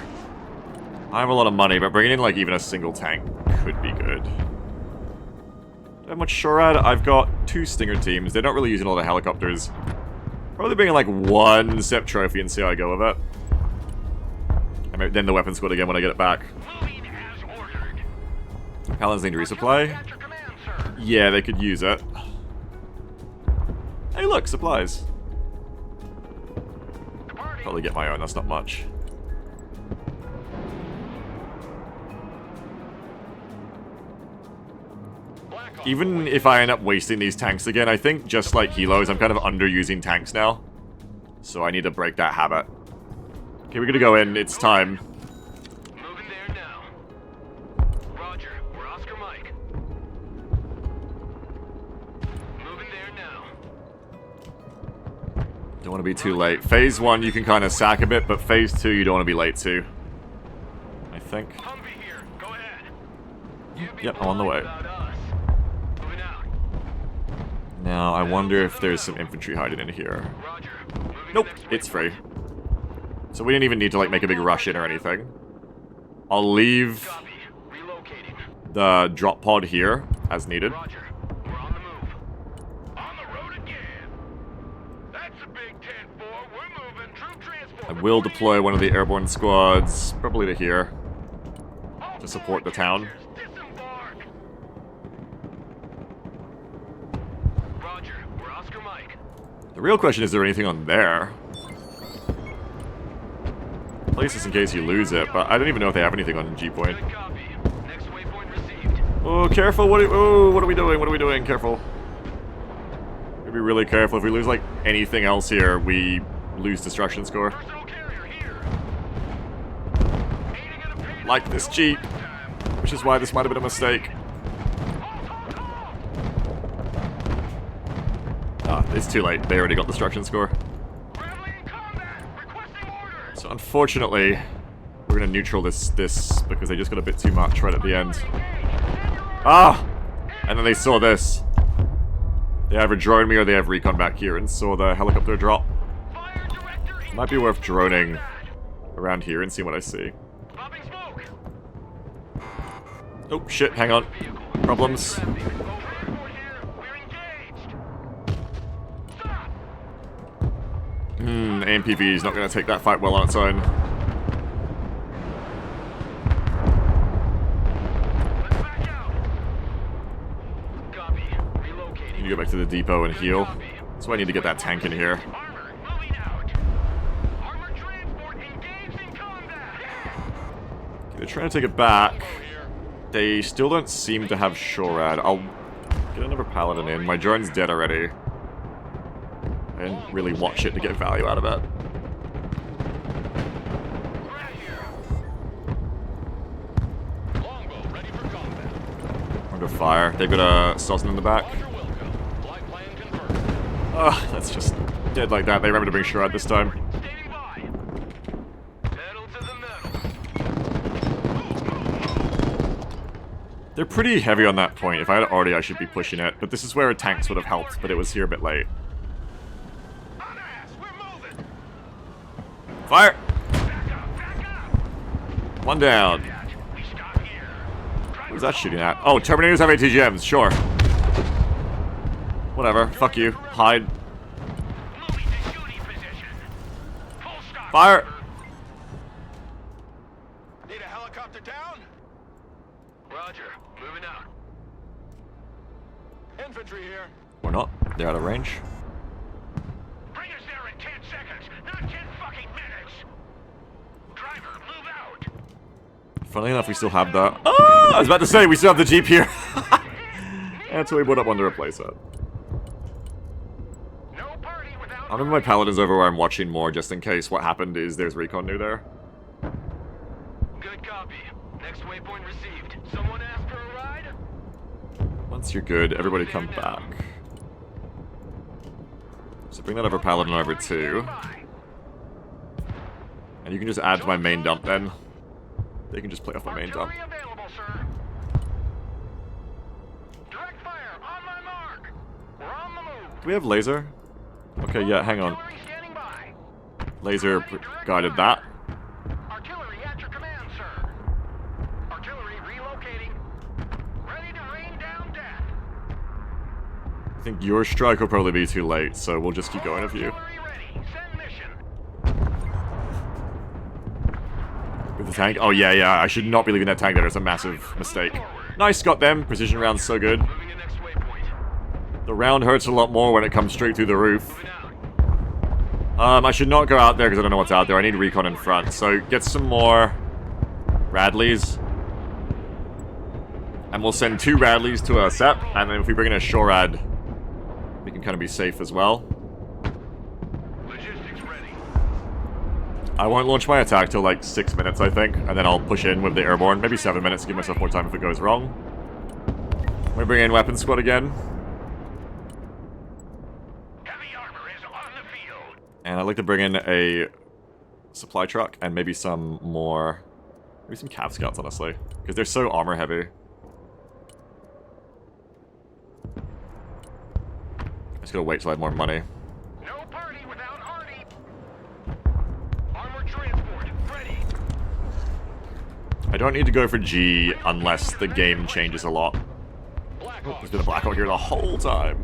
I have a lot of money, but bringing in like even a single tank could be good. Do I have much SHORAD? I've got 2 Stinger teams. They're not really using all the helicopters. Probably bringing like 1 SEP trophy and see how I go with it. I mean, then the weapon squad again when I get it back. Moving as ordered. Paladins need to resupply. At your command, sir. Yeah, they could use it. Hey look, supplies. Departing. Probably get my own, that's not much. Blackhawk. Even if I end up wasting these tanks again, I think just like helos, I'm kind of underusing tanks now. So I need to break that habit. Okay, we're gonna go in, it's time. Moving there now. Roger. We're Oscar Mike. Moving there now. Don't want to be too late. Phase 1 you can kind of sack a bit, but phase 2 you don't want to be late to. I think. Humvee here. Go ahead. You'd be Yep, I'm on the way. blind without us. Moving out. Now, I wonder if there's some infantry hiding in here. Roger. Moving Nope, next it's way. free. So we didn't even need to like make a big rush in or anything. I'll leave Copy. Relocating. the drop pod here as needed. Roger. We're on the move. On the road again. That's a big 10-4. We're moving. Troop transport. I will deploy one of the airborne squads, probably to here, to support the town. Disembark. Roger. We're Oscar Mike. The real question is there anything on there? Place this in case you lose it, but I don't even know if they have anything on G point. Good copy. Next waypoint received. Oh, careful! What are we doing? What are we doing? Careful. We'll be really careful. If we lose like anything else here, we lose destruction score. Personal carrier here. Aiding and abetting. Like this Jeep, which is why this might have been a mistake. Ah, it's too late. They already got destruction score. Friendly in combat. Requesting orders. So unfortunately, we're gonna neutral this because they just got a bit too much right at the end. Ah! And then they saw this. They either droned me or they have recon back here and saw the helicopter drop. Fire director. Might be worth droning around here and see what I see. Popping smoke. Oh shit, hang on. Problems. Over airport here. We're engaged. Stop. AMPV is not gonna take that fight well on its own. Let's back out. Copy. Relocating. You need to go back to the depot and heal. Copy. So I need to get that tank in here. Armor moving out. Armor transport engaged in combat. Okay, they're trying to take it back. They still don't seem to have SHORAD. I'll get another paladin in. My drone's dead already. I didn't really watch it to get value out of it. Right here. Longbow ready for combat. I'm gonna fire. They've got a Sosn in the back. You're welcome. Flight plan confirmed. Ugh, that's just dead like that. They remember to bring SHORAD this time. Standing by. Pedal to the metal. They're pretty heavy on that point. If I had already, I should be pushing it. But this is where tanks would have helped, but it was here a bit late. On ass, we're moving. Fire! Back up! One down. We stop here. Who's that shooting at? Oh, Terminators have ATGMs, sure. Whatever, fuck you. Hide. Moving to shooting position. Full stop. Fire! Need a helicopter down? Roger. Moving out. Infantry here. Or not. They're out of range. Bring us there in 10 seconds, not 10 fucking minutes. Driver, move out. Funnily enough, we still have the... Oh! I was about to say, we still have the Jeep here. That's what we put up one to replace it. No party without... I'll move my Paladins over where I'm watching more, just in case what happened is there's recon new there. Good copy. Next waypoint received. Someone asked for a ride? Once you're good, everybody come back. So bring that other Paladin over too. And you can just add to my main dump then. They can just play off my main dump. Artillery available, sir. Direct fire on my mark. We're on the move. Do we have laser? Okay, yeah, hang on. Artillery standing by. Laser guided that. Artillery at your command, sir. Artillery relocating. Ready to rain down death. I think your strike will probably be too late, so we'll just keep going a few. Artillery ready. Send mission. With the tank? Oh yeah, yeah, I should not be leaving that tank there. It's a massive mistake. Nice, got them. Precision round's so good. Moving to next waypoint. The round hurts a lot more when it comes straight through the roof. Moving out. I should not go out there because I don't know what's out there. I need recon in front. So get some more Radleys. And we'll send 2 Radleys to a SEP. And then if we bring in a Shorad, we can kind of be safe as well. Logistics ready. I won't launch my attack till like 6 minutes, I think. And then I'll push in with the airborne. Maybe 7 minutes to give myself more time if it goes wrong. We bring in Weapons Squad again. Heavy armor is on the field. And I'd like to bring in a supply truck and maybe some more... Maybe some Cav Scouts, honestly. Because they're so armor heavy. I just gotta wait till I have more money. No party without Artie. Armored transport ready. I don't need to go for G unless the game changes a lot. Oh, there's been a Blackhawk here the whole time.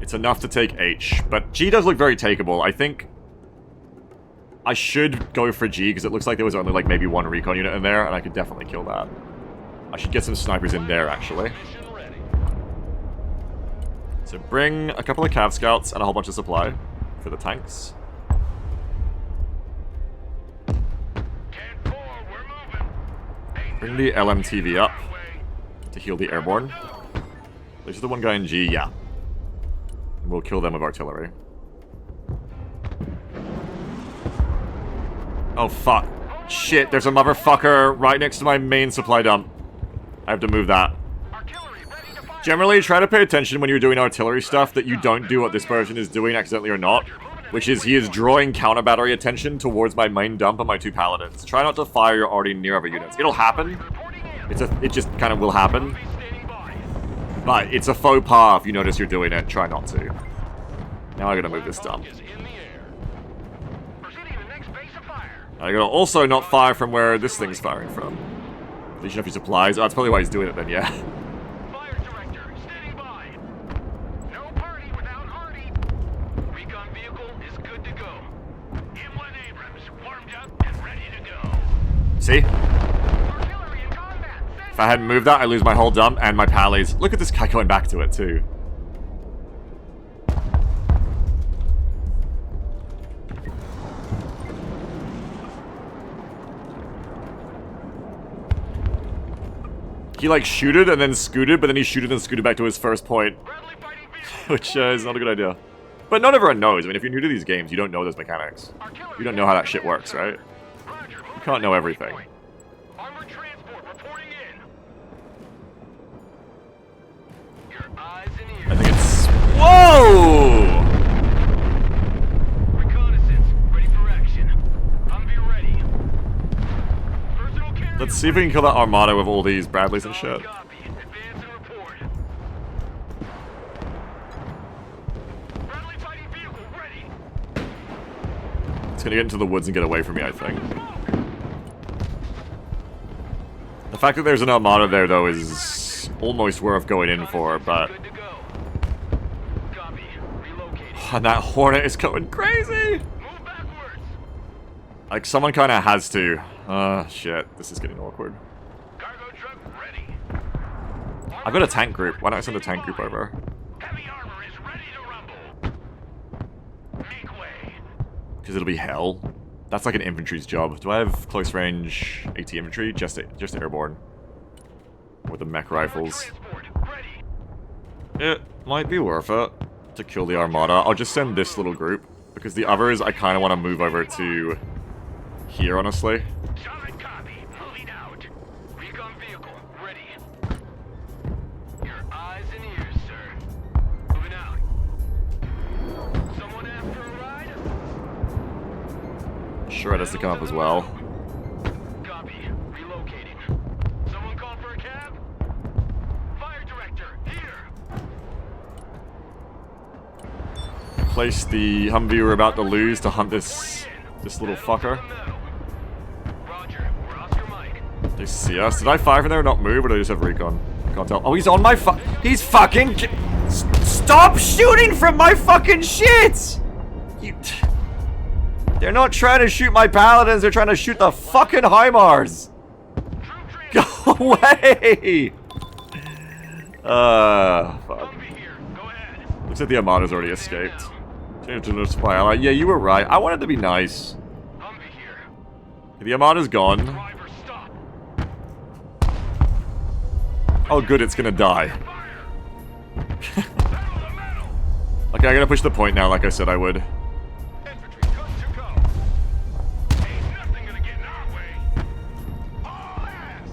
It's enough to take H, but G does look very takeable. I think I should go for G because it looks like there was only like maybe 1 recon unit in there, and I could definitely kill that. I should get some snipers in there, actually. Mission ready. So bring a couple of Cav Scouts and a whole bunch of supply for the tanks. 10-4, we're moving. Bring the LMTV up to heal the airborne. There's the one guy in G, yeah. And we'll kill them with artillery. Oh, fuck. Shit, there's a motherfucker right next to my main supply dump. I have to move that. Artillery ready to fire. Generally, try to pay attention when you're doing artillery stuff that you don't do what this person is doing accidentally or not. Which is, he is drawing counter battery attention towards my main dump and my 2 paladins. Try not to fire your already near other units. It'll happen. Reporting in. It just kind of will happen. Standing by. But it's a faux pas if you notice you're doing it. Try not to. Now I gotta move this dump. Is in the air. Proceeding to the next base of fire. I gotta also not fire from where this thing's firing from. At least you have your supplies. Oh, that's probably why he's doing it then, yeah. Fire director, standing by. No party without Artie. Recon vehicle is good to go. M1 Abrams, warmed up and ready to go. See? Artillery in combat. If I hadn't moved that, I lose my whole dump and my pallies. Look at this guy going back to it, too. He, like, shooted and then scooted, but then he shooted and scooted back to his first point. Bradley fighting vehicle. Which is not a good idea. But not everyone knows. I mean, if you're new to these games, you don't know those mechanics. Artillery You don't know how that shit works, right? Roger, You can't know everything. Armored transport reporting in. Your eyes and I ears. think it's... Whoa! Reconnaissance, ready for action. Humvee ready. Personal carrier. Let's see if we can kill that armada with all these Bradleys and shit. Copy. Advance and report. Bradley fighting vehicle ready. gonna get into the woods and get away from me, I think. The fact that there's an armada there, though, is almost worth going in for, but... Good to go. Copy. Relocating. And that hornet is going crazy! Move backwards. Like, someone kind of has to. Shit. This is getting awkward. Cargo truck ready. I've got a tank group. Why don't I send a tank group over? Heavy armor is ready to rumble. Make way. Because it'll be hell. That's like an infantry's job. Do I have close range AT infantry? Just airborne. With the mech rifles. Transport ready. It might be worth it to kill the armada. I'll just send this little group. Because the others, I kind of want to move over to here, honestly. Solid copy. Moving out. Recon vehicle ready. Your eyes and ears, sir. Moving out. Someone after a ride? Shred has to come up as well. Copy. Relocating. Someone call for a cab? Fire director, here. Place the Humvee we're about to lose to hunt this little fucker. Roger. We're Oscar Mike. They see us. Did I fire from there and not move, or did I just have recon? I can't tell. Oh, he's on my he's fucking... Stop shooting from my fucking shit! They're not trying to shoot my paladins, they're trying to shoot the fucking HIMARS! Go away! Fuck. Here. Go ahead. Looks like the Armada's already escaped. Change to notify ally. Yeah, you were right. I wanted to be nice. Humvee here. The Armada's gone. Driver, stop. Oh good, it's gonna die. Fire. Metal to metal. Okay, I gotta push the point now like I said I would. Infantry, good to go. Ain't nothing gonna get in our way. All ass.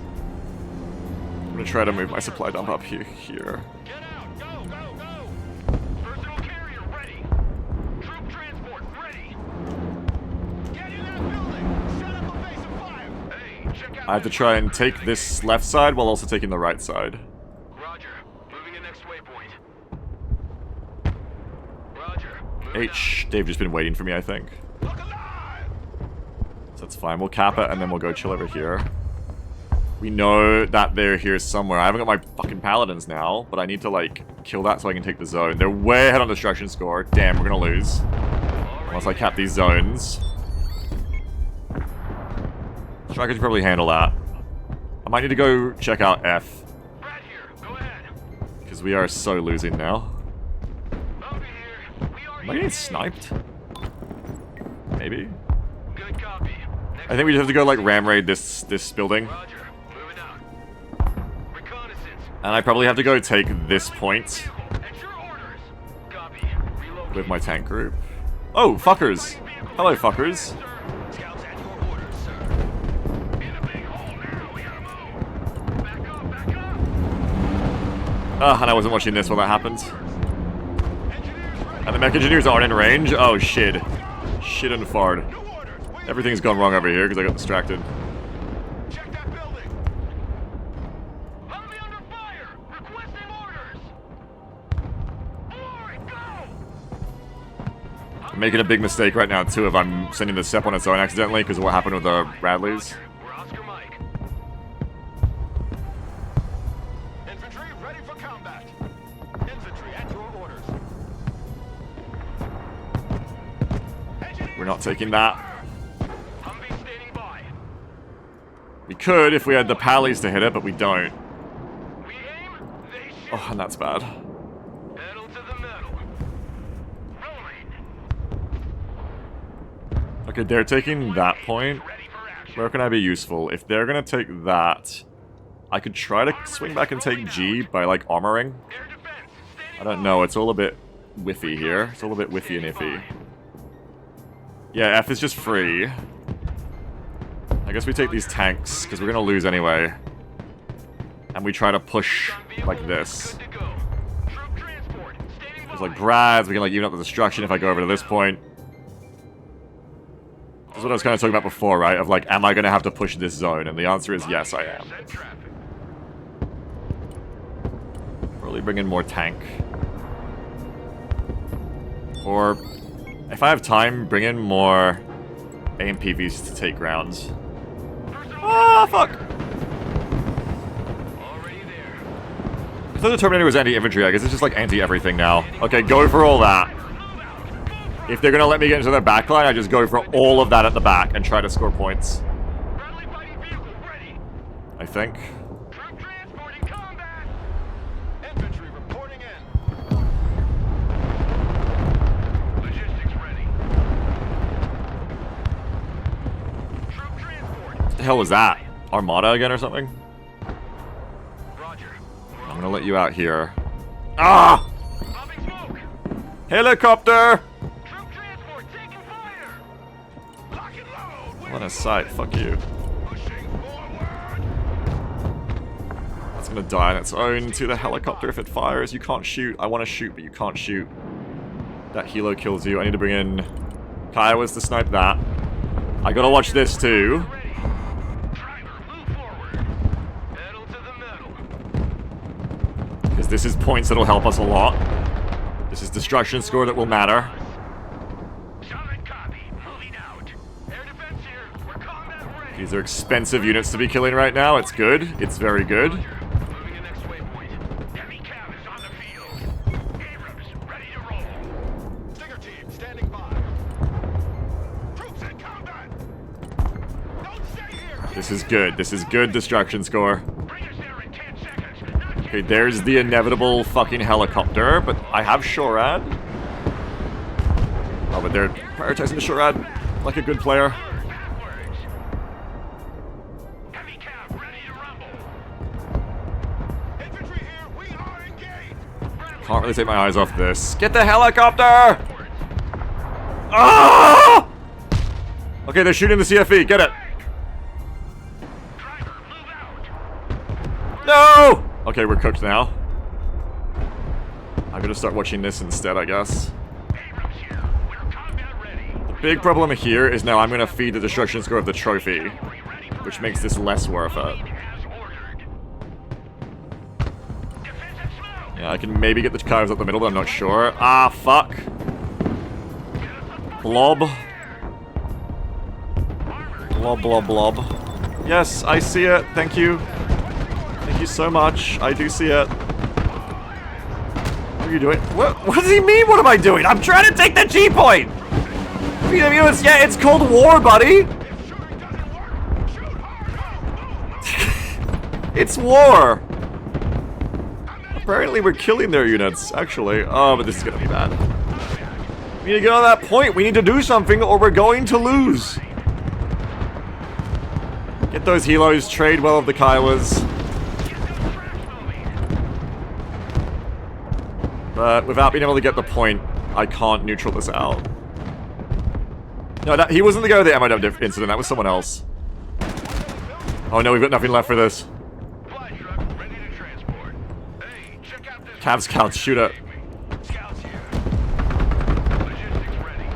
I'm gonna try to move my supply dump up here. Get out. Go, go, go. Personal carrier ready. Troop transport ready. Get in that building. Set up a base of fire. Hey, check out. I have to try and take this left side while also taking the right side. Roger. Moving in next waypoint. Roger. Moving H, they've just been waiting for me, I think. out. Look alive. So that's fine. We'll cap it and then we'll go chill over here. We know that they're here somewhere. I haven't got my fucking paladins now, but I need to, like, kill that so I can take the zone. They're way ahead on destruction score. Damn, we're gonna lose. Unless I cap these zones. Striker should probably handle that. I might need to go check out F. Brad here. Go ahead. Because we are so losing now. Over here. We are Am I getting sniped? Maybe? Good copy. Next I think we just have to go, like, ram raid this building. Roger. Moving out. Reconnaissance. And I probably have to go take this point At your orders. Copy. Relocate. with my tank group. Oh, fuckers. Hello, fuckers. Sir. Scouts at your orders, sir. In a big hole now. We gotta move. Back up, back up. And I wasn't watching this while that happened. Engineers ready. And the mech engineers aren't in range. Oh, shit. Shit and fard. New orders. Wait. Everything's gone wrong over here because I got distracted. Check that building. Humvee under fire. Requesting orders. All right, go. I'm making a big mistake right now, too, if I'm sending the SEP on its own accidentally because of what happened with the Radleys. We're Oscar Mike. Infantry ready for combat. Infantry at your orders. We're not taking that. Humvee standing by. We could if we had the pallies to hit it, but we don't. We aim, they shoot. Oh, and that's bad. Pedal to the metal. Rolling. Okay, they're taking that point. Ready for action. Where can I be useful? If they're gonna take that, I could try to swing back and take G by, like, armoring. Air defense. Standing I don't know, it's all a bit whiffy here. It's all a bit whiffy and iffy. Yeah, F is just free. I guess we take these tanks, because we're gonna lose anyway. And we try to push like this. Good to go. Troop transport. Standing There's by. like Brads, we can like even up the destruction if I go over to this point. This is what I was kind of talking about before, right? Of like, am I gonna have to push this zone? And the answer is yes, I am. Set traffic. Probably bring in more tank. Or, if I have time, bring in more AMPVs to take ground. Ah, fuck! Already there. I thought the Terminator was anti-infantry. I guess it's just like anti-everything now. Okay, go for all that. If they're gonna let me get into their backline, I just go for all of that at the back and try to score points. Friendly fighting vehicle ready. I think. Troop transport in combat. Infantry reporting in. Logistics ready. Troop transport. What the hell was that? Armada again or something? Roger. I'm gonna let you out here. Ah! Popping smoke. Helicopter! Troop transport taking fire. Lock and load. Line of sight, fuck you. Pushing forward. That's gonna die on its own to the helicopter if it fires. You can't shoot. I wanna shoot, but you can't shoot. That helo kills you. I need to bring in Kiowas to snipe that. I gotta watch this too. Ready. Driver, move forward. Pedal to the metal. Because this is points that'll help us a lot. This is destruction score that will matter. Solid copy. Moving out. Air defense here. We're combat ready. These are expensive units to be killing right now. It's good. It's very good. Moving in next waypoint. Heavy cab is on the field. Abrams, ready to roll. Stinger team standing by. Troops in combat. Don't stay here. This is good. This is good destruction score. Bring us there in 10 seconds. Not Okay, there's the inevitable fucking helicopter, but I have SHORAD. Oh, but they're prioritizing the SHORAD like a good player. backwards. Heavy cab ready to rumble. Infantry here. We are engaged. Can't really take my eyes off this. Get the helicopter! Ah! Okay, they're shooting the CFE. Get it. Driver, move out. No! Okay, we're cooked now. I'm gonna start watching this instead, I guess. Abrams here. We're combat ready. Big problem here is now I'm gonna feed the destruction score of the trophy, Ready for which makes this less worth it. as ordered. Defensive smoke. Yeah, I can maybe get the cars up the middle, but I'm not sure. Ah, fuck. Blob. Blob, blob, blob. Yes, I see it. Thank you. Thank you so much. I do see it. What are you doing? What does he mean? What am I doing? I'm trying to take the G point! Yeah, it's called war, buddy! If shooting doesn't work, shoot hard. It's war! Apparently we're killing their units, actually. Oh, but this is gonna be bad. We need to get on that point. We need to do something or we're going to lose. Get those helos, trade well of the Kiowas. But without being able to get the point, I can't neutral this out. No, he wasn't the guy with the MIW incident. That was someone else. Oh no, we've got nothing left for this. Fly truck ready to transport. Hey, check out this. Cav scouts, shoot it. Scouts here. Logistics ready.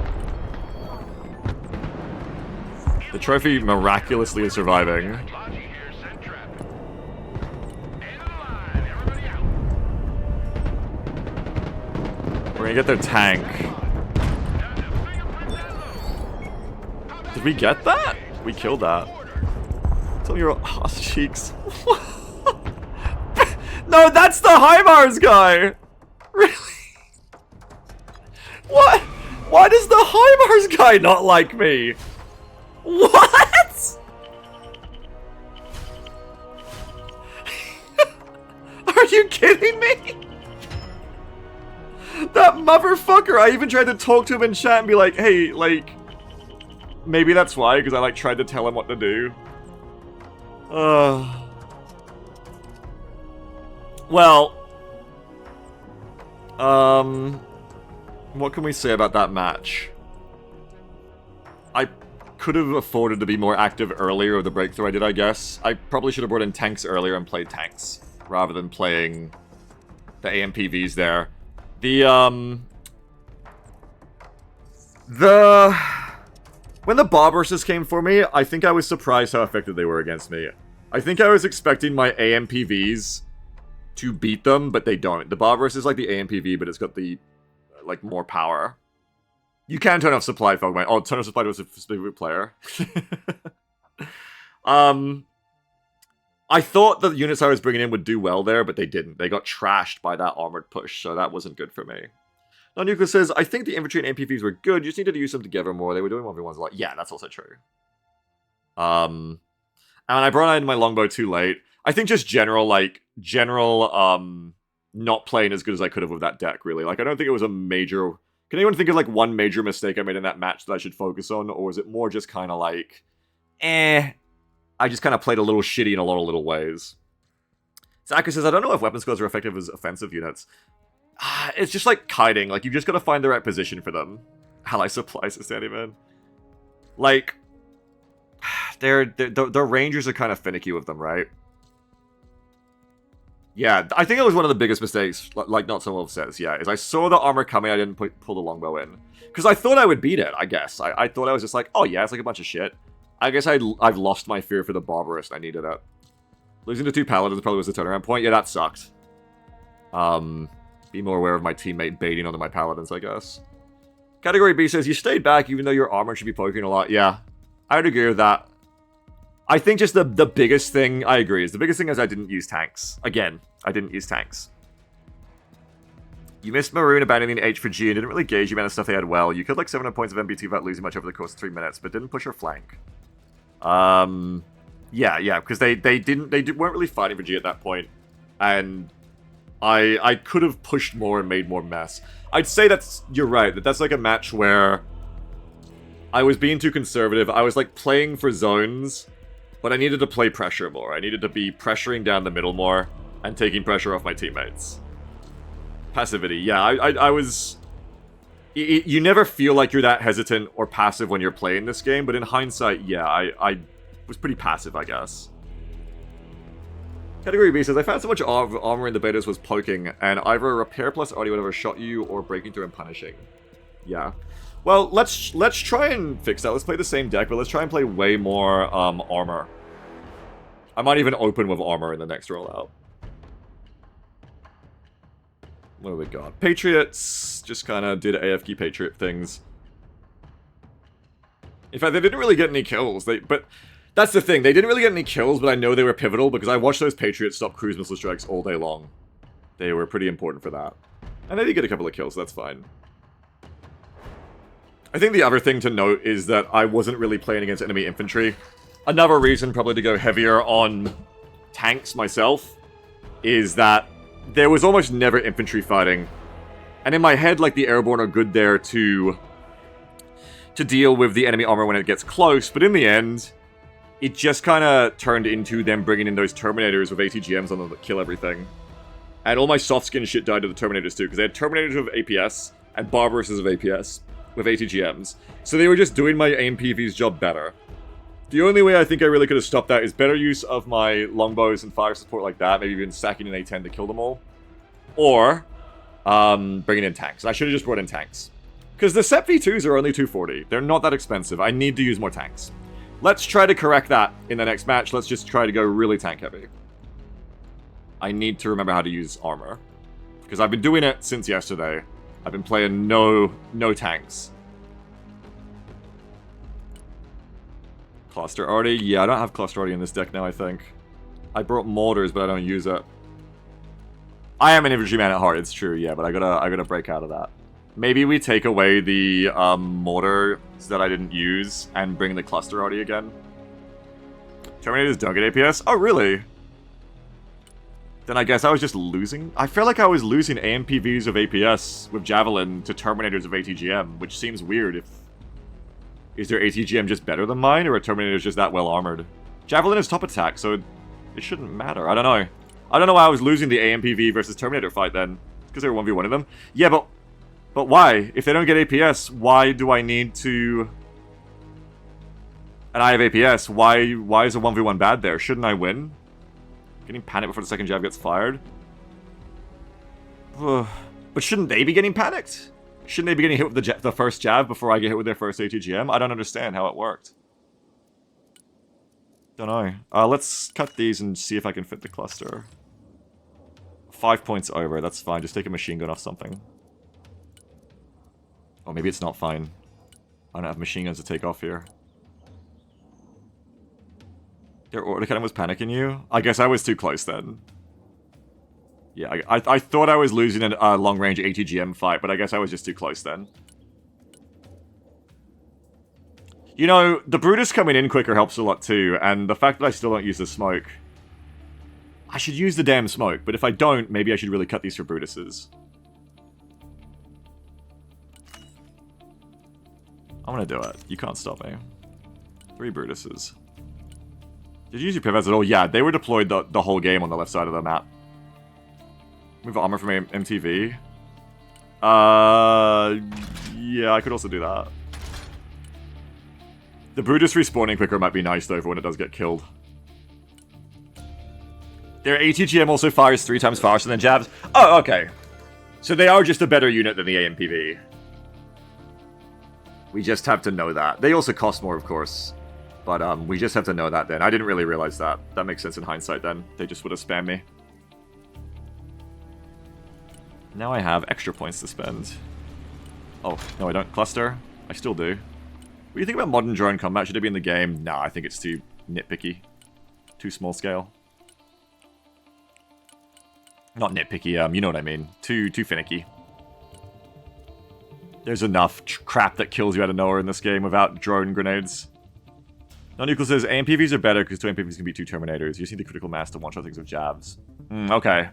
The trophy miraculously is surviving. Logi here, send traffic. End of the line. Everybody out. We're gonna get their tank. Did we get that? We killed that. Tell me your ass cheeks. No, that's the HIMARS guy! Really? What? Why does the HIMARS guy not like me? What? Are you kidding me? That motherfucker! I even tried to talk to him in chat and be like, hey, like... Maybe that's why, because I, like, tried to tell him what to do. Well... What can we say about that match? I could have afforded to be more active earlier with the breakthrough I did, I guess. I probably should have brought in tanks earlier and played tanks, rather than playing the AMPVs there. When the Bobberses came for me, I think I was surprised how effective they were against me. I think I was expecting my AMPVs to beat them, but they don't. The Bobberse is like the AMPV, but it's got the, like, more power. You can turn off supply, Fogmate. Oh, turn off supply to a specific player. I thought the units I was bringing in would do well there, but they didn't. They got trashed by that armored push, so that wasn't good for me. Non-Nuclear says, I think the infantry and MPVs were good, you just needed to use them together more. They were doing 1v1s a lot. Yeah, that's also true. And I brought in my longbow too late. I think just general, not playing as good as I could have with that deck, really. Like, I don't think it was a major... Can anyone think of, like, one major mistake I made in that match that I should focus on? Or is it more just kind of like, I just kind of played a little shitty in a lot of little ways. Zaka says, I don't know if weapon squads are effective as offensive units. It's just like kiting. Like, you just gotta find the right position for them. Ally supplies is Sandy Man. Like, the rangers are kind of finicky with them, right? Yeah, I think it was one of the biggest mistakes, like Not So Well says, yeah, is I saw the armor coming, I didn't pull the longbow in. Because I thought I would beat it, I guess. I thought I was just like, oh yeah, it's like a bunch of shit. I guess I've lost my fear for the Barbarous, and I needed it. Losing to 2 Paladins probably was the turnaround point. Yeah, that sucked. Be more aware of my teammate baiting onto my Paladins, I guess. Category B says, you stayed back even though your armor should be poking a lot. Yeah, I'd agree with that. I think just the biggest thing, I agree, is the biggest thing is I didn't use tanks. Again, I didn't use tanks. You missed Maroon abandoning H for G and didn't really gauge the amount of stuff they had well. You killed like 700 points of MBT without losing much over the course of 3 minutes, but didn't push your flank. Yeah, because they weren't really fighting for G at that point, and I could have pushed more and made more mess. I'd say you're right, that's like a match where I was being too conservative. I was like playing for zones, but I needed to play pressure more. I needed to be pressuring down the middle more and taking pressure off my teammates. Passivity, yeah, I was... You never feel like you're that hesitant or passive when you're playing this game, but in hindsight, yeah, I was pretty passive, I guess. Category B says, I found so much armor in the betas was poking, and either repair plus audio would ever shot you, or breaking through and punishing. Yeah. Well, let's try and fix that. Let's play the same deck, but let's try and play way more armor. I might even open with armor in the next rollout. What do we got? Patriots just kind of did AFK Patriot things. In fact, they didn't really get any kills. But that's the thing. They didn't really get any kills, but I know they were pivotal because I watched those Patriots stop cruise missile strikes all day long. They were pretty important for that. And they did get a couple of kills, so that's fine. I think the other thing to note is that I wasn't really playing against enemy infantry. Another reason probably to go heavier on tanks myself is that there was almost never infantry fighting. And in my head, like, the airborne are good there to deal with the enemy armor when it gets close, but in the end, it just kind of turned into them bringing in those Terminators with ATGMs on them that kill everything. And all my soft skin shit died to the Terminators too, because they had Terminators with APS and Barbarouses of APS with ATGMs. So they were just doing my AMPV's job better. The only way I think I really could have stopped that is better use of my longbows and fire support like that, maybe even sacking an A10 to kill them all. Or, bringing in tanks. I should have just brought in tanks. Because the SEP V2s are only 240. They're not that expensive. I need to use more tanks. Let's try to correct that in the next match. Let's just try to go really tank heavy. I need to remember how to use armor. Because I've been doing it since yesterday. I've been playing no tanks. Cluster already? Yeah, I don't have cluster already in this deck now, I think. I brought mortars, but I don't use it. I am an infantryman at heart, it's true, yeah, but I gotta break out of that. Maybe we take away the mortars that I didn't use and bring the cluster already again. Terminators don't get APS? Oh, really? Then I guess I was just losing? I feel like I was losing AMPVs of APS with Javelin to Terminators of ATGM, which seems weird. Is their ATGM just better than mine, or are Terminators just that well armored? Javelin is top attack, so it shouldn't matter. I don't know. I don't know why I was losing the AMPV versus Terminator fight then. Because they were 1v1 of them. Yeah, but why? If they don't get APS, why do I need to... And I have APS, why is a 1v1 bad there? Shouldn't I win? Getting panicked before the second jab gets fired? But shouldn't they be getting panicked? Shouldn't they be getting hit with the first jab before I get hit with their first ATGM? I don't understand how it worked. Don't know. Let's cut these and see if I can fit the cluster. 5 points over, that's fine. Just take a machine gun off something. Or maybe it's not fine. I don't have machine guns to take off here. Their autocannon was panicking you? I guess I was too close then. Yeah, I thought I was losing a long-range ATGM fight, but I guess I was just too close then. You know, the Brutus coming in quicker helps a lot too, and the fact that I still don't use the smoke... I should use the damn smoke, but if I don't, maybe I should really cut these for Brutuses. I'm gonna do it. You can't stop me. 3 Brutuses. Did you use your pivots at all? Yeah, they were deployed the whole game on the left side of the map. Move armor from MTV. Yeah, I could also do that. The Brutus respawning quicker might be nice though for when it does get killed. Their ATGM also fires 3 times faster than jabs. Oh, okay. So they are just a better unit than the AMPV. We just have to know that. They also cost more, of course. But we just have to know that then. I didn't really realize that. That makes sense in hindsight then. They just would have spammed me. Now I have extra points to spend. Oh, no I don't. Cluster? I still do. What do you think about modern drone combat? Should it be in the game? Nah, I think it's too nitpicky. Too small scale. Not nitpicky, you know what I mean. Too finicky. There's enough crap that kills you out of nowhere in this game without drone grenades. Non-Nuclear says, AMPVs are better because 2 AMPVs can be 2 Terminators. You just need the critical mass to one-shot things with jabs. Okay.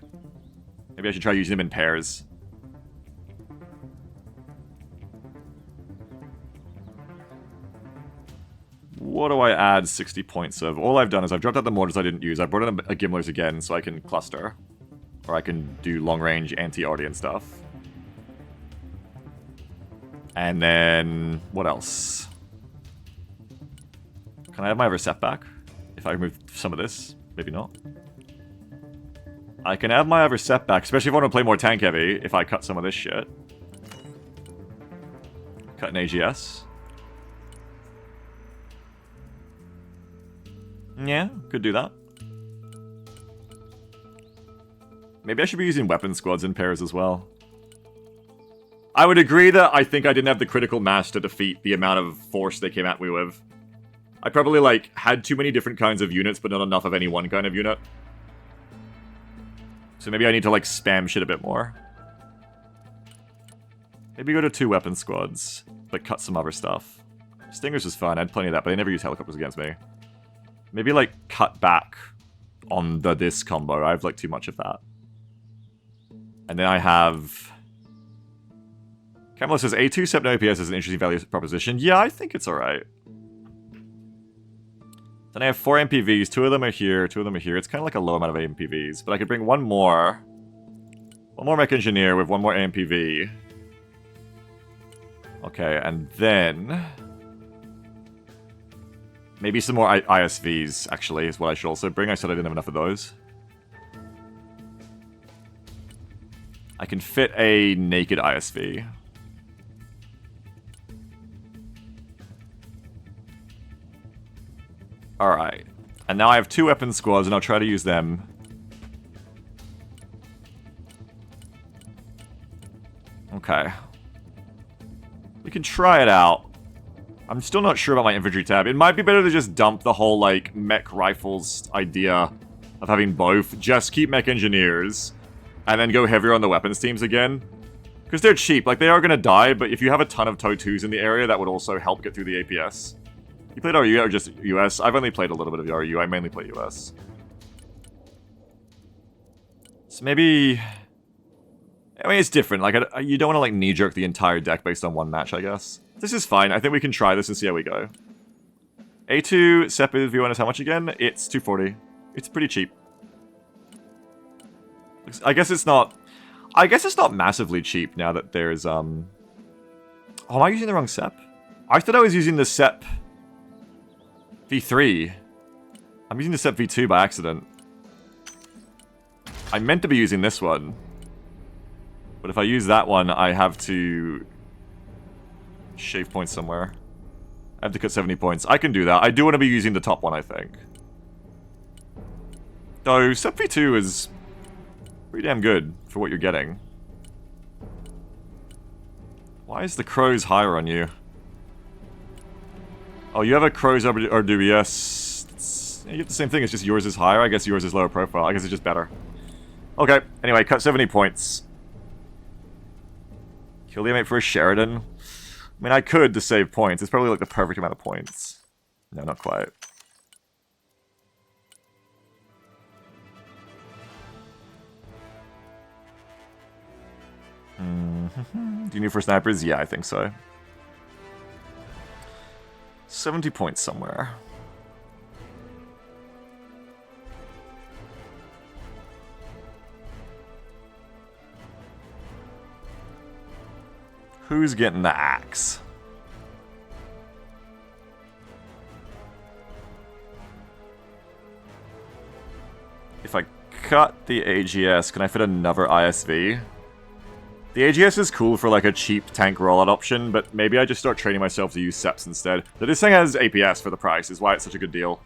Maybe I should try using them in pairs. What do I add 60 points of? All I've done is I've dropped out the mortars I didn't use. I brought in a Gimlers again so I can cluster. Or I can do long-range anti-arty and stuff. And then... what else? Can I have my Recept back? If I remove some of this? Maybe not. I can have my Recept back, especially if I want to play more tank heavy, if I cut some of this shit. Cut an AGS. Yeah, could do that. Maybe I should be using weapon squads in pairs as well. I would agree that I think I didn't have the critical mass to defeat the amount of force they came at me with. I probably, like, had too many different kinds of units, but not enough of any one kind of unit. So maybe I need to, like, spam shit a bit more. Maybe go to 2 weapon squads, but cut some other stuff. Stingers is fun, I had plenty of that, but they never use helicopters against me. Maybe, like, cut back on the this combo. I have, like, too much of that. And then I have... Camelot says, A2 Sept no APS is an interesting value proposition. Yeah, I think it's alright. Then I have 4 MPVs. 2 of them are here, 2 of them are here. It's kind of like a low amount of MPVs. But I could bring one more. One more Mech Engineer with one more AMPV. Okay, and then... maybe some more ISVs, actually, is what I should also bring. I said I didn't have enough of those. I can fit a naked ISV. Alright. And now I have 2 weapon squads, and I'll try to use them. Okay. We can try it out. I'm still not sure about my infantry tab. It might be better to just dump the whole, like, mech rifles idea of having both. Just keep mech engineers, and then go heavier on the weapons teams again. Because they're cheap. Like, they are going to die, but if you have a ton of TOW2s in the area, that would also help get through the APS. You played RU or just US? I've only played a little bit of RU. I mainly play US. So maybe... I mean, it's different. Like, you don't want to, like, knee-jerk the entire deck based on one match, I guess. This is fine. I think we can try this and see how we go. A2 Sept V1 is how much again? It's 240. It's pretty cheap. I guess it's not... I guess it's not massively cheap now that there's, Oh, am I using the wrong Sept? I thought I was using the Sept V3. I'm using the Sept V2 by accident. I meant to be using this one. But if I use that one, I have to shave points somewhere. I have to cut 70 points. I can do that. I do want to be using the top one, I think. Though, Sept V2 is pretty damn good for what you're getting. Why is the Crows higher on you? Oh, you have a Crows RWS. You get the same thing, it's just yours is higher. I guess yours is lower profile. I guess it's just better. Okay, anyway, cut 70 points. Kill the M8 for a Sheridan. I mean, I could to save points. It's probably like the perfect amount of points. No, not quite. Do you need for snipers? Yeah, I think so. 70 points somewhere. Who's getting the axe? If I cut the AGS, can I fit another ISV? The AGS is cool for like a cheap tank rollout option, but maybe I just start training myself to use SEPs instead. But this thing has APS for the price, is why it's such a good deal.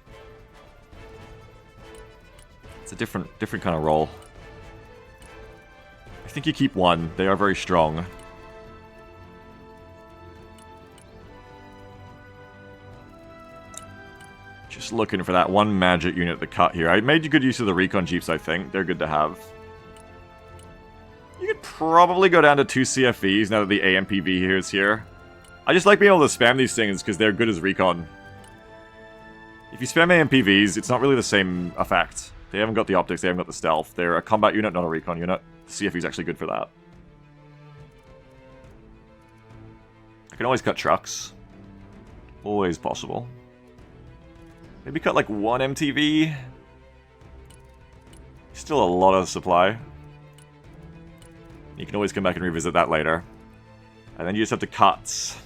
It's a different kind of roll. I think you keep one. They are very strong. Just looking for that one magic unit to cut here. I made good use of the recon jeeps, I think. They're good to have. You could probably go down to 2 CFVs now that the AMPV here is here. I just like being able to spam these things because they're good as recon. If you spam AMPVs, it's not really the same effect. They haven't got the optics, they haven't got the stealth. They're a combat unit, not a recon unit. The CFV's actually good for that. I can always cut trucks. Always possible. Maybe cut like one MTV. Still a lot of supply. You can always come back and revisit that later. And then you just have to cut. Still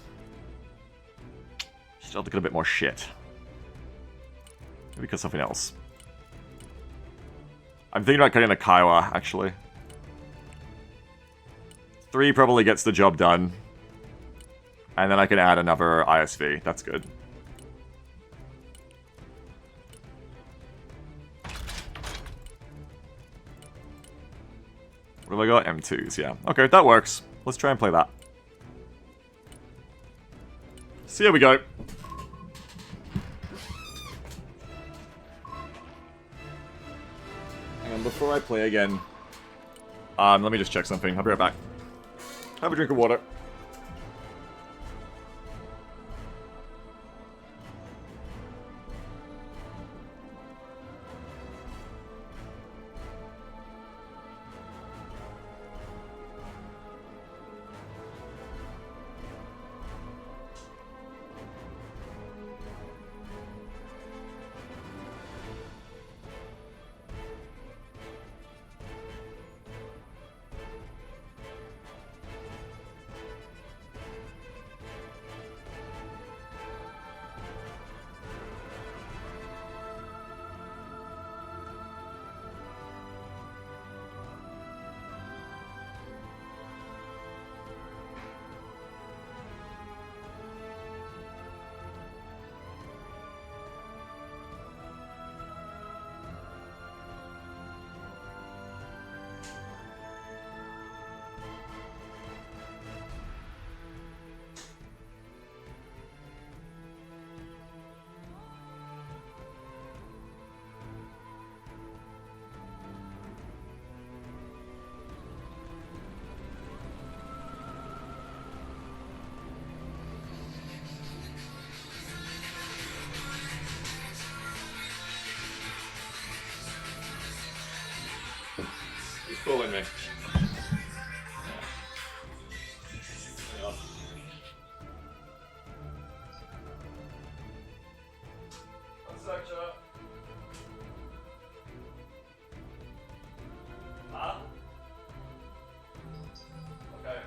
have to cut a bit more shit. Maybe cut something else. I'm thinking about cutting the Kiowa, actually. 3 probably gets the job done. And then I can add another ISV. That's good. What have I got? M2s, yeah. Okay, that works. Let's try and play that. So here we go. Hang on, before I play again, let me just check something. I'll be right back. Have a drink of water. He's fooling me. One sec, chat. Huh? Okay.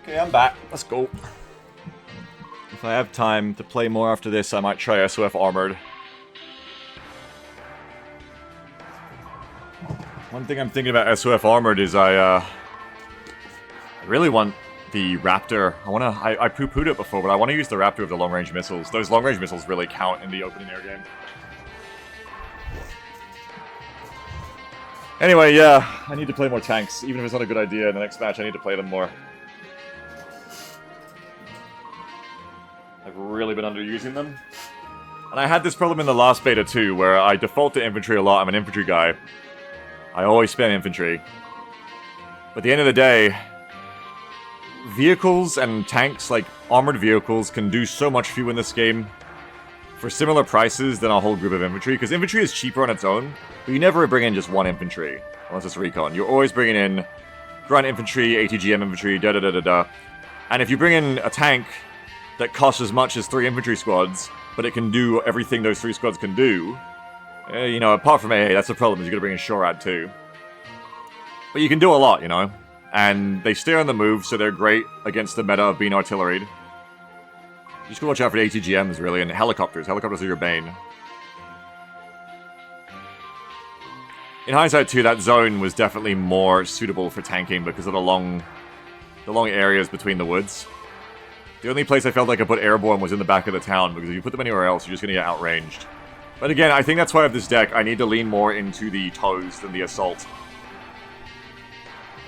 Okay, I'm back. Let's go. If I have time to play more after this, I might try SOF Armored. One thing I'm thinking about SOF Armored is I really want the Raptor. I poo-pooed it before, but I want to use the Raptor with the long-range missiles. Those long-range missiles really count in the opening air game. Anyway, yeah, I need to play more tanks. Even if it's not a good idea, in the next match I need to play them more. I've really been underusing them. And I had this problem in the last beta too, where I default to infantry a lot. I'm an infantry guy. I always spam infantry. But at the end of the day, vehicles and tanks, like armored vehicles, can do so much for you in this game for similar prices than a whole group of infantry, because infantry is cheaper on its own, but you never bring in just one infantry, unless it's recon. You're always bringing in grunt infantry, ATGM infantry, da-da-da-da-da. And if you bring in a tank that costs as much as 3 infantry squads, but it can do everything those 3 squads can do, you know, apart from AA, that's the problem, is you're going to bring in Shorad too. But you can do a lot, you know? And they stay on the move, so they're great against the meta of being artilleried. You just gotta watch out for the ATGMs, really, and helicopters. Helicopters are your bane. In hindsight, too, that zone was definitely more suitable for tanking because of the long areas between the woods. The only place I felt like I put airborne was in the back of the town, because if you put them anywhere else, you're just gonna get outranged. But again, I think that's why I have this deck. I need to lean more into the toes than the assault.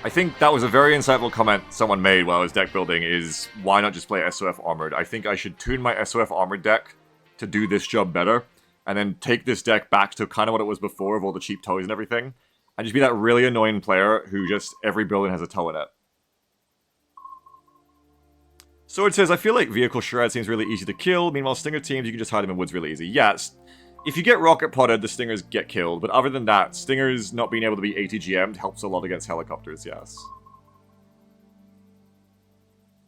I think that was a very insightful comment someone made while I was deck building, is why not just play SOF Armored? I think I should tune my SOF Armored deck to do this job better, and then take this deck back to kind of what it was before of all the cheap toes and everything, and just be that really annoying player who just, every building has a toe in it. Sword says, I feel like Vehicle Shred seems really easy to kill, meanwhile Stinger teams, you can just hide them in woods really easy. Yes, if you get rocket potted, the Stingers get killed, but other than that, Stingers not being able to be ATGM'd helps a lot against helicopters, yes.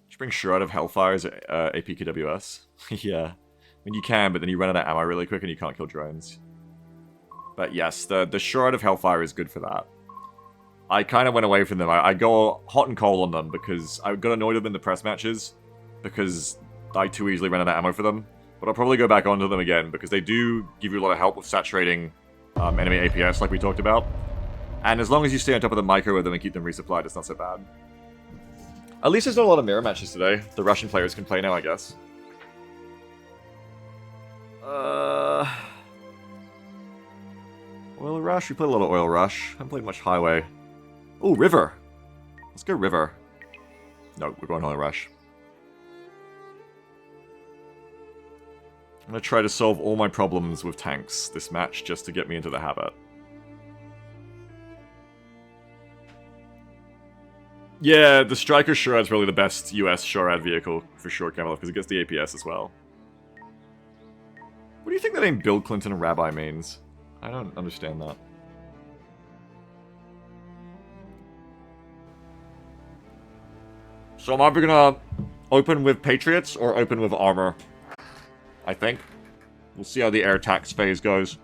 Just bring Shroud of Hellfire's APKWS. Yeah. I mean, you can, but then you run out of ammo really quick and you can't kill drones. But yes, the Shroud of Hellfire is good for that. I kind of went away from them. I go hot and cold on them because I got annoyed with them in the press matches because I too easily ran out of ammo for them. But I'll probably go back onto them again, because they do give you a lot of help with saturating enemy APS, like we talked about. And as long as you stay on top of the micro with them and keep them resupplied, it's not so bad. At least there's not a lot of mirror matches today. The Russian players can play now, I guess. Oil Rush? We played a lot of Oil Rush. Haven't played much Highway. Oh, River! Let's go River. No, we're going Oil Rush. I'm going to try to solve all my problems with tanks this match, just to get me into the habit. Yeah, the Striker Shorad's probably the best US Shorad vehicle, for sure, Camelot, because it gets the APS as well. What do you think the name Bill Clinton Rabbi means? I don't understand that. So I'm either gonna open with Patriots or open with Armor. I think. We'll see how the air tax phase goes.